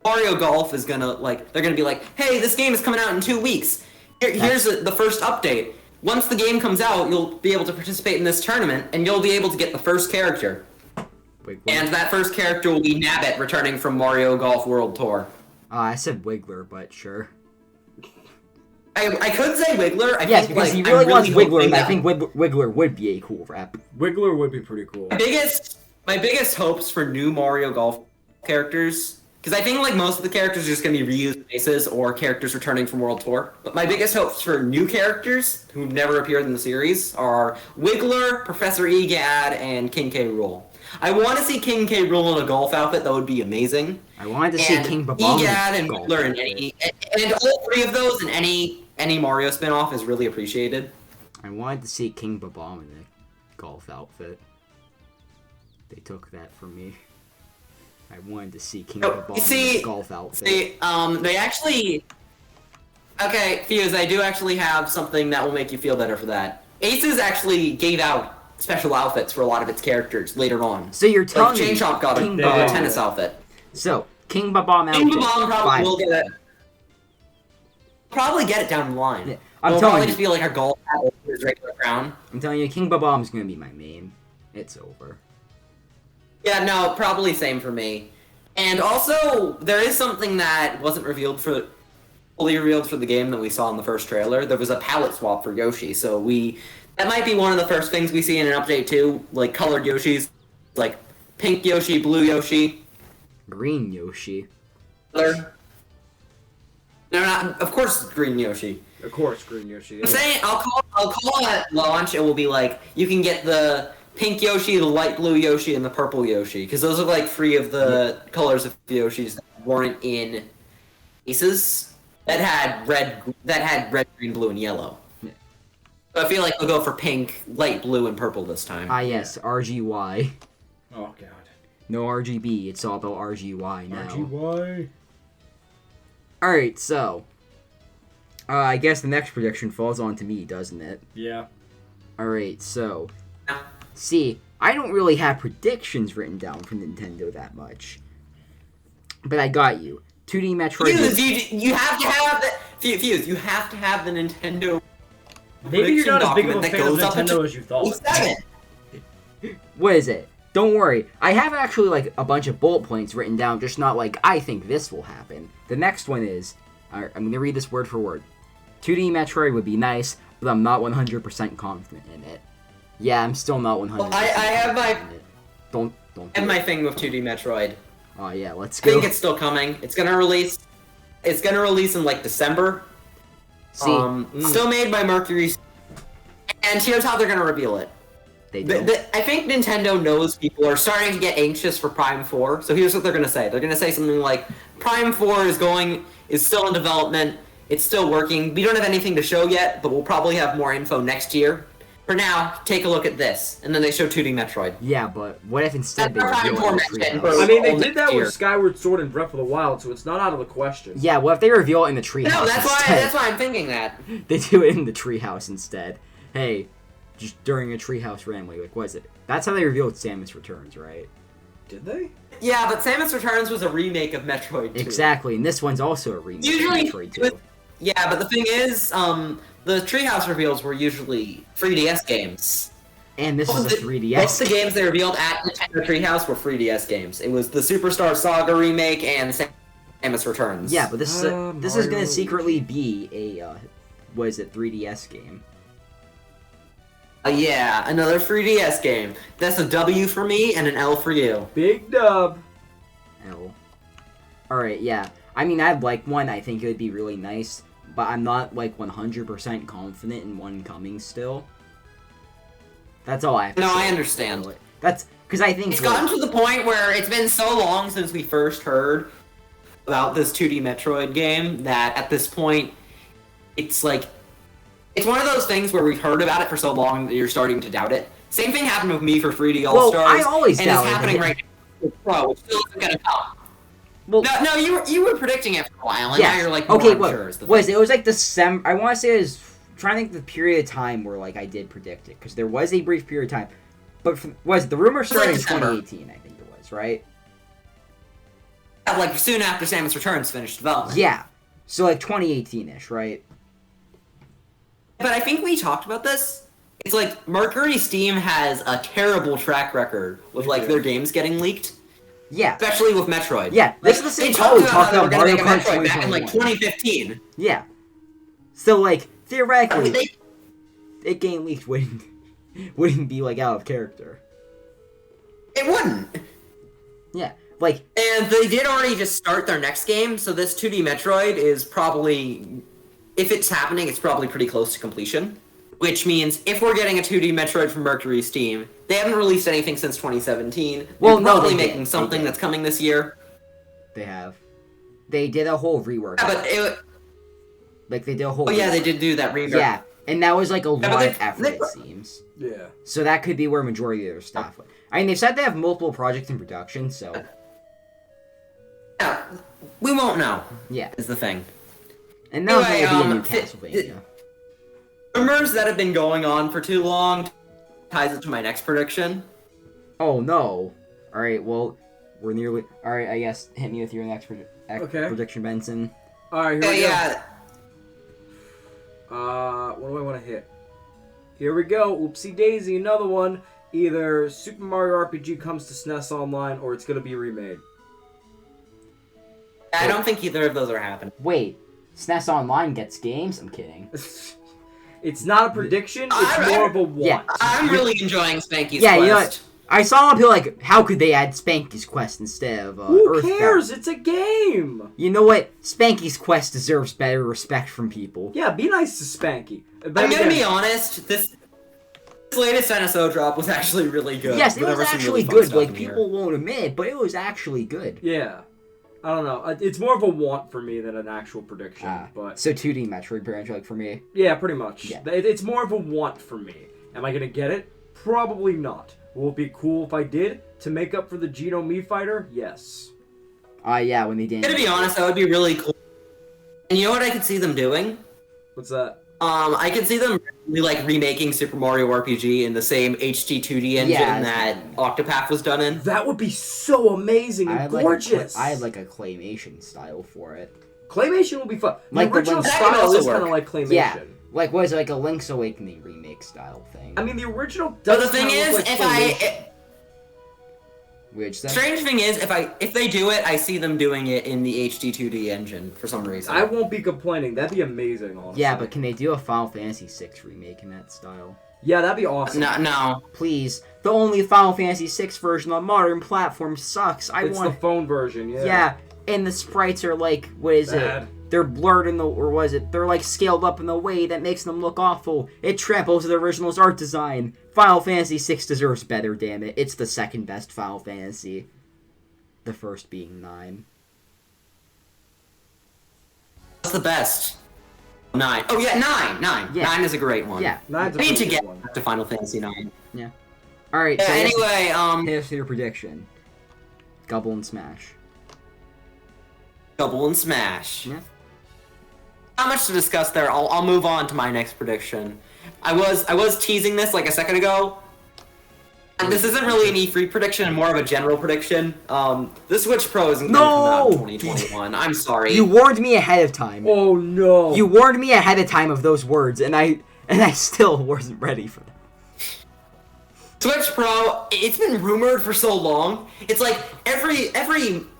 Mario Golf is gonna they're gonna be like, hey, this game is coming out in 2 weeks. Here's the first update. Once the game comes out, you'll be able to participate in this tournament, and you'll be able to get the first character. Wiggler. And that first character will be Nabbit returning from Mario Golf World Tour. I said Wiggler, but sure. I could say Wiggler. Yes, because he really wants Wiggler, and I think Wiggler would be a cool rap. Wiggler would be pretty cool. My biggest hopes for new Mario Golf characters, because I think like most of the characters are just going to be reused faces or characters returning from World Tour. But my biggest hopes for new characters who've never appeared in the series are Wiggler, Professor Egad, and King K. Rool. I want to see King K. Rool in a golf outfit. That would be amazing. I wanted to see King Babam Egad in and golf Wiggler outfit. and all three of those in any Mario spinoff is really appreciated. I wanted to see King Babam in a golf outfit. They took that from me. I wanted to see King Babam in a golf outfit. They actually... Okay, Fuse, I do actually have something that will make you feel better for that. Aces actually gave out special outfits for a lot of its characters later on. So you're telling like me Chain Chomp got King a Babam. tennis outfit. So, King Babam outfit. King Babam probably will fine. get it. Probably get it down the line. Yeah, I'm It'll telling probably you. just be like a golf hat over his regular crown. I'm telling you, King Babam's gonna be my main. It's over. Yeah, no, probably same for me. And also, there is something that wasn't fully revealed for the game that we saw in the first trailer. There was a palette swap for Yoshi, so that might be one of the first things we see in an update too, like colored Yoshis, like pink Yoshi, blue Yoshi. Green Yoshi. Color. No, not of course green Yoshi. Of course, Green Yoshi. I'm saying I'll call it at launch. It will be like you can get the pink Yoshi, the light blue Yoshi, and the purple Yoshi, because those are like three of the colors of Yoshis that weren't in Aces that had red, green, blue, and yellow. Yeah. So I feel like we'll go for pink, light blue, and purple this time. Ah yes, RGY. Oh god. No RGB. It's all about RGY now. RGY. Alright, so I guess the next prediction falls on to me, doesn't it? Yeah. Alright, so see, I don't really have predictions written down for Nintendo that much. But I got you. 2D Metroid. Fuse, you have to have the Fuse. You have to have the Nintendo. Maybe you're not as big of a that fan of goes up Nintendo into as you thought. 7. What is it? Don't worry. I have actually like a bunch of bullet points written down, just not like I think this will happen. The next one is, I'm going to read this word for word. 2D Metroid would be nice, but I'm not 100% confident in it. Yeah, I'm still not 100%. Well, I have my confident in it. Don't. and my thing with 2D Metroid. Oh yeah, let's I go. think it's still coming. It's gonna release. It's gonna release in like December. See, Still made by Mercury. And here's how they're gonna reveal it. they do. I think Nintendo knows people are starting to get anxious for Prime 4. So here's what they're gonna say. They're gonna say something like, Prime 4 is still in development. It's still working. We don't have anything to show yet, but we'll probably have more info next year. For now, take a look at this. And then they show 2D Metroid. Yeah, but what if instead they That's reveal Prime it 4 in the Metroid. treehouse? I mean, they Next did that year. with Skyward Sword and Breath of the Wild, so it's not out of the question. Yeah, what if they reveal it in the treehouse No, instead? that's why I'm thinking that. They do it in the treehouse instead. Hey, just during a treehouse randomly. Like, what is it? That's how they revealed Samus Returns, right? Did they? Yeah, but Samus Returns was a remake of Metroid 2. Exactly, and this one's also a remake Usually, of Metroid 2. yeah, but the thing is, the Treehouse reveals were usually 3DS games. And this is a Most of 3DS. the games they revealed at Nintendo Treehouse were 3DS games. It was the Superstar Saga remake and Samus Returns. Yeah, but this is Mario. gonna secretly be a, 3DS game. Yeah, another 3DS game. That's a W for me and an L for you. Big dub. L. Alright, yeah. I mean, I'd like one. I think it would be really nice. But I'm not, 100% confident in one coming still. That's all I have to No, say. I understand. That's... Because I think... It's gotten to the point where it's been so long since we first heard about this 2D Metroid game that at this point, it's like... It's one of those things where we've heard about it for so long that you're starting to doubt it. Same thing happened with me for 3D All-Stars. I always and it's doubted happening it. right now with Pro, which still isn't gonna come. Well, No, you were predicting it for a while, and now you're like, okay, more what unsure is the was thing. it? Was like December. I want to say it was trying to think the period of time where I did predict it because there was a brief period of time, but the rumor started in December. 2018, I think it was, right? Yeah, like soon after Samus Returns finished development. Yeah, so 2018ish, right? But I think we talked about this. it's like Mercury Steam has a terrible track record with like their games getting leaked, Yeah. especially with Metroid. Yeah, this is the same call we talked about Mario Kart Metroid back in 2021. like 2015. Yeah. So, like, theoretically, They- it game leaked wouldn't be, like, out of character. It wouldn't. Yeah. Like, And they did already just start their next game, so this 2D Metroid is probably, if it's happening, it's probably pretty close to completion. Which means if we're getting a 2D Metroid from Mercury Steam, they haven't released anything since 2017. Well, They're no, probably they making did. something They did. that's coming this year. they have. They did a whole rework. Yeah, but it, Like, they did a whole oh yeah, they rework. did do that remake. Yeah, and that was, like, a but lot they- of effort, they- it seems. Yeah. So that could be where majority of their stuff went. I mean, they've said they have multiple projects in production, so... Yeah, we won't know. Yeah. Is the thing. And now Anyway, it's going to be a new th- Castlevania. Rumors that have been going on for too long ties it to my next prediction. Oh, no. Alright, well, we're nearly... Alright, I guess hit me with your next Okay. prediction, Benson. Alright, here we Yeah. go. What do I want to hit? Here we go. Oopsie daisy, another one. Either Super Mario RPG comes to SNES Online or it's going to be remade. I don't think either of those are happening. Wait, SNES Online gets games? I'm kidding. It's not a prediction, it's Alright. more of a want. Yeah. I'm really enjoying Spanky's Yeah, Quest. you know what? I saw people like, how could they add Spanky's Quest instead of Who Earthbound? cares? It's a game! You know what? Spanky's Quest deserves better respect from people. Yeah, be nice to Spanky. I'm gonna be honest, this latest NSO drop was actually really good. Yes, it Whatever was some actually really fun good. stuff Like, in here. people won't admit, but it was actually good. Yeah. I don't know. It's more of a want for me than an actual prediction. But So 2D Metroid branch, like, for me. yeah, pretty much. Yeah. It's more of a want for me. Am I gonna get it? Probably not. Will it be cool if I did? To make up for the Geno Mii fighter? Yes. Yeah, when they did. To be honest, that would be really cool. And you know what I could see them doing? What's that? I could see them really, like remaking Super Mario RPG in the same HD 2D engine Yeah, that Octopath was done in. That would be so amazing and gorgeous. I had like a claymation style for it. Claymation will be fun. Like the the original Link's- That could style also is kind of work. like claymation. Yeah. Like, was it like a Link's Awakening remake style thing? I mean, the original But does the thing kinda is, look like if claymation. Which then? strange thing is, if they do it, I see them doing it in the HD 2D engine for some reason. I won't be complaining. That'd be amazing, honestly. Yeah, but can they do a Final Fantasy VI remake in that style? Yeah, that'd be awesome. No. Please. The only Final Fantasy VI version on modern platforms sucks. I It's want... the phone version, yeah. Yeah, and the sprites are like, what is Bad. it? They're blurred in the, or was it? They're like scaled up in a way that makes them look awful. It tramples the original's art design. Final Fantasy VI deserves better, damn it. It's the second best Final Fantasy. The first being 9. What's the best? 9. Oh yeah, 9. Yeah. 9 is a great one. Yeah. Nine's a I need pretty to good get one. back to Final Fantasy 9. Alright, Yeah, so anyway, here's your prediction. Gobble and Smash. Double and Smash. Yeah. Not much to discuss there. I'll move on to my next prediction. I was teasing this like a second ago. And this isn't really an E3 prediction, more of a general prediction. The Switch Pro isn't going to come out in 2021. I'm sorry. You warned me ahead of time. Oh no. You warned me ahead of time of those words, and I still wasn't ready for them. Switch Pro, it's been rumored for so long. It's like every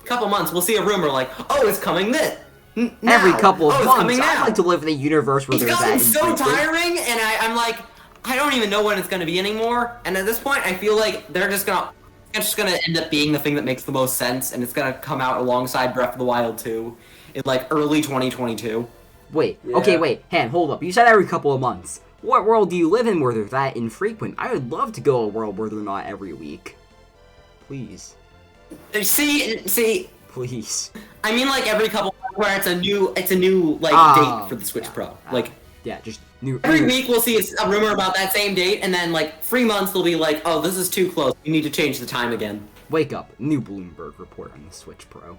couple months we'll see a rumor like, oh, it's coming this. Now. Every couple of It's months, coming I'd now. like to live in a universe where It's there's gotten that so infrequent. tiring, and I'm like, I don't even know when it's going to be anymore. And at this point, I feel like it's just gonna end up being the thing that makes the most sense, and it's gonna come out alongside Breath of the Wild 2 in like early 2022. Wait, Yeah. okay, wait, hold up. You said every couple of months. What world do you live in where they're that infrequent? I would love to go a world where they're not every week. Please. See, Please. I mean like every couple where it's a new like Ah, date for the Switch yeah, Pro. Like Yeah, just new. every week we'll see a rumor about that same date, and then like 3 months they'll be like, oh, this is too close. We need to change the time again. Wake up. New Bloomberg report on the Switch Pro.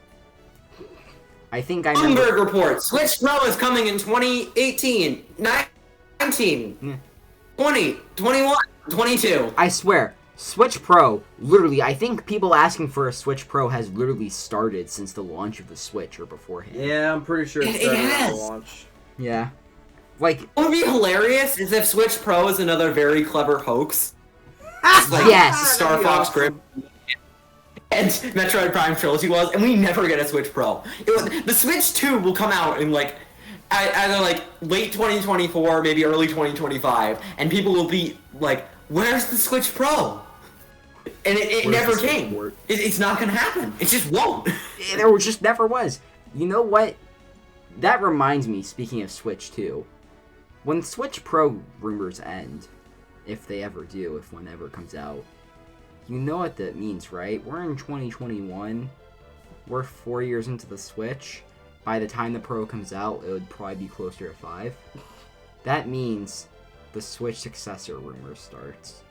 I think I remember. Bloomberg report: Switch Pro is coming in 2018, 19, Yeah. 20, 21, 22. I swear, Switch Pro, literally, I think people asking for a Switch Pro has literally started since the launch of the Switch or beforehand. Yeah, I'm pretty sure it It started at has. the launch. Yeah. Like, What would be hilarious is if Switch Pro is another very clever hoax. Just like Yes. Star Fox Grim and Metroid Prime Trilogy was, and we never get a Switch Pro. The Switch 2 will come out in like either like late 2024, maybe early 2025, and people will be like, "Where's the Switch Pro?" And it never came. It's not gonna happen. It just won't. There just never was. You know what? That reminds me, speaking of Switch 2, when Switch Pro rumors end, if they ever do, if one ever comes out, you know what that means, right? We're in 2021. We're 4 years into the Switch. By the time the Pro comes out, it would probably be closer to 5. That means the Switch successor rumor starts.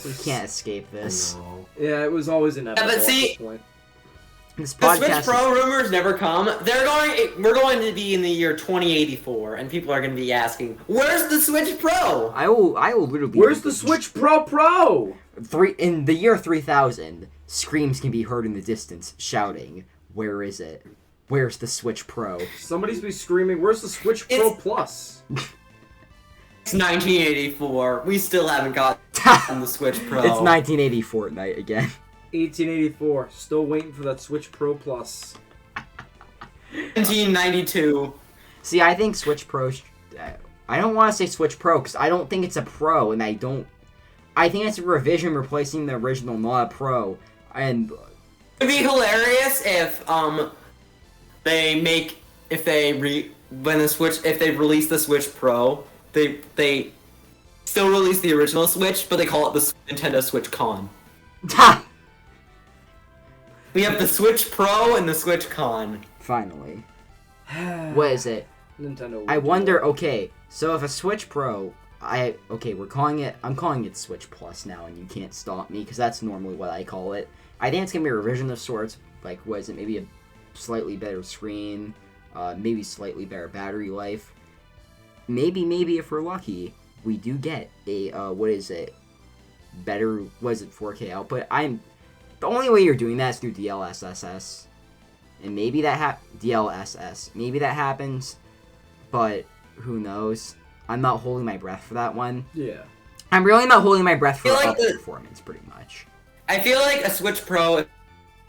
We can't escape this. Yeah, it was always inevitable but see- at this point. This The Switch podcast Pro rumors never come. We're going to be in the year 2084, and people are going to be asking, "Where's the Switch Pro?" I will literally. Where's the Switch Pro? In the year 3000, screams can be heard in the distance, shouting, "Where is it? Where's the Switch Pro?" Somebody's be screaming, "Where's the Switch Pro Plus?" It's 1984. We still haven't gotten the Switch Pro. It's 1980 Fortnite again. 1884. Still waiting for that Switch Pro Plus. 1992. See, I think Switch Pro. I don't want to say Switch Pro because I don't think it's a Pro, and I think it's a revision replacing the original, not a Pro. And It'd be hilarious if if they release the Switch Pro, they still release the original Switch, but they call it the Nintendo Switch Con. We have the Switch Pro and the Switch Con. finally, what is it? Nintendo. I wonder. Okay, so if a Switch Pro, I'm calling it Switch Plus now, and you can't stop me because that's normally what I call it. I think it's gonna be a revision of sorts. Like, what is it? Maybe a slightly better screen, maybe slightly better battery life. Maybe if we're lucky, we do get a better 4K output. The only way you're doing that is through DLSS, and maybe DLSS. Maybe that happens, but who knows? I'm not holding my breath for that one. Yeah. I'm really not holding my breath for performance, pretty much. I feel like a Switch Pro, if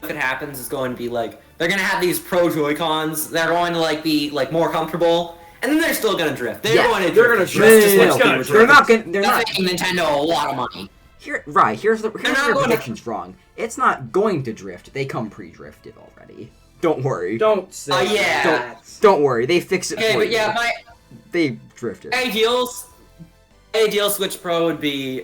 it happens, is going to be like, they're going to have these Pro Joy-Cons that are going to like be like more comfortable, and then they're still going to drift. They're going to drift. They're not going. They're not paying Nintendo a lot of money. Here's your prediction's wrong. It's not going to drift. They come pre-drifted already. Don't worry. Don't say that. Don't worry. They fix it Okay, for but you. yeah, They drifted. Ideal Switch Pro would be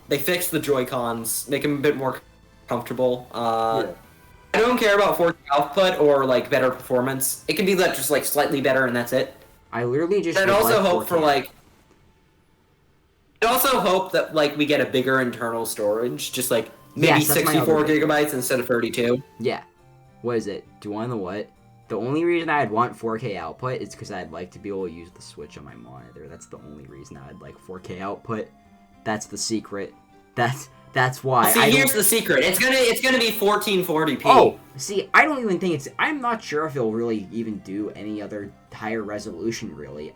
they fix the Joy-Cons, make them a bit more comfortable. I don't care about 4K output or like better performance. It can be that just like slightly better and that's it. I literally just. I'd also hope 4K. for like. I'd also hope that like we get a bigger internal storage, just like maybe Yes, that's my 64 other thing. gigabytes instead of 32. Yeah. What is it? Do you want to know what? The only reason I'd want 4K output is because I'd like to be able to use the Switch on my monitor. That's the only reason I'd like 4K output. That's the secret. That's why. See, here's the secret. It's gonna be 1440p. Oh, see, I don't even think I'm not sure if it'll really even do any other higher resolution. Really,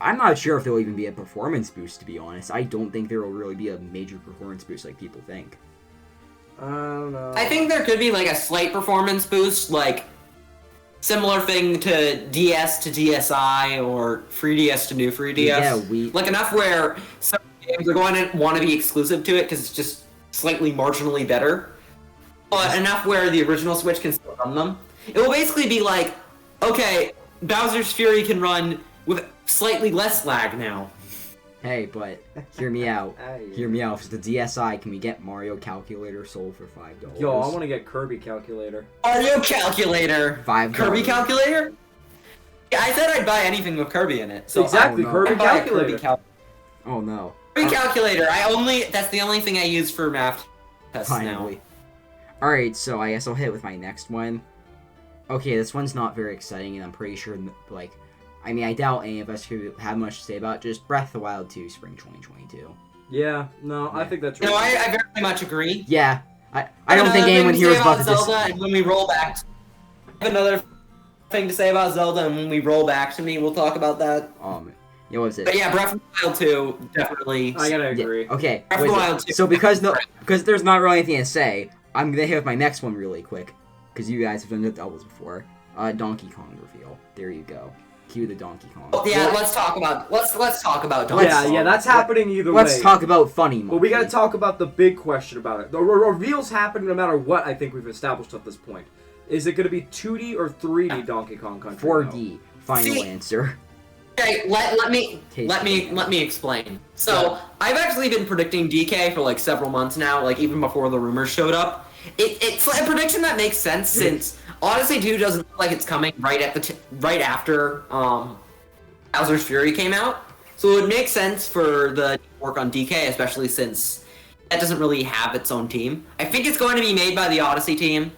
I'm not sure if there'll even be a performance boost. To be honest, I don't think there will really be a major performance boost like people think. I don't know. I think there could be like a slight performance boost, like similar thing to DS to DSi or 3DS to new 3DS. Yeah, like enough where some games are going to want to be exclusive to it because it's just slightly marginally better, but enough where the original Switch can still run them. It will basically be like, okay, Bowser's Fury can run with slightly less lag now. Hey, but hear me out. Hear me out. For the DSi, can we get Mario Calculator sold for $5? Yo, I want to get Kirby Calculator. Mario Calculator. $5. Kirby Calculator. Yeah, I said I'd buy anything with Kirby in it. So Exactly, no. Kirby I'd buy a Calculator. Oh no. Kirby Calculator. That's the only thing I use for math tests Finally. Alright, so I guess I'll hit with my next one. Okay, this one's not very exciting, and I'm pretty sure, like, I mean, I doubt any of us could have much to say about it. Just Breath of the Wild 2, Spring 2022. Yeah, no, I think that's now. right. No, I very much agree. Yeah, I don't think anyone here is about to Zelda, and when we roll back, I have another thing to say about Zelda, and when we roll back to me, we'll talk about that. Yeah, what was it? But yeah, Breath of the Wild 2 definitely. I gotta agree. Yeah, okay. Breath of the what is Wild it? 2. So because there's not really anything to say, I'm gonna hit with my next one really quick. Because you guys have done the doubles before. Donkey Kong reveal. There you go. Cue the Donkey Kong. Oh, yeah, let's talk about Donkey Kong. Yeah, that's happening either way. Let's talk about funny monkey. But we gotta talk about the big question about it. The reveal's happening no matter what I think we've established at this point. Is it gonna be 2D or 3D Donkey Kong Country? 4D. Final See- answer. Okay, let me explain. So I've actually been predicting DK for like several months now, like even before the rumors showed up. It's a prediction that makes sense since Odyssey 2 doesn't look like it's coming right after Bowser's Fury came out. So it would make sense for the work on DK, especially since that doesn't really have its own team. I think it's going to be made by the Odyssey team.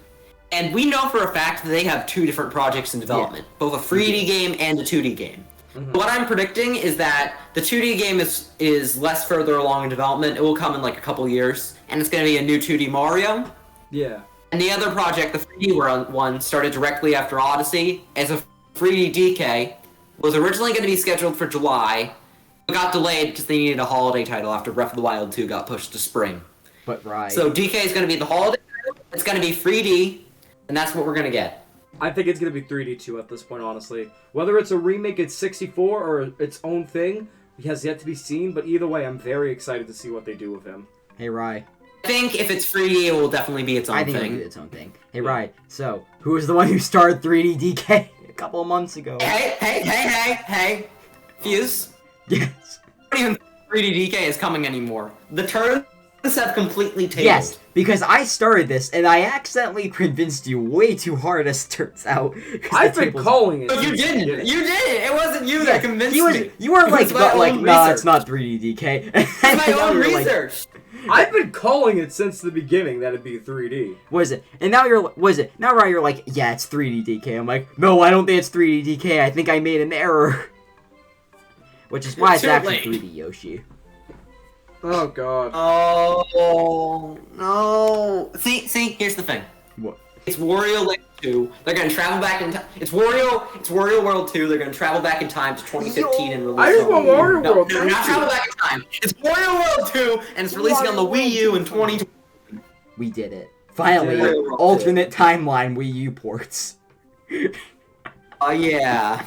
And we know for a fact that they have 2 different projects in development, both a 3D game and a 2D game. What I'm predicting is that the 2D game is less further along in development. It will come in like a couple years, and it's going to be a new 2D Mario. Yeah. And the other project, the 3D one, started directly after Odyssey as a 3D DK, was originally going to be scheduled for July, but got delayed because they needed a holiday title after Breath of the Wild 2 got pushed to spring. But right. So DK is going to be the holiday title, it's going to be 3D, and that's what we're going to get. I think it's gonna be 3D too at this point, honestly. Whether it's a remake at 64 or its own thing has yet to be seen, but either way, I'm very excited to see what they do with him. Hey, Rye. I think if it's 3D, it will definitely be its own I think thing. it'll be its own thing. Hey, Rye. So, who was the one who started 3D DK a couple of months ago? Hey, Fuse. Yes. Not even 3D DK is coming anymore. The turns have completely tabled. Yes, because I started this and I accidentally convinced you way too hard, as it turns out. I've been calling it. No, you didn't. You didn't. It wasn't you that convinced me. You were like, own nah, research. it's not 3D DK. It's my own research. I've been calling it since the beginning that it'd be 3D. Was it? And now now Ryan, you're like, yeah, it's 3D DK. I'm like, no, I don't think it's 3D DK. I think I made an error. Which is why it's actually 3D Yoshi. Oh god. Oh no! See. Here's the thing. What? It's Wario Land 2. They're gonna travel back in time. It's Wario World 2. They're gonna travel back in time to 2015 and release. I just want Wario World. No, not travel back in time. It's Wario World 2, and it's releasing on the Wii U in 2020. We did it. Finally, did it. alternate timeline Wii U ports. Oh yeah.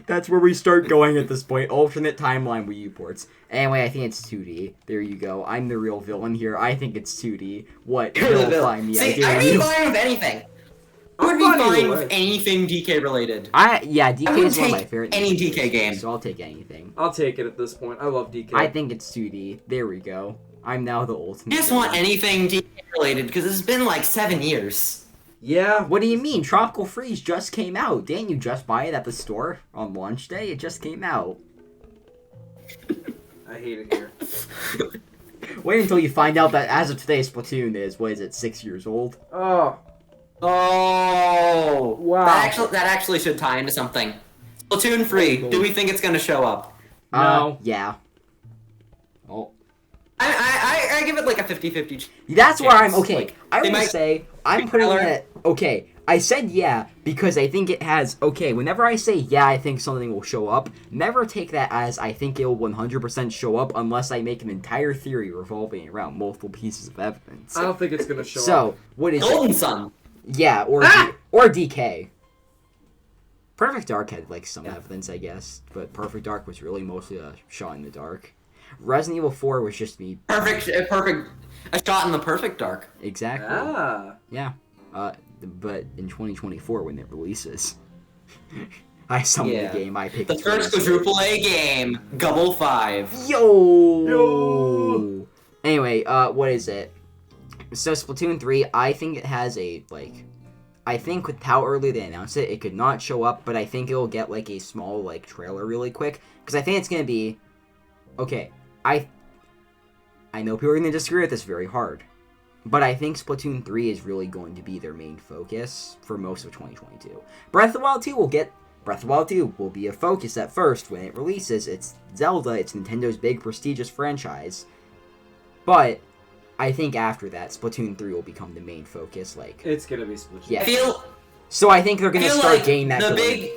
That's where we start going at this point. Alternate timeline Wii U ports. Anyway, I think it's 2D. There you go. I'm the real villain here. I think it's 2D. What? You're the Vilify villain. me. See, I I'd dare be you. fine with anything. I would be fine fine either with way. anything DK related. Yeah, DK I would is one of my take favorite. any games, DK game. So I'll take anything. I'll take it at this point. I love DK. I think it's 2D. There we go. I'm now the ultimate. I just villain. want anything DK related because it's been like 7 years. Yeah. What do you mean? Tropical Freeze just came out. Didn't you just buy it at the store on launch day? It just came out. I hate it here. Wait until you find out that as of today, Splatoon is, what is it, 6 years old? Oh. Oh. Wow. That actually should tie into something. Splatoon 3. Do we think it's gonna show up? No. Yeah. Oh. I give it like a 50-50 That's where I'm chance. okay. Like, I they will might- say I'm putting it at okay. I said yeah because I think it has okay. Whenever I say yeah, I think something will show up. Never take that as I think it will 100% show up unless I make an entire theory revolving around multiple pieces of evidence. I don't think it's gonna show up. So what is Golden it? Sun. Yeah, or or DK. Perfect Dark had like some evidence, I guess, but Perfect Dark was really mostly a shot in the dark. Resident Evil 4 was just me. Perfect. A shot in the perfect dark. Exactly. Ah. Yeah. But in 2024 when it releases, I summon the game. I pick The first quadruple A game, Gubble 5. Yo. Anyway, what is it? So Splatoon 3, I think it has a like. I think with how early they announced it, it could not show up, but I think it'll get like a small like trailer really quick because I think it's gonna be. Okay, I know people are gonna disagree with this very hard. But I think Splatoon 3 is really going to be their main focus for most of 2022. Breath of the Wild 2 will be a focus at first when it releases. It's Zelda, it's Nintendo's big prestigious franchise. But I think after that, Splatoon 3 will become the main focus. Like It's gonna be Splatoon. Yeah. I feel so I think they're gonna start like getting that the going. big.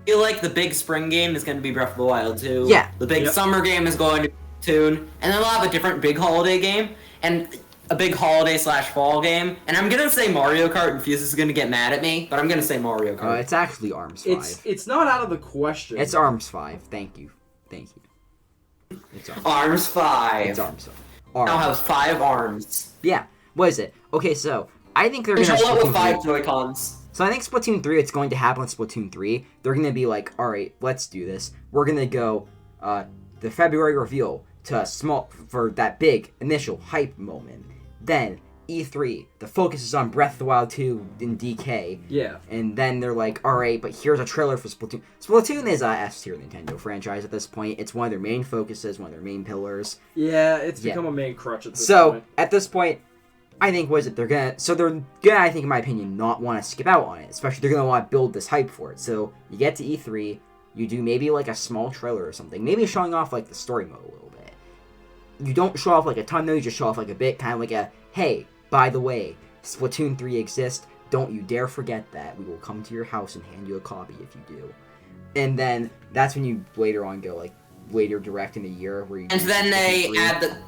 feel like the big spring game is going to be Breath of the Wild 2. Yeah. The big summer game is going to be Splatoon, and then we'll have a different big holiday game, and a big holiday/fall game. And I'm going to say Mario Kart, and Fuse is going to get mad at me, but I'm going to say Mario Kart. It's actually ARMS 5. It's not out of the question. It's ARMS 5. Thank you. It's Arms 5. It's ARMS 5. Now has 5 arms. Yeah. What is it? Okay, so I think they're going to Control it with Splatoon 5 Joy-Cons. So I think Splatoon 3, it's going to happen with Splatoon 3. They're going to be like, alright, let's do this. We're going to go the February reveal to for that big initial hype moment. Then E3, the focus is on Breath of the Wild 2 in DK. Yeah. And then they're like, alright, but here's a trailer for Splatoon. Splatoon is a S-tier Nintendo franchise at this point. It's one of their main focuses, one of their main pillars. Yeah, it's become a main crutch at this point. So, at this point, I think, they're gonna, I think, in my opinion, not want to skip out on it. Especially, they're gonna want to build this hype for it. So, you get to E3, you do maybe, like, a small trailer or something. Maybe showing off, like, the story mode a little bit. You don't show off, like, a ton, though. You just show off, like, a bit, kind of like a, hey, by the way, Splatoon 3 exists. Don't you dare forget that. We will come to your house and hand you a copy if you do. And then, that's when you later on go, like, later direct in the year where you... And then they add the...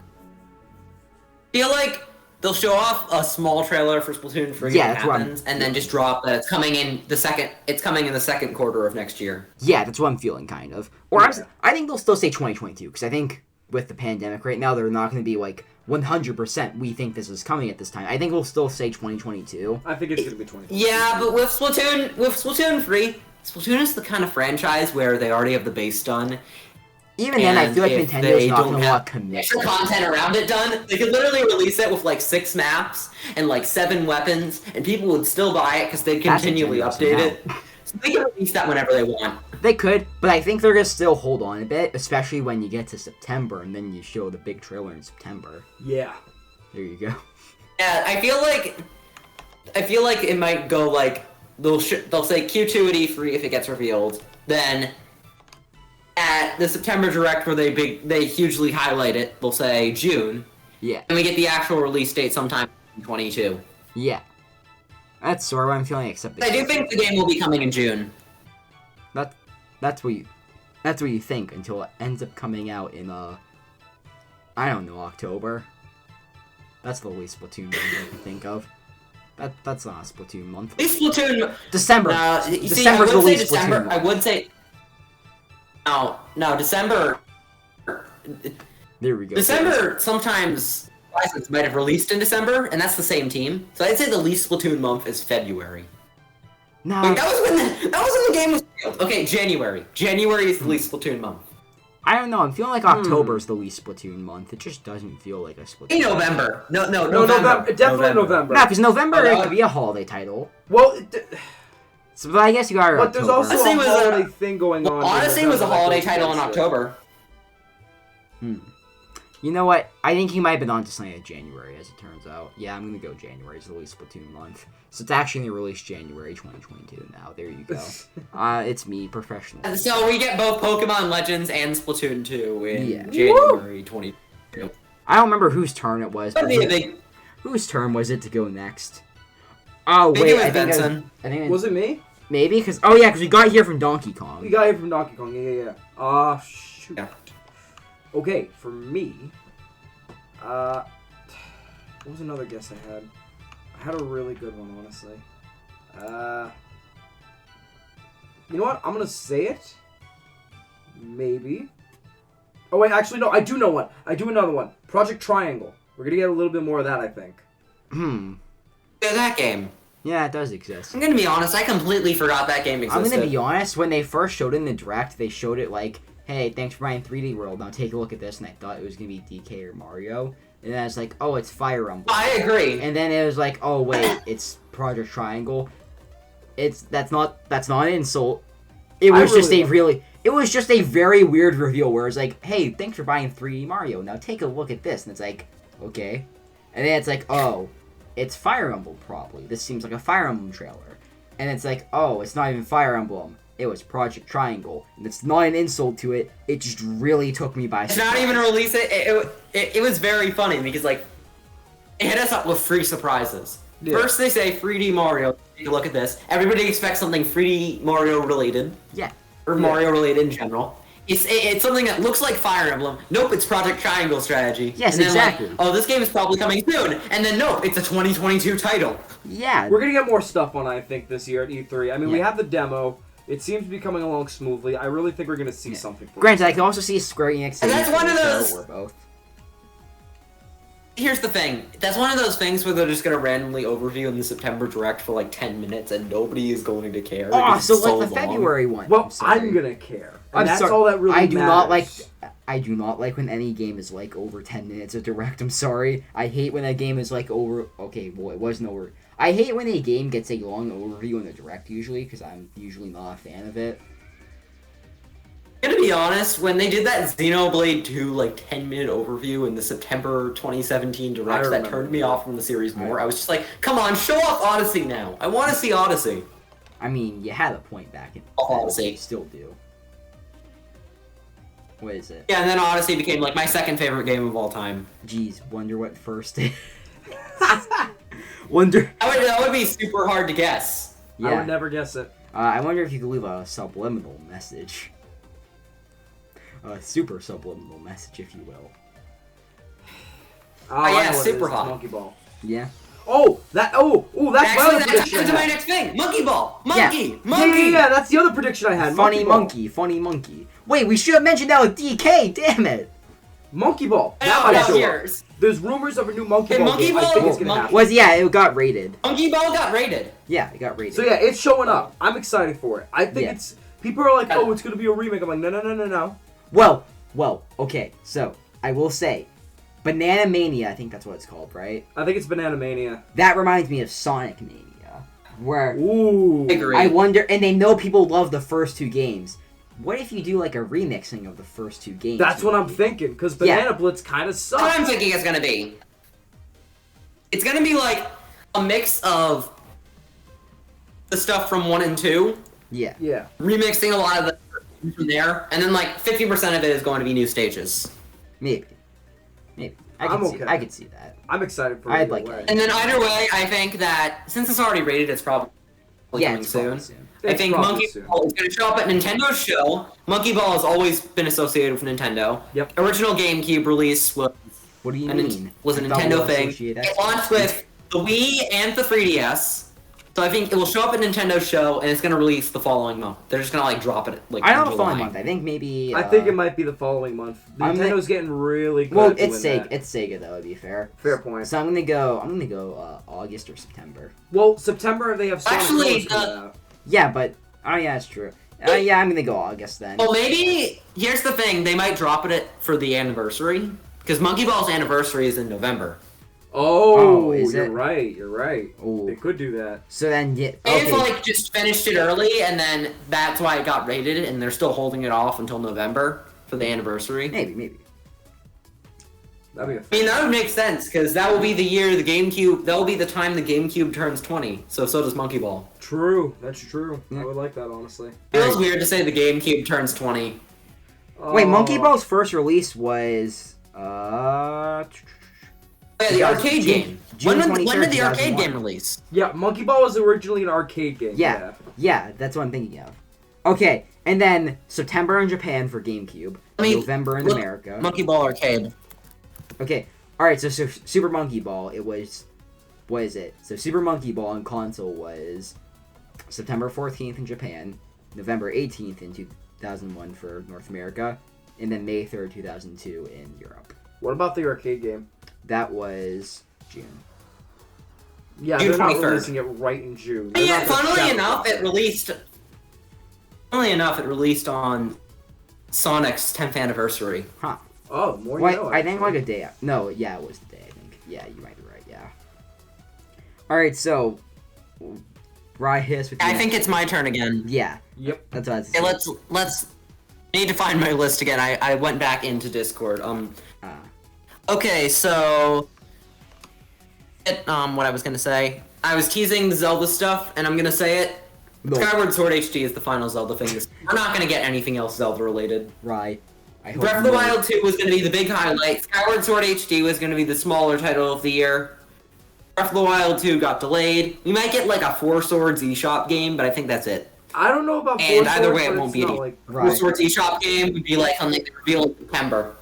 feel like... they'll show off a small trailer for Splatoon 3 Yeah, when it happens, and then just drop that it's coming in the second quarter of next year. Yeah, that's what I'm feeling, kind of. Or I think they'll still say 2022, because I think with the pandemic right now, they're not going to be like 100% we think this is coming at this time. I think we'll still say 2022. I think it's going to be 2022. Yeah, but with Splatoon 3, Splatoon is the kind of franchise where they already have the base done. Even then, I feel like Nintendo's not going to want to commit. Extra content around it done. They could literally release it with like 6 maps and like 7 weapons, and people would still buy it because they continually update it. So they can release that whenever they want. They could, but I think they're going to still hold on a bit, especially when you get to September, and then you show the big trailer in September. Yeah. There you go. Yeah, I feel like it might go like they'll say Q2 at E3 if it gets revealed, then. At the September Direct, where they hugely highlight it, they'll say June. Yeah. And we get the actual release date sometime in 2022. Yeah. That's sort of what I'm feeling, except... I do think the game will be coming in June. That's what you think, until it ends up coming out in, I don't know, October. That's the least Splatoon month I can think of. That's not a Splatoon month. At least Splatoon... December. December's the least Splatoon month. I would say... No, December... There we go. December, sometimes license might have released in December, and that's the same team. So I'd say the least Splatoon month is February. No. Wait, that was when the game was revealed. Okay, January. January is the least Splatoon month. I don't know, I'm feeling like October's the least Splatoon month. It just doesn't feel like a Splatoon. In November. No, November. Definitely November. No, because November it could be a holiday title. Well, so, but I guess you got. But there's also a holiday thing going on. Odyssey was a holiday title in October. You know what? I think he might have been on to something in January, as it turns out. Yeah, I'm gonna go January as the least Splatoon month. So it's actually released January 2022 now. There you go. It's me, professional. So we get both Pokemon Legends and Splatoon 2 in January 2022. I don't remember whose turn it was. But whose turn was it to go next? Oh wait, I think was it me? Maybe because because we got here from Donkey Kong. We got here from Donkey Kong. Yeah. Shoot. Yeah. Okay, for me, what was another guess I had? I had a really good one, honestly. You know what? I'm gonna say it. Maybe. Oh wait, actually no. I do know one. I do another one. Project Triangle. We're gonna get a little bit more of that, I think. Yeah, that game. Yeah, it does exist. I'm gonna be honest. I completely forgot that game existed. I'm gonna be honest. When they first showed it in the Direct, they showed it like, hey, thanks for buying 3D World. Now take a look at this. And I thought it was going to be DK or Mario. And then I was like, oh, it's Fire Emblem. I agree. And then it was like, oh, wait, it's Project Triangle. That's not an insult. It was it was just a very weird reveal where it's like, hey, thanks for buying 3D Mario. Now take a look at this. And it's like, okay. And then it's like, oh, it's Fire Emblem probably. This seems like a Fire Emblem trailer. And it's like, oh, it's not even Fire Emblem. It was Project Triangle, and it's not an insult to it. It just really took me by surprise. It's not even a release. It was very funny because like it hit us up with free surprises. Yeah. First they say 3D Mario. Take a look at this. Everybody expects something 3D Mario related. Yeah. or Mario related in general. It's something that looks like Fire Emblem. Nope, it's Project Triangle strategy. Yes, and then exactly. Like, oh, this game is probably coming soon. And then nope, it's a 2022 title. Yeah. We're gonna get more stuff on, I think, this year at E3. I mean, we Yeah. have the demo. It seems to be coming along smoothly. I really think we're gonna see something. Granted, I can also see Square Enix. And that's one of those- Or both. Here's the thing. That's one of those things where they're just gonna randomly overview in the September Direct for like 10 minutes, and nobody is going to care. Oh, because so it's like the long. February one. Well, sorry. I'm gonna care. And I'm that's sorry. all that really I do not like. matters. I do not like when any game is like over 10 minutes of direct. I'm sorry. I hate when a game is like over. Okay, well, it wasn't over. I hate when a game gets a long overview in the direct usually because I'm usually not a fan of it. I'm gonna be honest, when they did that Xenoblade 2 like 10-minute overview in the September 2017 Direct, that remember turned me that. off from the series more. I was just like, come on, show off Odyssey now. I want to see Odyssey. I mean, you had a point back in. Odyssey. You still do. What is it? Yeah, and then Odyssey became like my second favorite game of all time. Jeez, wonder what first is. Wonder. That would be super hard to guess. I Yeah. would never guess it. I wonder if you could leave a subliminal message. A super subliminal message, if you will. Oh, I yeah, know what it super is. It's hot. Monkey Ball. Yeah. Oh, that's my Actually, other that's prediction. into I my had. next thing. Monkey Ball. Monkey. Yeah, Monkey. yeah, that's the other prediction I had. Funny Ball. monkey, funny monkey. Wait, we should have mentioned that with DK. Damn it. Monkey Ball. I That know, might about show up. yours. There's rumors of a new Monkey Hey, Ball Monkey game. I Ball? think it's gonna Monkey- happen. Was yeah, it got rated. Monkey Ball got rated. Yeah, it got rated. So yeah, it's showing up. I'm excited for it. I think Yeah. it's people are like, oh, it's gonna be a remake. I'm like, no. Well, okay. So I will say, Banana Mania. I think that's what it's called, right? I think it's Banana Mania. That reminds me of Sonic Mania, where Ooh. Agree. I wonder, and they know people love the first two games. What if you do like a remixing of the first two games? That's what I'm maybe? thinking, because Yeah. Banana Blitz kind of That's what I'm sucks. thinking it's gonna be. It's gonna be like a mix of the stuff from 1 and 2, Yeah. Yeah. remixing a lot of the from there, and then like 50% of it is going to be new stages. Maybe. I I'm could see. okay. I could see that. I'm excited for it. I'd either like way. that. And then either way, I think that since it's already rated, it's probably Yeah, coming it's soon. probably soon. I It's think probably Monkey soon. Ball is going to show up at Nintendo's show. Monkey Ball has always been associated with Nintendo. Yep. Original GameCube release was What do you a, mean? was a I thought Nintendo we'll thing. associate It Xbox. launched with the Wii and the 3DS. So I think it will show up at Nintendo's show, and it's going to release the following month. They're just going to like drop it like I in don't know the July. following month. I think maybe. I think it might be the following month. I'm Nintendo's getting really good. Well, at it's doing Sega. that. It's Sega though. To be fair. Fair point. So I'm gonna go August or September. Well, September they have Sonic Actually, Colors coming out. Yeah, but oh yeah, that's true. Yeah, I'm gonna go August then. Well, maybe here's the thing: they might drop it for the anniversary because Monkey Ball's anniversary is in November. Oh, is you're it? right. You're right. Oh. They could do that. So then, yeah. They've Okay. like just finished it early, and then that's why it got rated, and they're still holding it off until November for the anniversary. Maybe. That'd be a I mean, that would make sense because that will be the year the GameCube. That will be the time the GameCube turns 20. So does Monkey Ball. True. That's true. Yeah. I would like that honestly. Feels weird to say the GameCube turns 20. Wait, Monkey Oh. Ball's first release was Yeah, the arcade June- game. June When 23rd, did the arcade 2001. game release? Yeah, Monkey Ball was originally an arcade game. Yeah, that's what I'm thinking of. Okay, and then September in Japan for GameCube, November in look, America. Monkey Ball arcade. Okay, alright, so Super Monkey Ball, it was, what is it? So Super Monkey Ball on console was September 14th in Japan, November 18th in 2001 for North America, and then May 3rd, 2002 in Europe. What about the arcade game? That was June. Yeah, June they're not 23rd. releasing it right in June. They're Yeah, not gonna funnily shout enough, about it released. Funnily enough, it released on Sonic's 10th anniversary. Huh. Oh, more Wait, you know. I think actually. like a day. No, yeah, it was the day. I think. Yeah, you might be right. Yeah. All right, so Riot with. I think it's my turn again. Yeah, Yep. that's what I was Okay, let's. I need to find my list again. I went back into Discord. Okay, so. What I was gonna say. I was teasing the Zelda stuff, and I'm gonna say it. No. Skyward Sword HD is the final Zelda thing. We're not gonna get anything else Zelda related. Right. I hope Breath of the no- Wild 2 was gonna be the big highlight. Skyward Sword HD was gonna be the smaller title of the year. Breath of the Wild 2 got delayed. We might get like a Four Swords eShop game, but I think that's it. I don't know about And Four either Swords, way, it but won't it's be not any like Right. Four Swords eShop game would be like something they reveal in September.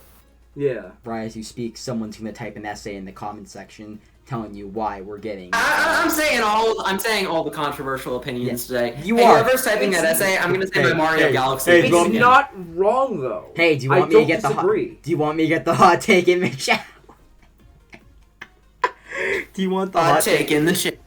yeah. Right as you speak, someone's gonna type an essay in the comment section telling you why we're getting. I'm saying all the controversial opinions today. You hey, are. whoever's typing that essay, I'm gonna say Hey, my Mario hey, Galaxy. hey, opinion. It's Well, not wrong though. Hey, do you I want me to don't get disagree. do you want me to get the hot take in, Michelle? Do you want the hot take in the shit.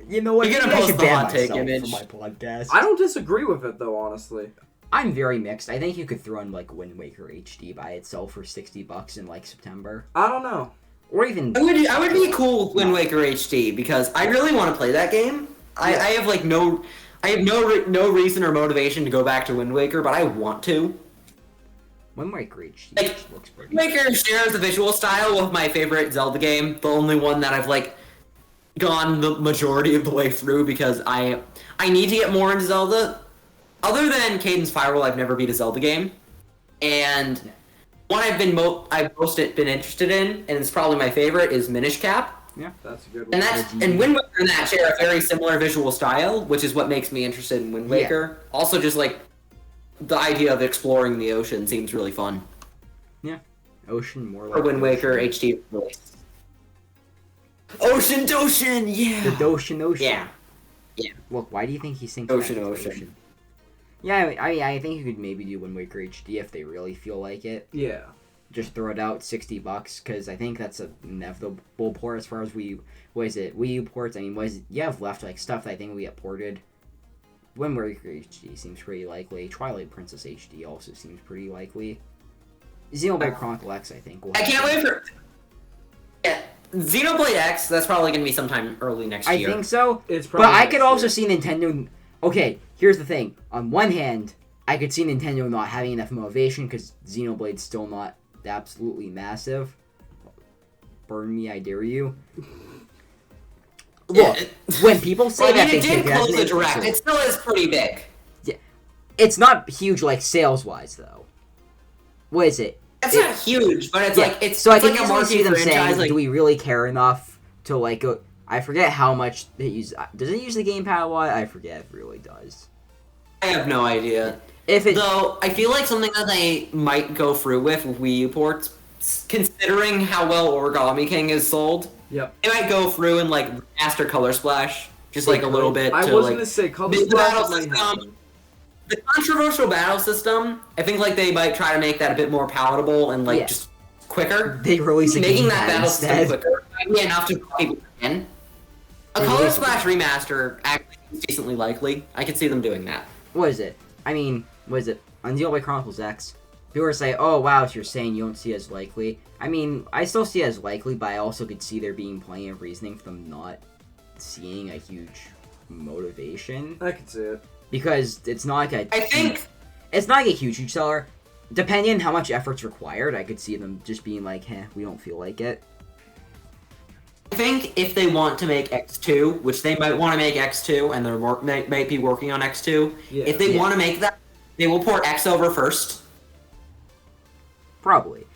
You know what? You're gonna Maybe I post should the ban hot take myself image. for my podcast. I don't disagree with it though, honestly. I'm very mixed. I think you could throw in like Wind Waker HD by itself for $60 in like September, I don't know. or even. I would be cool with Wind Waker HD because I really want to play that game. I have like no reason or motivation to go back to Wind Waker, but I want to. Wind Waker HD Like, looks pretty. Wind Waker shares the visual style with my favorite Zelda game, the only one that I've like gone the majority of the way through because I need to get more into Zelda. Other than Cadence Spiral, I've never beat a Zelda game, and one I've been most been interested in, and it's probably my favorite, is Minish Cap. Yeah, That's a good one. And Wind Waker and that share a very similar visual style, which is what makes me interested in Wind Waker. Also, just like the idea of exploring the ocean seems really fun. yeah. Ocean more like. For Wind Waker Ocean. HD release. Ocean Doshin, yeah. The Doshin. Yeah. Look, why do you think he thinks Ocean, that? Ocean. Yeah, I think you could maybe do Wind Waker HD if they really feel like it. Yeah. Just throw it out $60 because I think that's a inevitable port as far as Wii U ports. I mean, you have left like stuff that I think we get ported. Wind Waker HD seems pretty likely. Twilight Princess HD also seems pretty likely. Xenoblade Chronicle X, I think. I can't wait for. Yeah, Xenoblade X. That's probably gonna be sometime early next year. I think so. It's But probably I next could also year. see Nintendo. Okay, here's the thing. On one hand, I could see Nintendo not having enough motivation because Xenoblade's still not absolutely massive. Burn me, I dare you. Look, when people say Well, I that mean, they it take did it as close an the direct. insult, It still is pretty big. it's not huge like sales wise though. What is it? It's not huge, but it's like it's. So I it's can like a easily see marquee them franchise. saying, Like, "Do we really care enough to like go?" I forget how much they use. Does it use the gamepad a lot? I forget. If it really does. I have no idea. If it Though I feel like something that they might go through with Wii U ports, considering how well Origami King is sold, Yep. they might go through and like master Color Splash just like a little bit. I to, was like, gonna say Color the Splash battle might system. happen. The controversial battle system, I think like they might try to make that a bit more palatable and like Yeah. just quicker. they release a Making gamepad that battle system instead. quicker might be enough to draw people in. A They Color release a Splash remaster actually is decently likely. I could see them doing that. What is it? I mean, what is it? On Xenoblade Chronicles X, people are saying, "Oh wow, so you're saying you don't see it as likely." I mean, I still see it as likely, but I also could see there being plenty of reasoning for them not seeing a huge motivation I could see it. because it's not like I think it's not like a huge seller. Depending on how much effort's required, I could see them just being like, we don't feel like it." if they want to make X2, which they might want to make X2, and they're might be working on X2, Yeah. if they Yeah. want to make that, they will port X over first. Probably.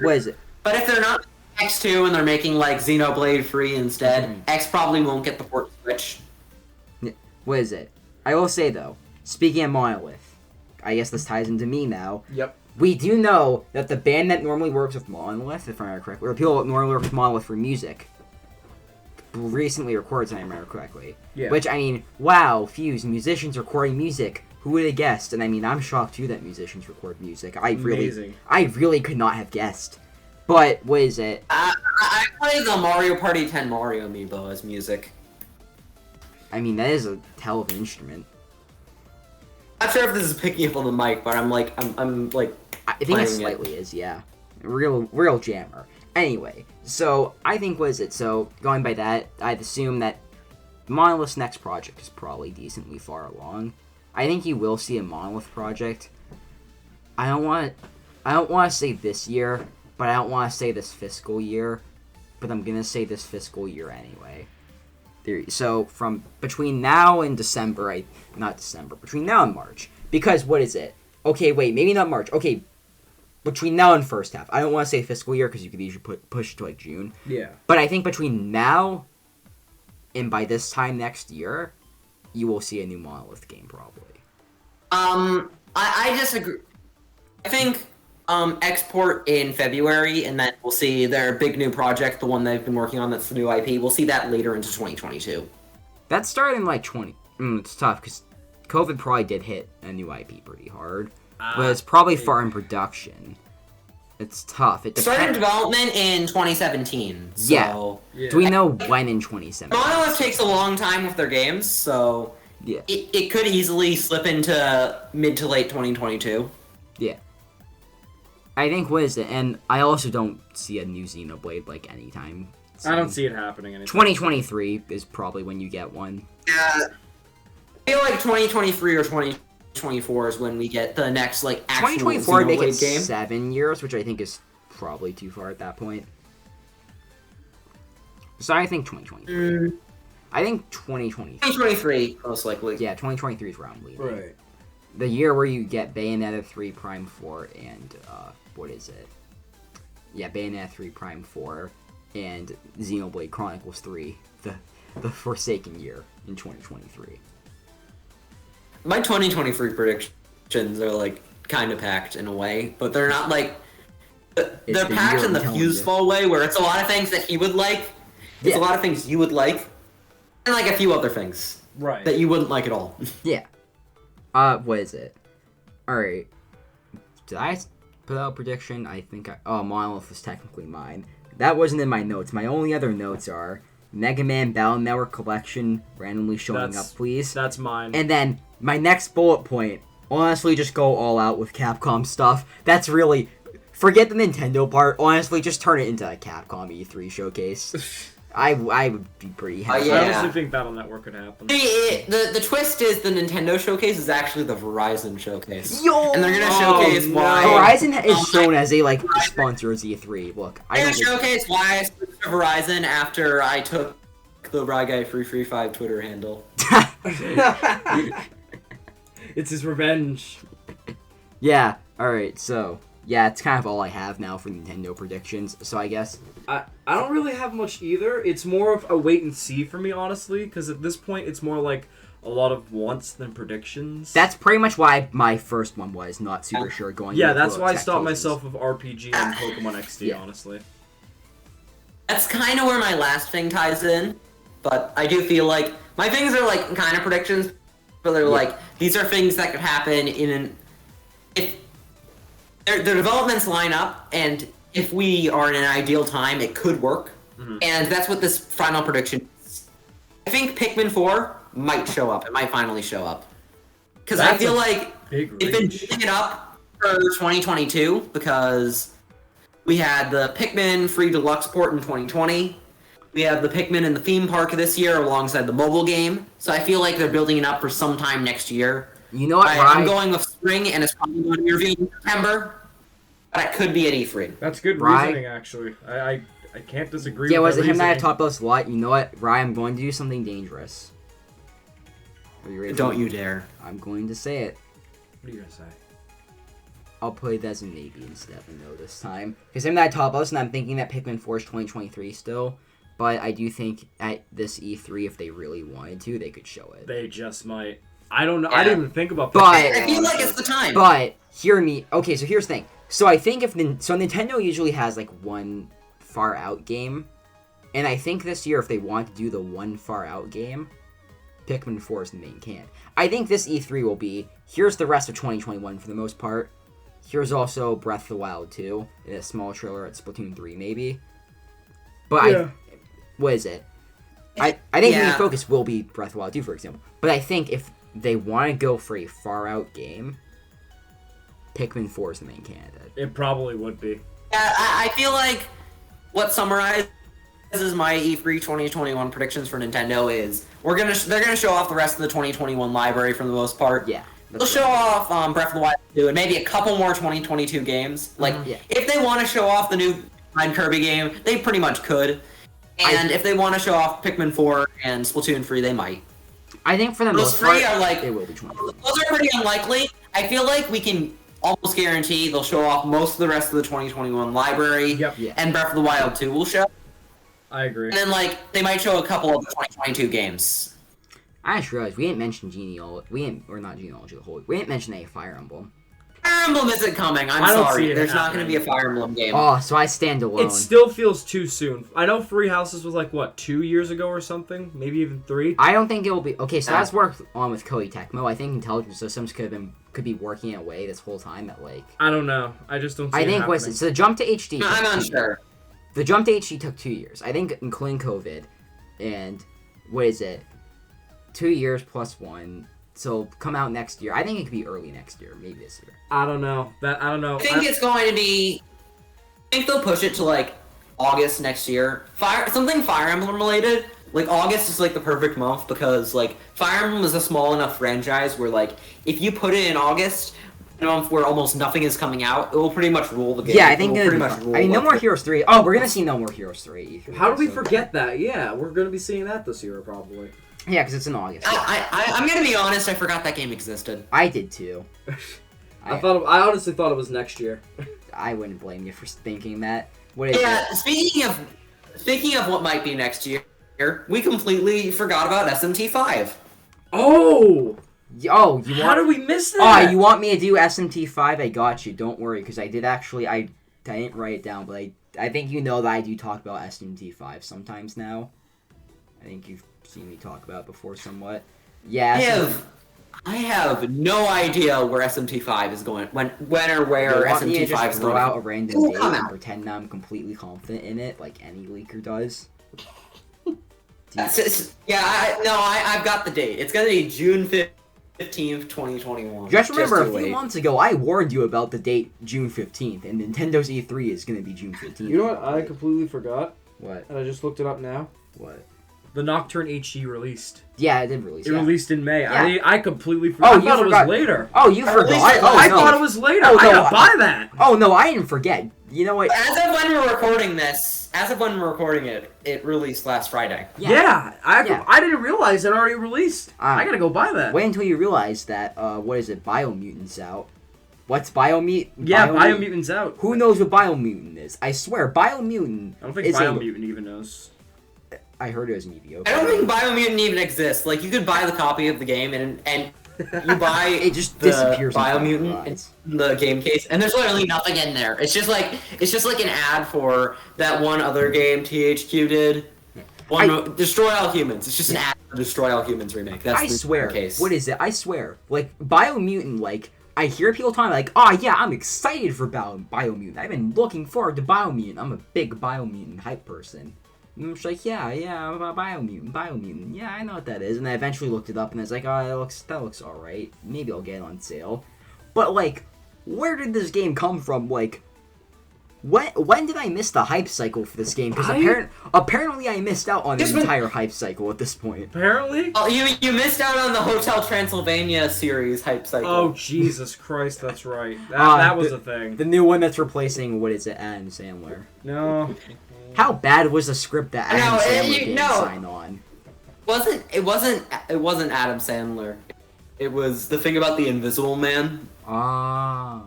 What is it? But if they're not X2 and they're making like Xenoblade 3 instead, Mhm. X probably won't get the port switch. What is it? I will say though, speaking of Monolith, I guess this ties into me now. Yep. We do know that the band that normally works with Monolith, if I remember correctly, or people that normally work with Monolith for music, recently recorded, if I remember correctly. Yeah. Which, I mean, wow, Fuse, musicians recording music. Who would have guessed? And I mean, I'm shocked too that musicians record music. I Amazing. really could not have guessed. But, what is it? I play the Mario Party 10 Mario amiibo as music. I mean, that is a hell of an instrument. Not sure if this is picking up on the mic, but I'm like I think it playing it. slightly is, yeah. Real jammer. Anyway, so I think what is it? So going by that, I'd assume that Monolith's next project is probably decently far along. I think you will see a Monolith project. I don't want to say this year, but I don't want to say this fiscal year. But I'm gonna say this fiscal year anyway. So from between now and December, between now and March. Because what is it? Okay, wait, maybe not March. Okay, between now and first half. I don't want to say fiscal year because you could usually push it to like June. Yeah. But I think between now and by this time next year, you will see a new Monolith game probably. I disagree. I think export in February, and then we'll see their big new project, the one they've been working on that's the new IP. We'll see that later into 2022. That's starting like 20. It's tough because COVID probably did hit a new IP pretty hard, but it's probably far in production. It's tough. It started development in 2017. So yeah. Do we know when in 2017? Monolith takes a long time with their games, so yeah, it could easily slip into mid to late 2022. Yeah. I think what is it? And I also don't see a new Xenoblade like anytime soon. I don't see it happening anytime. 2023 is probably when you get one. Yeah. I feel like 2023 or 2024 is when we get the next like actual 2024 would make it game. 7 years, which I think is probably too far at that point. So I think 2023. I think 2023. 2023 most likely. Yeah, 2023 is where I'm leaning. Right. The year where you get Bayonetta 3 Prime 4 and what is it? Yeah, Bayonetta 3 Prime 4 and Xenoblade Chronicles 3, the Forsaken year in 2023. My 2023 predictions are like kind of packed in a way, but they're not like they're packed in the Fuseful way, where it's a lot of things that he would like, it's a lot of things you would like, and like a few other things that you wouldn't like at all. Yeah. What is it? Alright. Did I put out a prediction? I think Monolith was technically mine. That wasn't in my notes. My only other notes are Mega Man Battle Network Collection randomly showing up, please. That's mine. And then my next bullet point, honestly, just go all out with Capcom stuff. That's really... Forget the Nintendo part. Honestly, just turn it into a Capcom E3 showcase. I would be pretty happy. Yeah. I honestly think Battle Network could happen. The twist is the Nintendo showcase is actually the Verizon showcase. Yo! And they're gonna showcase why... Verizon is shown as a, sponsor of Z3. Look, They're gonna showcase why I switched to Verizon after I took the RyGuy335 Twitter handle. It's his revenge. Yeah, alright, so... Yeah, it's kind of all I have now for Nintendo predictions, so I guess... I don't really have much either. It's more of a wait and see for me, honestly, because at this point it's more like a lot of wants than predictions. That's pretty much why my first one was not super sure going Yeah, into that's full why I stopped expectations. myself of RPG and Pokemon XD, honestly. That's kind of where my last thing ties in, but I do feel like my things are like kind of predictions, but they're like, these are things that could happen in an... If their developments line up, and if we are in an ideal time, it could work. Mm-hmm. And that's what this final prediction is. I think Pikmin 4 might show up. It might finally show up. Because I feel like they've been building it up for 2022, because we had the Pikmin free deluxe port in 2020. We have the Pikmin in the theme park this year alongside the mobile game. So I feel like they're building it up for sometime next year. You know what, I'm going with spring, and it's probably going to be revealed in September. But it could be at E3. That's good reasoning, actually. I can't disagree with that was it him that I reasoning. talked about a lot? You know what, Ryan, I'm going to do something dangerous. Are you ready? Don't you dare. I'm going to say it. What are you going to say? I'll play that as a maybe instead of a no this time. Because him that I talked about, and I'm thinking that Pikmin 4 is 2023 still. But I do think at this E3, if they really wanted to, they could show it. They just might. I don't know. Yeah. I didn't even think about that. I feel like it's the time. But, hear me. Okay, so here's the thing. So I think Nintendo usually has one far out game, and I think this year if they want to do the one far out game, Pikmin 4 is the main can. I think this E3 will be, here's the rest of 2021 for the most part. Here's also Breath of the Wild 2, and a small trailer at Splatoon 3 maybe. But what is it? I think the main focus will be Breath of the Wild 2, for example. But I think if they want to go for a far out game, Pikmin 4 is the main candidate. It probably would be. Yeah, I feel like what summarizes my E3 2021 predictions for Nintendo is they're gonna show off the rest of the 2021 library for the most part. Yeah. They'll show off Breath of the Wild 2 and maybe a couple more 2022 games. If they want to show off the new Kirby game, they pretty much could. And if they want to show off Pikmin 4 and Splatoon 3, they might. I think for the most part, it will be 2021. Those are pretty unlikely. I feel like we can almost guarantee they'll show off most of the rest of the 2021 library. Yep. And Breath of the Wild 2 will show. I agree. And then, they might show a couple of the 2022 games. I just realized we didn't mention genealogy. Or not genealogy. We didn't mention a Fire Emblem. Fire Emblem isn't coming. I'm I don't sorry. see it There's not going to happening. be a Fire Emblem game. Oh, so I stand alone. It still feels too soon. I know Free Houses was like, what, 2 years ago or something? Maybe even 3? I don't think it will be. Okay, so that's worked on with Koei Tecmo. I think Intelligent Systems could be working away this whole time at like. I don't know. I just don't see I it think happening. was so the jump to HD. I'm unsure. The jump to HD took 2 years. I think including COVID, and what is it? 2 years plus 1. So come out next year. I think it could be early next year, maybe this year. I don't know. I don't know. I think it's going to be. I think they'll push it to like August next year. Something Fire Emblem related. Like August is like the perfect month because like Fire Emblem is a small enough franchise where like if you put it in August, a month where almost nothing is coming out, it will pretty much rule the game. Yeah, I think pretty much rule. I mean, No More Heroes 3. Oh, we're gonna see No More Heroes 3. How did we forget that? Yeah, we're gonna be seeing that this year probably. Yeah, because it's in August. I'm gonna be honest. I forgot that game existed. I did too. I honestly thought it was next year. I wouldn't blame you for thinking that. What is Yeah. it? Speaking of what might be next year, we completely forgot about SMT5. Oh! Oh, you want? How did we miss that? Oh, you want me to do SMT5? I got you. Don't worry, because I did actually. I didn't write it down, but I think you know that I do talk about SMT5 sometimes now. I think you've seen me talk about it before somewhat. Yeah. I have no idea where SMT5 is going. When or where You want me to SMT5 just is throw going. out a random It'll date come and out. pretend that I'm completely confident in it, like any leaker does? I've got the date. It's gonna be June 15th, 2021. Just remember, a you few wait. months ago, I warned you about the date June 15th, and Nintendo's E3 is going to be June 15th. You know what I completely forgot? What? And I just looked it up now. What? The Nocturne HD released. Yeah, it did release. It yeah. released in May. Yeah. I completely forgot. Oh, I you thought forgot. it was later. Oh, you forgot. I I no. thought it was later. Oh, I no, gotta buy that. Oh, no, I didn't forget. You know what? As of when we're recording this, it released last Friday. Yeah, Yeah. I didn't realize it already released. Ah. I gotta go buy that. Wait until you realize that, what is it, Biomutant's out. What's Biomutant? Yeah, Biomutant's out. Who knows what Biomutant is? I swear, Biomutant I don't think is Biomutant even knows. I heard it was mediocre. I don't think Biomutant even exists. Like, you could buy the copy of the game and you buy It just the disappears in front of your Biomutant eyes. in the game case, and there's literally nothing in there. It's just like an ad for that one other game THQ did. Destroy All Humans. It's just an ad for Destroy All Humans remake. That's I the swear. case. What is it? I swear. Like, Biomutant, like, I hear people talking like, oh yeah, I'm excited for Biomutant. I've been looking forward to Biomutant. I'm a big Biomutant hype person. And I'm just like, yeah, Biomutant. Yeah, I know what that is. And I eventually looked it up and I was like, oh, that looks alright. Maybe I'll get it on sale. But, like, where did this game come from? Like, when did I miss the hype cycle for this game? Because apparently I missed out on the entire hype cycle at this point. Apparently? Oh, you missed out on the Hotel Transylvania series hype cycle. Oh, Jesus Christ, that's right. That was a thing. The new one that's replacing, what is it, Adam Sandler. No. How bad was the script that Adam Sandler didn't no. sign on? It wasn't Adam Sandler. It was the thing about the Invisible Man. Ah.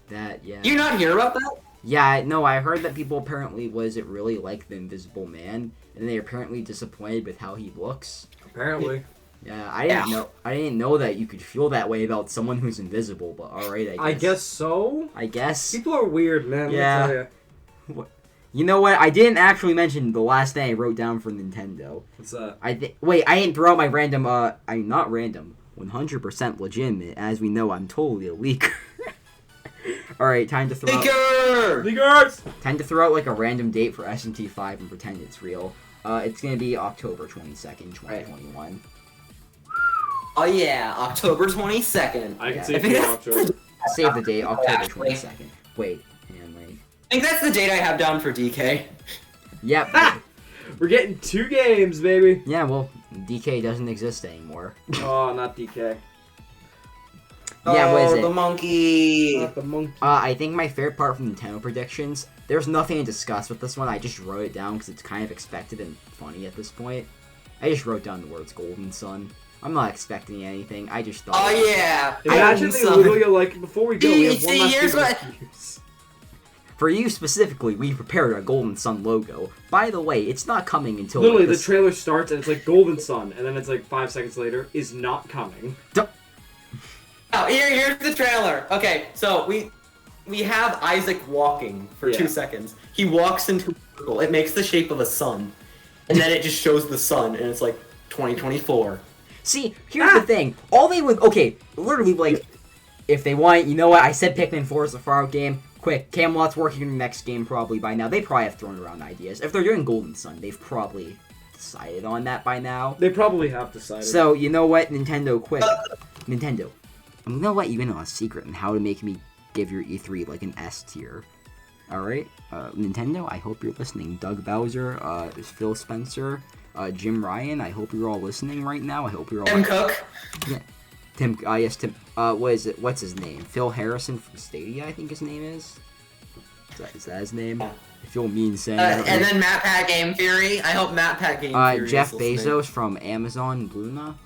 That, yeah. You not hear about that? Yeah, no, I heard that people apparently really like the Invisible Man, and they're apparently disappointed with how he looks. Apparently. Yeah, I didn't know that you could feel that way about someone who's invisible, but alright, I guess. I guess so? I guess. People are weird, man. Yeah. Let me tell you. You know what? I didn't actually mention the last thing I wrote down for Nintendo. What's that? Wait, I didn't throw out my random, not random, 100% legitimate. As we know, I'm totally a leaker. Alright, time to throw out... Leakers! Time to throw out, like, a random date for SMT5 and pretend it's real. It's gonna be October 22nd, 2021. Oh yeah, October 22nd. I can Yeah. see it for October. Save the date, October Actually. 22nd. Wait, and like... I think that's the date I have down for DK. Yep. We're getting 2 games, baby. Yeah, well, DK doesn't exist anymore. Oh, not DK. Yeah, what is it? The monkey. Not the monkey. I think my favorite part from Nintendo predictions, there's nothing to discuss with this one. I just wrote it down because it's kind of expected and funny at this point. I just wrote down the words Golden Sun. I'm not expecting anything. I just thought... Oh yeah. Imagine they Golden literally, like, before we go, we have one last here's thing what- to use. For you specifically, we prepared a Golden Sun logo. By the way, it's not coming until... Literally, like, the trailer starts and it's like Golden Sun, and then it's like 5 seconds later, is not coming. Oh, here's the trailer. Okay, so we have Isaac walking for 2 seconds. He walks into a circle. It makes the shape of a sun. And then it just shows the sun, and it's like 2024. See, here's the thing. All they would... Okay, literally, like, if they want... You know what? I said Pikmin 4 is a far-out game. Quick, Camelot's working on the next game probably by now. They probably have thrown around ideas. If they're doing Golden Sun, they've probably decided on that by now. They probably have decided. So, you know what, Nintendo, quick. Nintendo, I'm gonna let you in on a secret on how to make me give your E3 like an S tier. Alright? Nintendo, I hope you're listening. Doug Bowser, Phil Spencer, Jim Ryan, I hope you're all listening right now. I hope you're all... Tim Cook? Yeah. Tim, yes, Tim, what is it? What's his name? Phil Harrison from Stadia, I think his name is. Is that his name? I feel mean saying that. And then Matt Pat Game Theory. I hope Matt Pat Game Theory Jeff is listening. Bezos from Amazon Luna.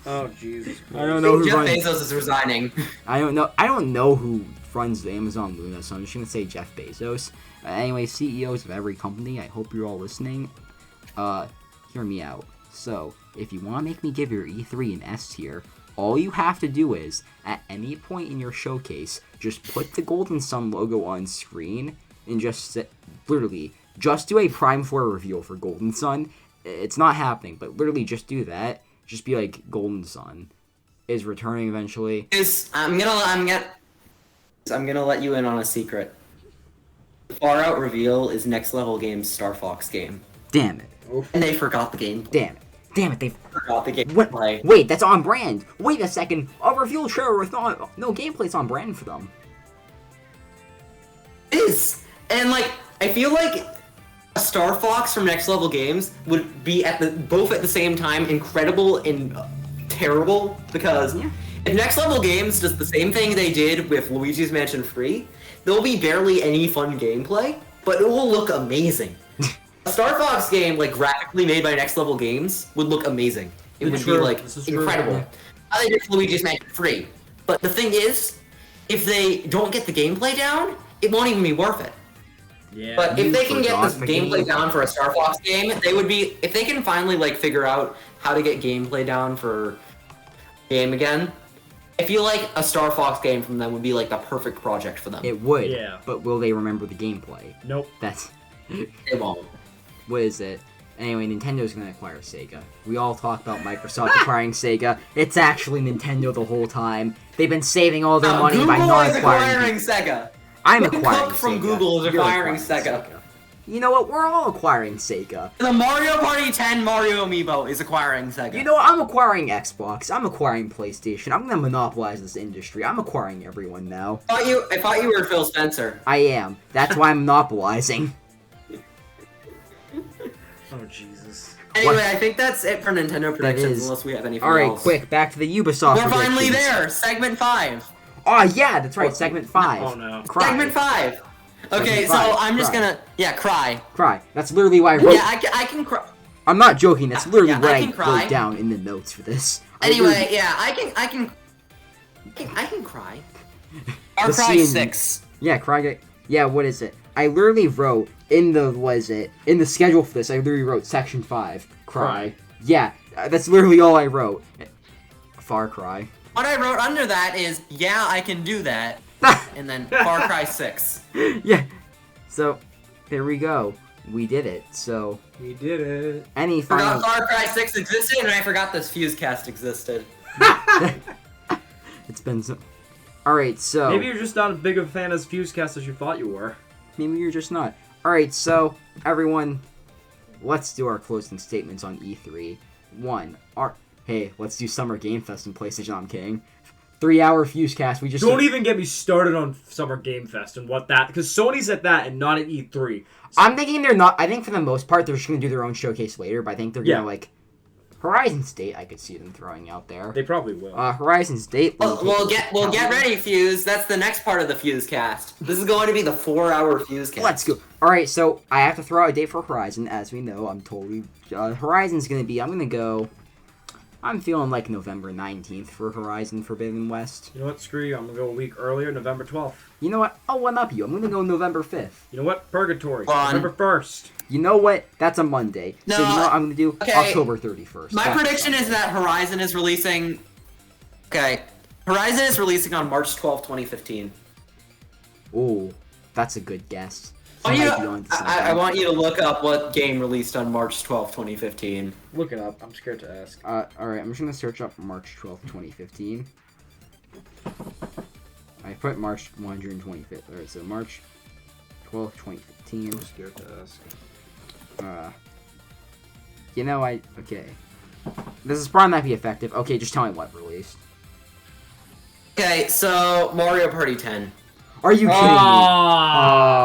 Oh, Jesus Christ. I don't know who Jeff runs... Bezos is resigning. I don't know who runs the Amazon Luna, so I'm just gonna say Jeff Bezos. Anyway, CEOs of every company, I hope you're all listening. Hear me out. So, if you want to make me give your E3 an S tier, all you have to do is, at any point in your showcase, just put the Golden Sun logo on screen, and just literally, just do a Prime 4 reveal for Golden Sun. It's not happening, but literally just do that. Just be like, Golden Sun is returning eventually. I'm gonna let you in on a secret. The Far Out reveal is Next Level Games Star Fox game. Damn it. And they forgot the game. Damn it, they forgot the game. Wait, that's on brand. Wait a second. A reveal trailer with no gameplay's on brand for them. It is. And like, I feel like a Star Fox from Next Level Games would be both at the same time incredible and terrible, because if Next Level Games does the same thing they did with Luigi's Mansion Free, there'll be barely any fun gameplay, but it will look amazing. A Star Fox game, like, graphically made by Next Level Games would look amazing. It would be, like, incredible. I think it's Luigi's Mansion Free. But the thing is, if they don't get the gameplay down, it won't even be worth it. Yeah. But if they can get this gameplay down for a Star Fox game, they would be... If they can finally, like, figure out how to get gameplay down for game again, I feel like a Star Fox game from them would be, like, the perfect project for them. It would. Yeah. But will they remember the gameplay? Nope. That's... It won't. What is it? Anyway, Nintendo's gonna acquire Sega. We all talk about Microsoft acquiring Sega. It's actually Nintendo the whole time. They've been saving all their money by not acquiring Sega. I'm Tim acquiring Cook from Sega. Google is You're acquiring Sega. You know what? We're all acquiring Sega. The Mario Party 10 Mario Amiibo is acquiring Sega. You know what? I'm acquiring Xbox. I'm acquiring PlayStation. I'm gonna monopolize this industry. I'm acquiring everyone now. I thought you were Phil Spencer. I am. That's why I'm monopolizing. Oh, Jesus. Anyway, What? I think that's it for Nintendo predictions, unless we have anything Alright, else. quick. Back to the Ubisoft We're finally predictions. there! Segment 5! Oh, yeah, that's right. Segment 5. Oh, no. Cry. Segment 5! Okay, Segment so five. I'm just Cry. gonna... Yeah, cry. Cry. That's literally why I wrote... Yeah, I can cry. I'm not joking. That's literally Yeah, what I I can cry. wrote down in the notes for this. Anyway, yeah, I can cry. Or The cry scene- 6. Yeah, cry. Yeah, what is it? I literally wrote in the schedule for this. I literally wrote section 5. Cry. Yeah, that's literally all I wrote. Far Cry. What I wrote under that is, yeah, I can do that. And then Far Cry 6. Yeah. So, there we go. We did it. So, We did it. any final... Forgot Far Cry 6 existed, and I forgot this FuseCast existed. It's been so... Alright, so... Maybe you're just not as big of a fan as FuseCast as you thought you were. Maybe you're just not. Alright, so, everyone, let's do our closing statements on E3. 1. Hey, let's do Summer Game Fest in PlayStation. I'm kidding. 3-hour FuseCast. We just... Don't even get me started on Summer Game Fest and what that... Because Sony's at that and not at E3. I'm thinking they're not... I think for the most part, they're just going to do their own showcase later, but I think they're going to, like... Horizon State, I could see them throwing out there. They probably will. Horizon State... We'll get ready, Fuse. That's the next part of the FuseCast. This is going to be the 4-hour FuseCast. Let's go. Alright, so I have to throw out a date for Horizon. As we know, I'm totally... Horizon's going to be... I'm going to go... I'm feeling like November 19th for Horizon Forbidden West. You know what? Screw you. I'm gonna go a week earlier, November 12th. You know what? I'll one-up you. I'm gonna go November 5th. You know what? Purgatory. Fun. November 1st. You know what? That's a Monday. No, so you know what I'm gonna do? okay. October 31st. My That's prediction is that Horizon is releasing. Okay, Horizon is releasing on March 12th, 2015. Ooh, that's a good guess. I You want, might you, be onto I something. want you to look up what game released on March 12th, 2015. Look it up. I'm scared to ask. Alright, I'm just gonna search up March 12th, 2015. I put March 125th. Alright, so March 12th, 2015. I'm scared to ask. You know, okay. This is probably not be effective. Okay, just tell me what released. Okay, so Mario Party 10. Are you kidding me? Ah!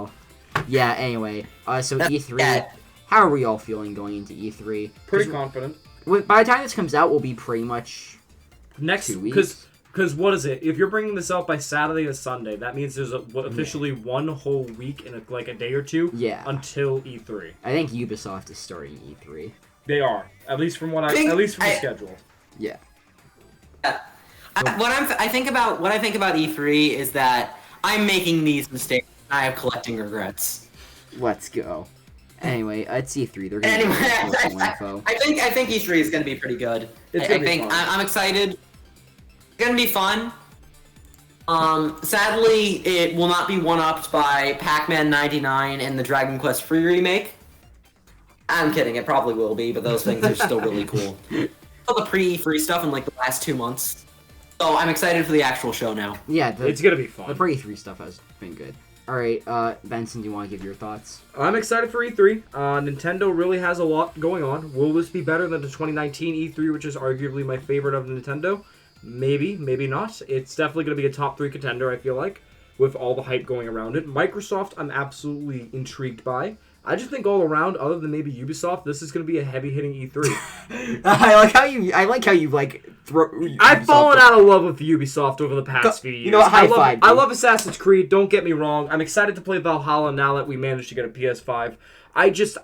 Oh. Yeah, anyway. So That's E3. bad. How are we all feeling going into E3? Pretty confident. By the time this comes out, we'll be pretty much Next 2 weeks. Because what is it? If you're bringing this out by Saturday or Sunday, that means there's officially 1 whole week in a day or two Yeah. until E3. I think Ubisoft is starting E3. They are, at least from the schedule. Yeah. What I think about E3 is that I'm making these mistakes. I have collecting regrets. Let's go. Anyway, it's E3. They're gonna Anyway, give us full info. I think E3 is gonna be pretty good. It's I gonna be think fun. I'm excited. It's gonna be fun. Sadly, it will not be one-upped by Pac-Man 99 and the Dragon Quest Free remake. I'm kidding. It probably will be, but those things are still really cool. All the pre-E3 stuff in like the last 2 months. So I'm excited for the actual show now. Yeah, It's gonna be the fun. pre-E3 stuff has been good. Alright, Benson, do you want to give your thoughts? I'm excited for E3. Nintendo really has a lot going on. Will this be better than the 2019 E3, which is arguably my favorite of Nintendo? Maybe, maybe not. It's definitely going to be a top 3 contender, I feel like, with all the hype going around it. Microsoft, I'm absolutely intrigued by. I just think all around, other than maybe Ubisoft, this is going to be a heavy-hitting E3. I like how you throw. I've fallen out of love with Ubisoft over the past few years. You know what, high five, I dude. love Assassin's Creed, don't get me wrong. I'm excited to play Valhalla now that we managed to get a PS5. I've just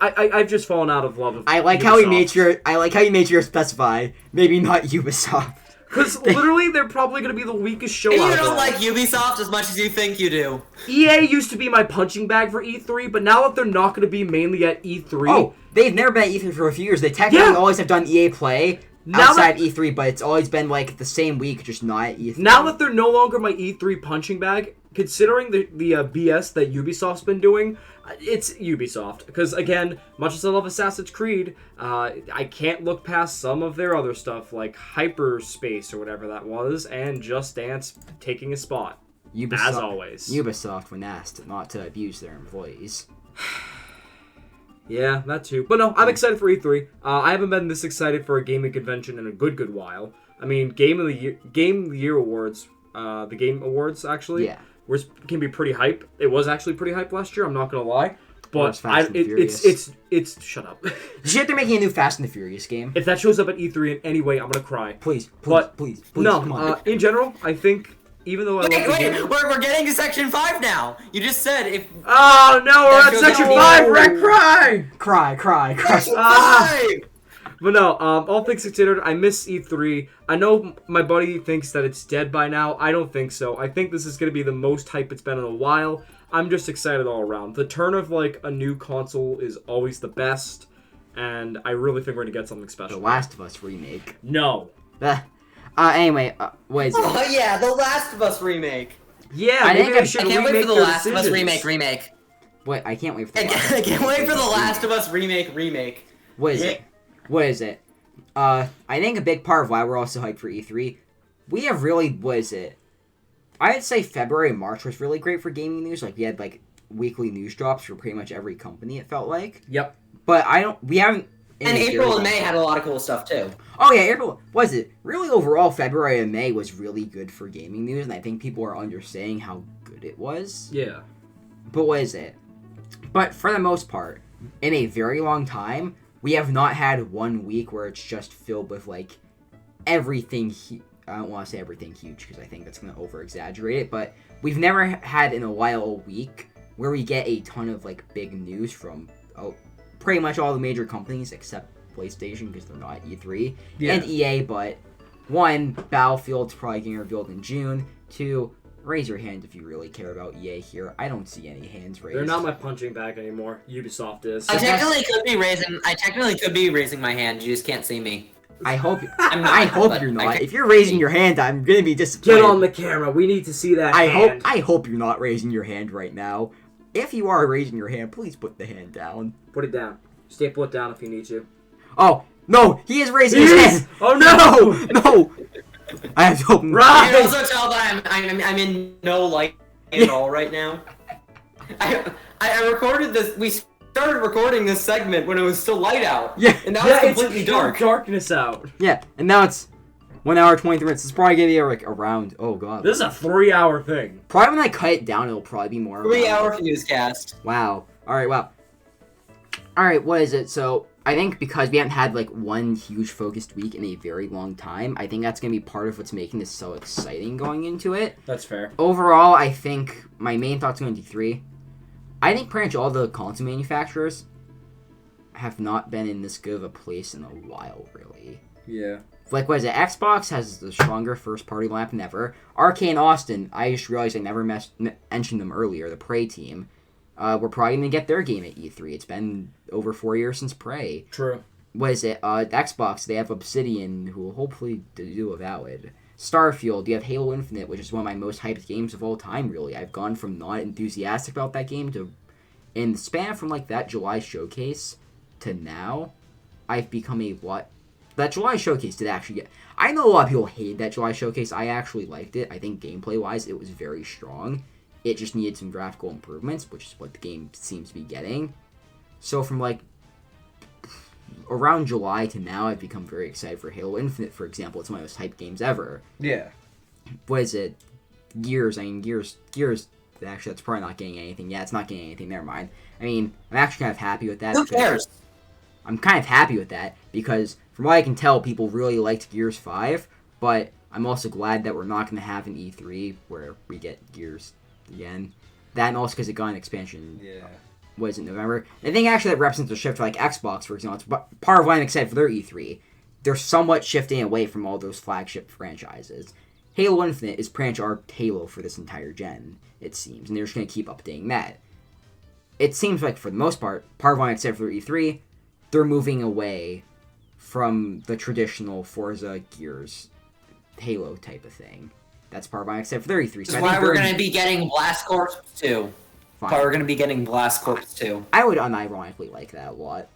fallen out of love with I like Ubisoft. how you made sure to specify maybe not Ubisoft. Because literally, they're probably going to be the weakest show And out you of don't all. like Ubisoft as much as you think you do. EA used to be my punching bag for E3, but now that they're not going to be mainly at E3... Oh, they've never been at E3 for a few years. They technically always have done EA Play Now outside that- E3, but it's always been like the same week, just not at E3. Now that they're no longer my E3 punching bag, considering the BS that Ubisoft's been doing, it's Ubisoft. Because, again, much as I love Assassin's Creed, I can't look past some of their other stuff, like Hyperspace or whatever that was, and Just Dance taking a spot. Ubisoft, as always. Ubisoft, when asked not to abuse their employees. Yeah, that too. But no, I'm excited for E3. I haven't been this excited for a gaming convention in a good while. I mean, Game of the Year awards, the Game Awards actually, Yeah. can be pretty hype. It was actually pretty hype last year. I'm not gonna lie, Or but it's Fast and Furious. it's shut up. Did you hear they're making a new Fast and the Furious game? If that shows up at E3 in any way, I'm gonna cry. Please, But please, no, come on. in general, I think even though I love the Wait, game. we're getting to Section 5 now. You just said if... Oh no, we're That at goes Section on. 5. Red cry. Cry. Section Ah. 5! But no, all things considered, I miss E3. I know my buddy thinks that it's dead by now. I don't think so. I think this is going to be the most hype it's been in a while. I'm just excited all around. The turn of, like, a new console is always the best, and I really think we're going to get something The special. Last of Us remake. No. Anyway, what is it? Oh yeah, The Last of Us remake. Yeah, I maybe think they I should I can't wait remake for The their Last of Us decisions. remake. Wait, I can't wait for the I Last can't wait for The Last of Us remake. What is it? What is it? I think a big part of why we're also hyped for E3, we have really, what is it? I'd say February and March was really great for gaming news. Like, we had, like, weekly news drops for pretty much every company, it felt like. Yep. But we haven't... in And a very April long and May time. had a lot of cool stuff too. Oh yeah, April, was it? Really overall, February and May was really good for gaming news, and I think people are understanding how good it was. Yeah. But what is it? But for the most part, in a very long time, we have not had 1 week where it's just filled with, like, everything. I don't want to say everything huge because I think that's going to over-exaggerate it, but we've never had in a while a week where we get a ton of, like, big news from pretty much all the major companies except PlayStation because they're not E3, Yeah. and EA. But one, Battlefield's probably getting revealed in June. Two, raise your hand if you really care about EA here. I don't see any hands raised. They're not my punching bag anymore. Ubisoft is. I technically could be raising my hand. You just can't see me. I hope. I'm not, I hope but you're I not. can- If you're raising your hand, I'm gonna be disappointed. Get on the camera. We need to see that I hand. hope you're not raising your hand right now. If you are raising your hand, please put the hand down. Put it down. Staple it down if you need to. Oh no, he is raising He his is! hand. Oh no! No. I have to open. You Right! can also tell that I'm in no light at all right now. I recorded this. We started recording this segment when it was still light out. Yeah. And now Yeah, it's completely dark. darkness out. Yeah, and now it's 1 hour 23 minutes. It's probably gonna be like around. Oh god. This is a 3-hour thing. Probably when I cut it down, it'll probably be more. 3 around- hour FuseCast. Wow. All right. Wow. All right. What is it? So I think because we haven't had like one huge focused week in a very long time, I think that's gonna be part of what's making this so exciting going into it. That's fair. Overall, I think my main thoughts going to be 3. I think pretty much all the console manufacturers have not been in this good of a place in a while, really. Yeah. Like, what is it? Xbox has the stronger first-party lineup than ever. Arcane Austin, I just realized I never mentioned them earlier, the Prey team. We're probably going to get their game at E3. It's been over 4 years since Prey. True. What is it? Xbox, they have Obsidian, who will hopefully do a Valid. Starfield, you have Halo Infinite, which is one of my most hyped games of all time, really. I've gone from not enthusiastic about that game to, in the span from, like, that July showcase to now, I've become a lot... That July showcase did actually get... I know a lot of people hated that July showcase. I actually liked it. I think gameplay-wise, it was very strong. It just needed some graphical improvements, which is what the game seems to be getting. So from, like, around July to now, I've become very excited for Halo Infinite, for example. It's one of my most hyped games ever. Yeah. What is it? Gears. I mean, Gears... Actually, that's probably not getting anything. Yeah, it's not getting anything. Never mind. I mean, I'm actually kind of happy with that. Who cares? I'm kind of happy with that, because from what I can tell, people really liked Gears 5, but I'm also glad that we're not going to have an E3 where we get Gears again. That, and also because it got an expansion. Yeah. What is it, November? I think actually that represents a shift for, like, Xbox, for example. It's part of why I'm excited for their E3. They're somewhat shifting away from all those flagship franchises. Halo Infinite is pretty much our Halo for this entire gen, it seems, and they're just going to keep updating that. It seems like, for the most part of why I'm excited for their E3, they're moving away from the traditional Forza Gears Halo type of thing. That's part of why I'm excited for their E3. This So is I why think we're they're going to be getting Blast Corps 2. fine. Why we're going to be getting Blast Corps 2. I would unironically like that a lot.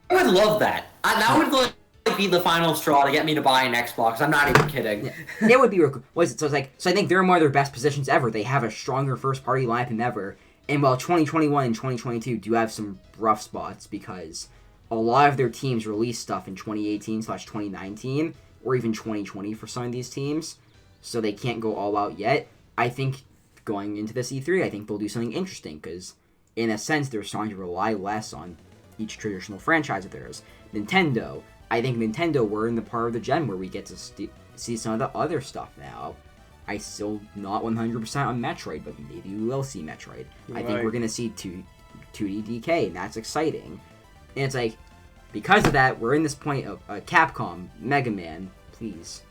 I would love that. That would like, be the final straw to get me to buy an Xbox. I'm not even kidding. Yeah. It would be... What is it? So it's like... So I think they're in one of their best positions ever. They have a stronger first-party lineup than ever. And while 2021 and 2022 do have some rough spots because a lot of their teams released stuff in 2018/2019 or even 2020 for some of these teams, so they can't go all out yet. I think going into this E3, I think they'll do something interesting because, in a sense, they're starting to rely less on each traditional franchise of theirs. Nintendo, I think Nintendo, we're in the part of the gen where we get to see some of the other stuff now. I still not 100% on Metroid, but maybe we will see Metroid. I think we're going to see 2D DK, and that's exciting. And it's like, because of that, we're in this point of Capcom, Mega Man, please.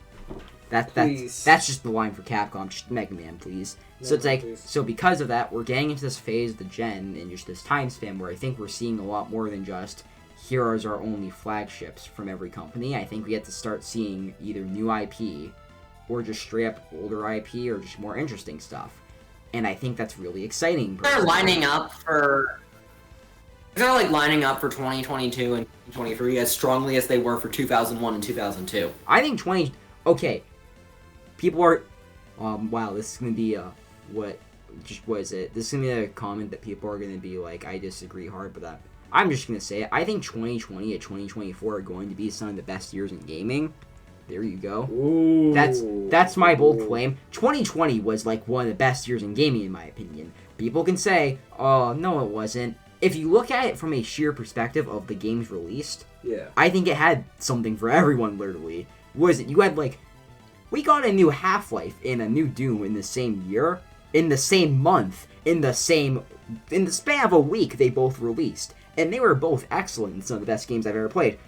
Please. That's just the line for Capcom, just Mega Man, please. So it's like, please. so because of that, we're getting into this phase of the gen, and just this time span where I think we're seeing a lot more than just, here are our only flagships from every company. I think we get to start seeing either new IP, or just straight up older IP, or just more interesting stuff. And I think that's really exciting. They're lining up for 2022 and 2023 as strongly as they were for 2001 and 2002. I think okay. People are, wow, this is gonna be what is it? This is gonna be a comment that people are gonna be like, I disagree hard with that. I'm just gonna say it. I think 2020 and 2024 are going to be some of the best years in gaming. There you go. Ooh. That's my bold claim. 2020 was like one of the best years in gaming, in my opinion. People can say, oh, no, it wasn't. If you look at it from a sheer perspective of the games released, Yeah. I think it had something for everyone, literally. What is it? You had, like, we got a new Half-Life and a new Doom in the same year, in the same month, in the span of a week they both released. and they were both excellent and some of the best games I've ever played.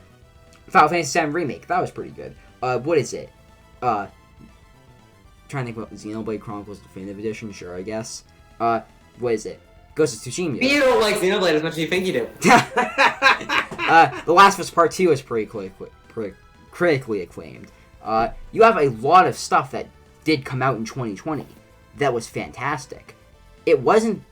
Final Fantasy VII Remake, that was pretty good. What is it? Trying to think about Xenoblade Chronicles Definitive Edition, sure, I guess. What is it? Ghost of Tsushima. You don't like Xenoblade as much as you think you do. The Last of Us Part 2 is pretty critically acclaimed. You have a lot of stuff that did come out in 2020 that was fantastic. It wasn't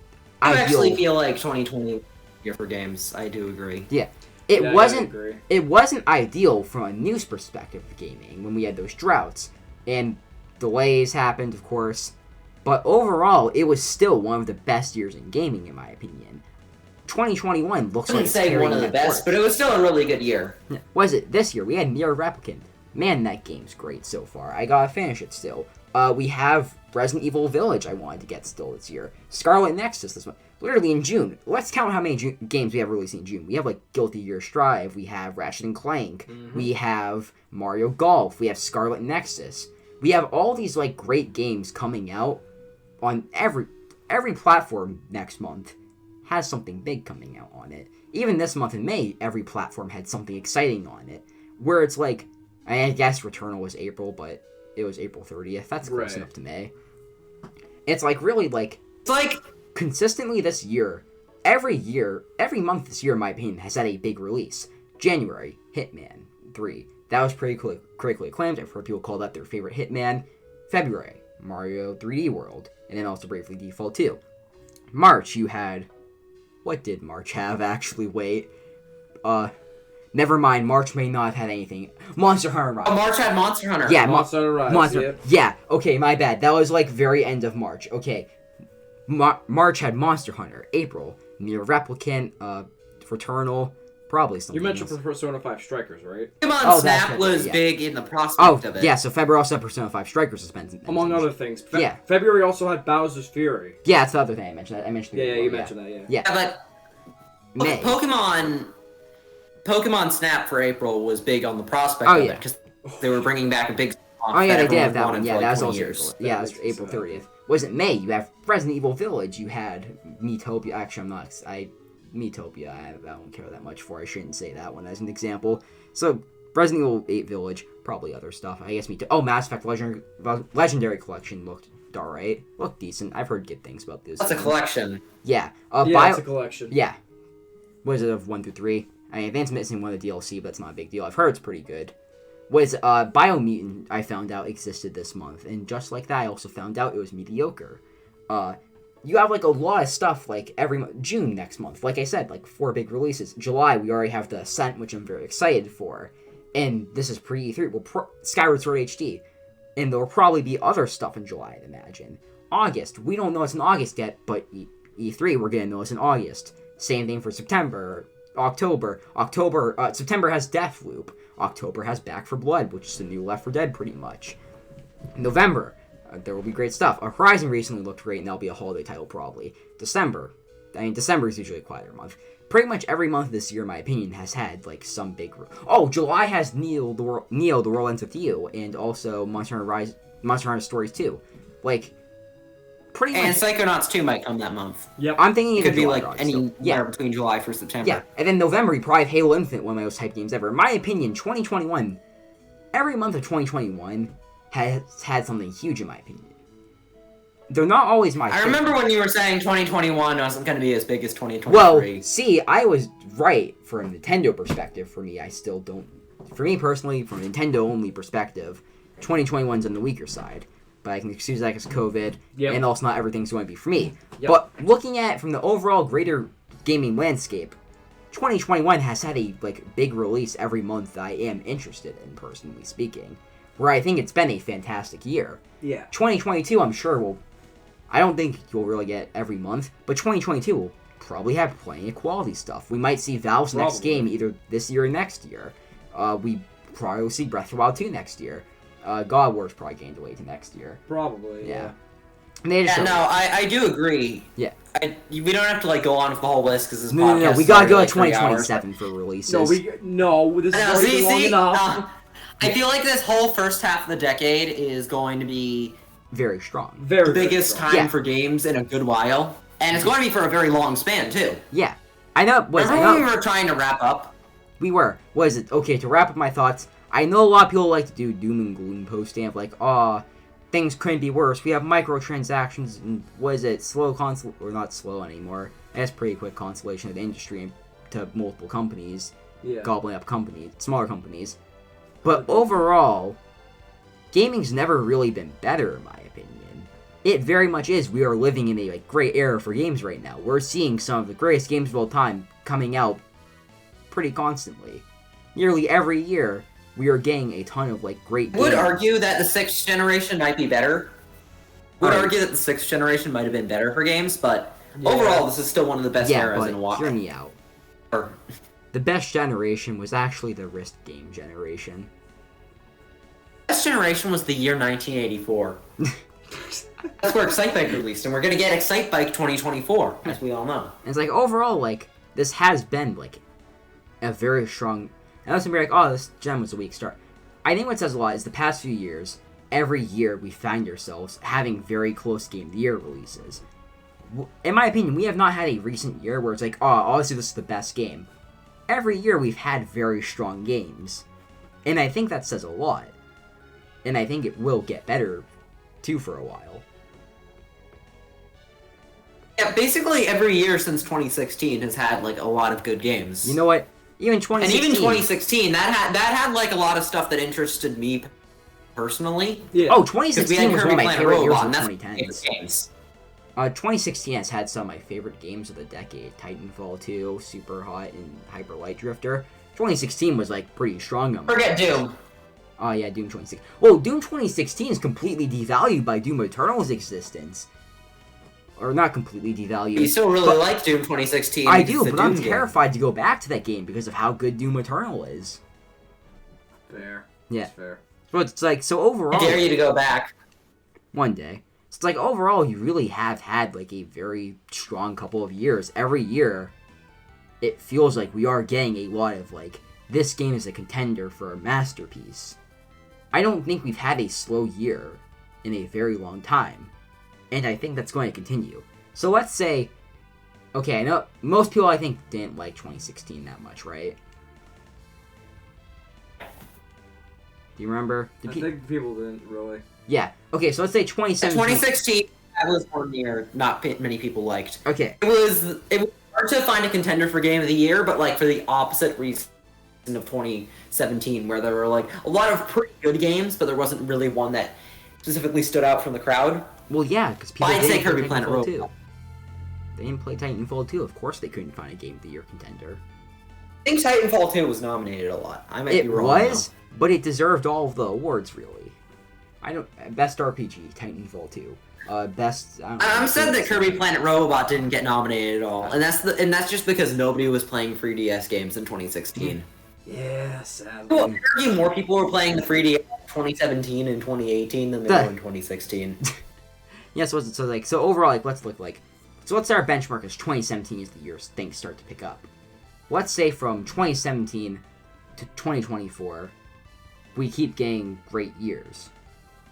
I ideal. actually feel like 2020 year for games. I do agree. Yeah. I agree. It wasn't ideal from a news perspective of gaming when we had those droughts. And delays happened, of course. But overall, it was still one of the best years in gaming, in my opinion. 2021 looks I like wouldn't say one of the best, but it was still a really good year. Was it this year? We had Nier Replicant. Man, that game's great so far. I gotta finish it still. We have Resident Evil Village I wanted to get still this year. Scarlet Nexus this month. Literally in June. Let's count how many games we have releasing in June. We have, like, Guilty Gear Strive. We have Ratchet & Clank. Mm-hmm. We have Mario Golf. We have Scarlet Nexus. We have all these, like, great games coming out on every platform next month has something big coming out on it. Even this month in May, every platform had something exciting on it. Where it's like, I guess Returnal was April, but it was April 30th. That's close enough to May. It's like really like... It's like... Consistently this year, every month this year, in my opinion, has had a big release. January, Hitman 3. That was pretty critically acclaimed. I've heard people call that their favorite Hitman. February, Mario 3D World. And then also Bravely Default 2. March, you had... What did March have, actually? Wait. Never mind. March may not have had anything. Monster Hunter Rise. Oh, March had Monster Hunter. Yeah, Monster Hunter Rise. Yep. Yeah, okay, my bad. That was, like, very end of March. Okay. March had Monster Hunter. April, Nier Replicant, Returnal, probably something You mentioned else. Persona 5 Strikers, right? Pokemon Snap was big in the prospect of it. Yeah, so February also had Persona 5 Strikers suspense. Among other things. Yeah. February also had Bowser's Fury. Yeah, that's the other thing I mentioned. I mentioned You mentioned that, yeah. Yeah. But May. Pokemon Snap for April was big on the prospect of it because they were bringing back a big. Oh yeah, they did have that one. Yeah, that was also years. April. Yeah, that was April 30th. Was it May? You have Resident Evil Village. You had Miitopia. Actually, I'm not. Miitopia. I don't care that much for. I shouldn't say that one as an example. So Resident Evil 8 Village. Probably other stuff. I guess Mass Effect Legendary Collection looked alright. Looked decent. I've heard good things about this. That's a collection. Yeah. It's a collection. Yeah. What is it of 1 through 3? I mean, Advanced missing one of the DLC, but it's not a big deal. I've heard it's pretty good. Biomutant I found out existed this month, and just like that, I also found out it was mediocre. You have, like, a lot of stuff, like, every June next month. Like I said, like, 4 big releases. July, we already have The Ascent, which I'm very excited for. And this is pre-E3. Skyward Sword HD. And there will probably be other stuff in July, I'd imagine. August, we don't know it's in August yet, but E3, we're gonna know it's in August. Same thing for September. October, September has Deathloop. October has Back 4 Blood, which is the new Left 4 Dead, pretty much. November, there will be great stuff. Horizon recently looked great, and that'll be a holiday title, probably. December is usually a quieter month. Pretty much every month this year, in my opinion, has had, like, some big... July has Neo, The World Ends With You, and also Monster Hunter Stories 2. Like, pretty much... And Psychonauts 2 might come that month. Yep. I'm thinking It could be, July, like, anywhere between July through September. Yeah, and then November, you probably have Halo Infinite, one of my most hyped games ever. In my opinion, 2021, every month of 2021 has had something huge, in my opinion. They're not always my favorite. I remember when you were saying 2021 wasn't going to be as big as 2023. Well, see, I was right from a Nintendo perspective. For me, I still don't... For me, personally, from a Nintendo-only perspective, 2021's on the weaker side. But I can excuse that as COVID, and also not everything's going to be for me. Yep. But looking at it from the overall greater gaming landscape, 2021 has had a big release every month that I am interested in, personally speaking. Where I think it's been a fantastic year. Yeah. 2022, I'm sure will... I don't think you'll really get every month, but 2022 will probably have plenty of quality stuff. We might see Valve's next game either this year or next year. We probably will see Breath of the Wild 2 next year. God of War's probably getting delayed to next year. Probably, yeah. I do agree. Yeah. We don't have to go on with the whole list because this podcast. No, we gotta go to 2027 for releases. This is already long enough. I feel like this whole first half of the decade is going to be very strong. The biggest time for games in a good while. And it's going to be for a very long span, too. Yeah. I know. Remember when we were trying to wrap up? We were. What is it? Okay, to wrap up my thoughts, I know a lot of people like to do doom and gloom posting of like, things couldn't be worse. We have microtransactions and what is it? Or not slow anymore. That's pretty quick consolation of the industry to multiple companies, gobbling up companies, smaller companies. But overall, gaming's never really been better, in my opinion. It very much is. We are living in a great era for games right now. We're seeing some of the greatest games of all time coming out pretty constantly. Nearly every year, we are getting a ton of great games. Would argue that the 6th generation might be better. Would argue that the 6th generation might have been better for games, but overall, this is still one of the best eras in a while. Hear me out. The best generation was actually the wrist game generation. The best generation was the year 1984. That's where Excitebike released, and we're gonna get Excitebike 2024, as we all know. And it's overall, this has been, a very strong... And I was gonna be this gen was a weak start. I think what says a lot is the past few years, every year we find ourselves having very close Game of the Year releases. In my opinion, we have not had a recent year where it's obviously this is the best game. Every year we've had very strong games. And I think that says a lot. And I think it will get better, too, for a while. Yeah, basically every year since 2016 has had a lot of good games. You know what? Even 2016. And even 2016, that had a lot of stuff that interested me personally. Yeah. Oh, 2016 was one of my favorite years of 2010s. 2016 has had some of my favorite games of the decade. Titanfall 2, Super Hot, and Hyper Light Drifter. 2016 was pretty strong on Forget Doom. Oh yeah, Doom 2016. Well, Doom 2016 is completely devalued by Doom Eternal's existence. Or not completely devalued. You still really like Doom 2016. I do, but I'm terrified to go back to that game because of how good Doom Eternal is. Fair. Yeah. That's fair. So it's so overall... I dare you to go back. One day. So it's overall, you really have had a very strong couple of years. Every year, it feels like we are getting a lot of this game is a contender for a masterpiece. I don't think we've had a slow year in a very long time. And I think that's going to continue. So let's say... Okay, I know most people, I think, didn't like 2016 that much, right? Do you remember? I think people didn't really. Yeah. Okay, so let's say 2017... 2016, that was one year not many people liked. Okay. It was hard to find a contender for Game of the Year, but for the opposite reason of 2017, where there were a lot of pretty good games, but there wasn't really one that specifically stood out from the crowd. Well, yeah, because people I'd say didn't Kirby play Planet Titanfall Robot. 2. They didn't play Titanfall 2. Of course they couldn't find a Game of the Year contender. I think Titanfall 2 was nominated a lot. I might be wrong. It was, but it deserved all of the awards, really. Best RPG, Titanfall 2. Best... I'm sad that Kirby Planet Robot didn't get nominated at all, and that's just because nobody was playing 3DS games in 2016. Yeah, sadly. Well, I argue more people were playing the 3DS 2017 and 2018 than they were in 2016. Yeah, so overall, let's look so let's say our benchmark is 2017 is the year things start to pick up. Let's say from 2017 to 2024, we keep getting great years.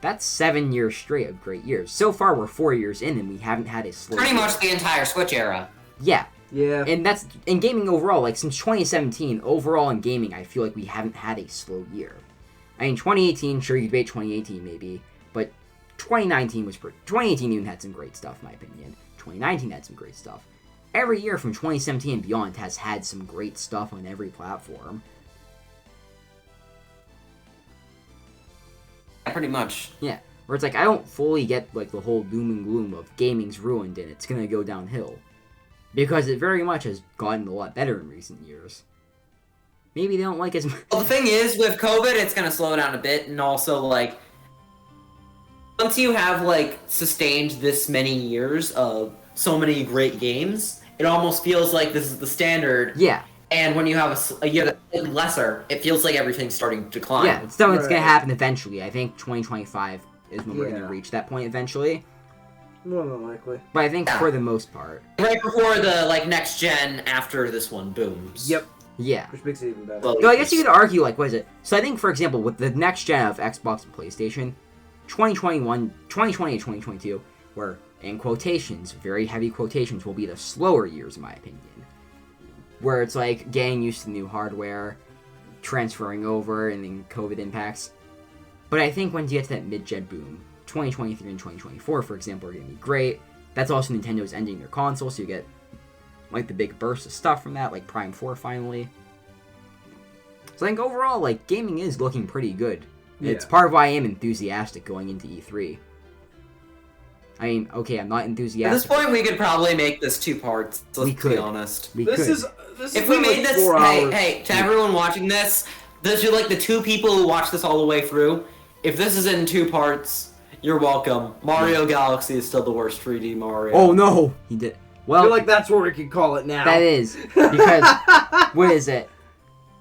That's 7 years straight of great years. So far, we're 4 years in, and we haven't had a slow Pretty year. much the entire Switch era. Yeah. Yeah. And that's in gaming overall. Since 2017, overall in gaming, I feel like we haven't had a slow year. I mean, 2018, sure, you debate 2018 maybe, but 2019 was 2018 even had some great stuff, in my opinion. 2019 had some great stuff. Every year from 2017 and beyond has had some great stuff on every platform. Pretty much. Yeah. Where it's I don't fully get the whole doom and gloom of gaming's ruined and it's gonna go downhill. Because it very much has gotten a lot better in recent years. Maybe they don't like as much. Well, the thing is, with COVID, it's gonna slow down a bit, and also, once you have, sustained this many years of so many great games, it almost feels like this is the standard. Yeah. And when you have a year that's lesser, it feels like everything's starting to decline. Yeah, it's gonna happen eventually. I think 2025 is when we're gonna reach that point eventually. More than likely. But I think for the most part. Right before the, next gen after this one booms. Yep. Yeah. Which makes it even better. Well, So I guess you could argue, what is it? So I think, for example, with the next gen of Xbox and PlayStation, 2020 to 2022, were, in quotations, very heavy quotations, will be the slower years, in my opinion. where it's like getting used to the new hardware, transferring over, and then COVID impacts. But I think once you get to that mid-gen boom, 2023 and 2024, for example, are going to be great. That's also Nintendo's ending their console, so you get like the big burst of stuff from that, like Prime 4 finally. So I think overall, like, gaming is looking pretty good. Yeah. It's part of why I am enthusiastic going into E3. I mean, okay, I'm not enthusiastic. At this point, we could probably make this 2 parts. Let's be honest. This is if we made like this, 4 hours. hey, to everyone watching this, those are like the 2 people who watch this all the way through. If this is in 2 parts, you're welcome. Mario Galaxy is still the worst 3D Mario. Oh no, he did. Well, I feel like that's what we can call it now. that is because what is it?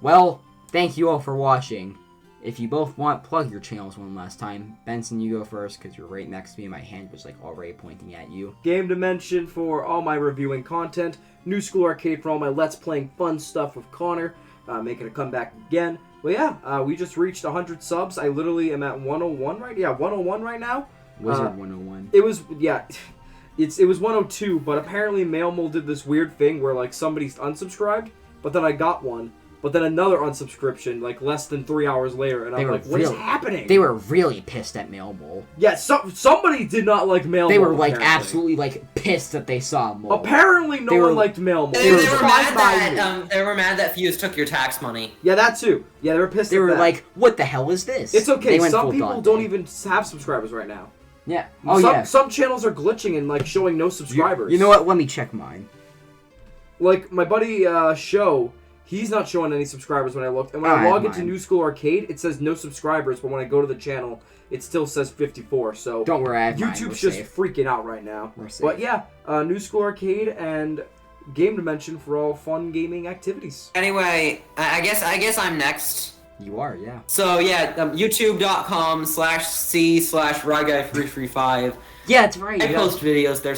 Well, thank you all for watching. If you both want, plug your channels one last time. Benson, you go first because you're right next to me. My hand was like already pointing at you. Game Dimension for all my reviewing content. New School Arcade for all my Let's Playing fun stuff with Connor. Making a comeback again. Well, yeah, we just reached 100 subs. I literally am at 101 right. Yeah, 101 right now. Wizard 101. It was it was 102, but apparently Mailmole did this weird thing where like somebody's unsubscribed, but then I got one, but then another unsubscription like less than 3 hours later, and I'm like, what is happening? They were really pissed at Mailmole. Yeah, somebody did not like Mailmole. They were like apparently. absolutely like pissed that they saw Mole. Apparently, no one liked Mailmole. They were mad that Fuse took your tax money. Yeah, that too. Yeah, they were pissed. They were like, "What the hell is this?" It's okay. They Some people don't even have subscribers right now. Yeah. Some channels are glitching and like showing no subscribers. You know what? Let me check mine. Like my buddy Show, he's not showing any subscribers when I looked. And when I log into New School Arcade, it says no subscribers, but when I go to the channel, it still says 54. So don't worry, I have YouTube's just freaking out right now. We're safe. But yeah, New School Arcade and Game Dimension for all fun gaming activities. Anyway, I guess I'm next. You are, yeah. So yeah, youtube.com/c/ryguy335. Yeah, that's right. I post videos there.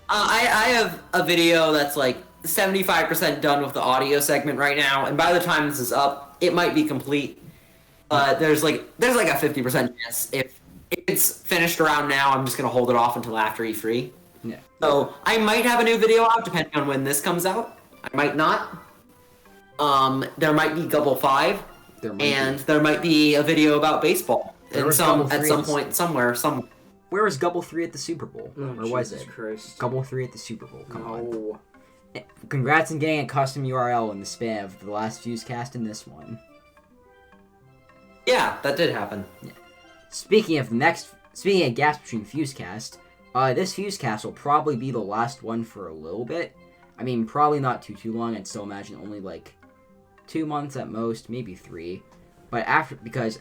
I have a video that's like 75% done with the audio segment right now, and by the time this is up, it might be complete. There's like a 50% chance if it's finished around now, I'm just gonna hold it off until after E3. Yeah. So I might have a new video out depending on when this comes out. I might not. There might be Gubble 5. There might be a video about baseball at some point somewhere. Where was Gubble 3 at the Super Bowl? Oh, or was it? Christ. Gubble 3 at the Super Bowl. Come on. No. Congrats on getting a custom URL in the span of the last FuseCast and this one. Yeah, that did happen. Yeah. Speaking of gaps between FuseCast, this FuseCast will probably be the last one for a little bit. I mean, probably not too long. I'd still imagine only like 2 months at most, maybe 3. But because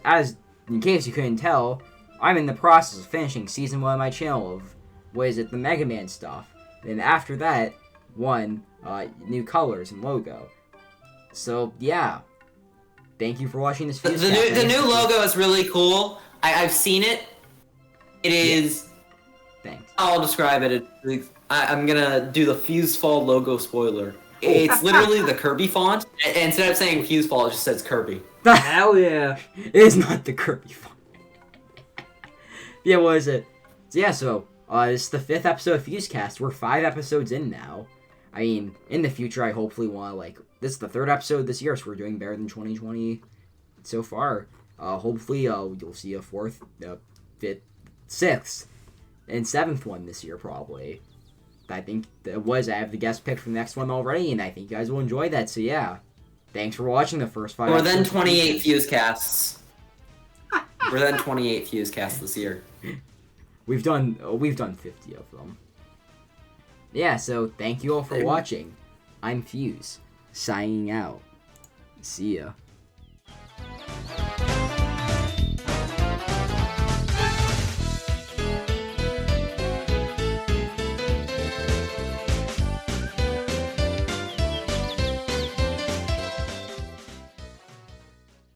in case you couldn't tell, I'm in the process of finishing season 1 of my channel of, the Mega Man stuff. Then after that, new colors and logo. So yeah, thank you for watching this video. The new logo is really cool. I've seen it. It is. Thanks. I'll describe it. I'm gonna do the FuseFall logo spoiler. It's literally the Kirby font. Instead of saying FuseFall, it just says Kirby. Hell yeah! It is not the Kirby font. Yeah, what is it? So yeah, this is the 5th episode of FuseCast. We're 5 episodes in now. I mean, in the future, I hopefully want to, this is the 3rd episode this year, so we're doing better than 2020 so far. Hopefully, you'll see a 4th, 5th, 6th, and 7th one this year, probably. I think I have the guest pick for the next one already, and I think you guys will enjoy that, so yeah. Thanks for watching the first 5 episodes. We're then 28 FuseCasts. We're then 28 FuseCasts this year. We've done 50 of them. Yeah, so thank you all for watching. I'm Fuse, signing out. See ya.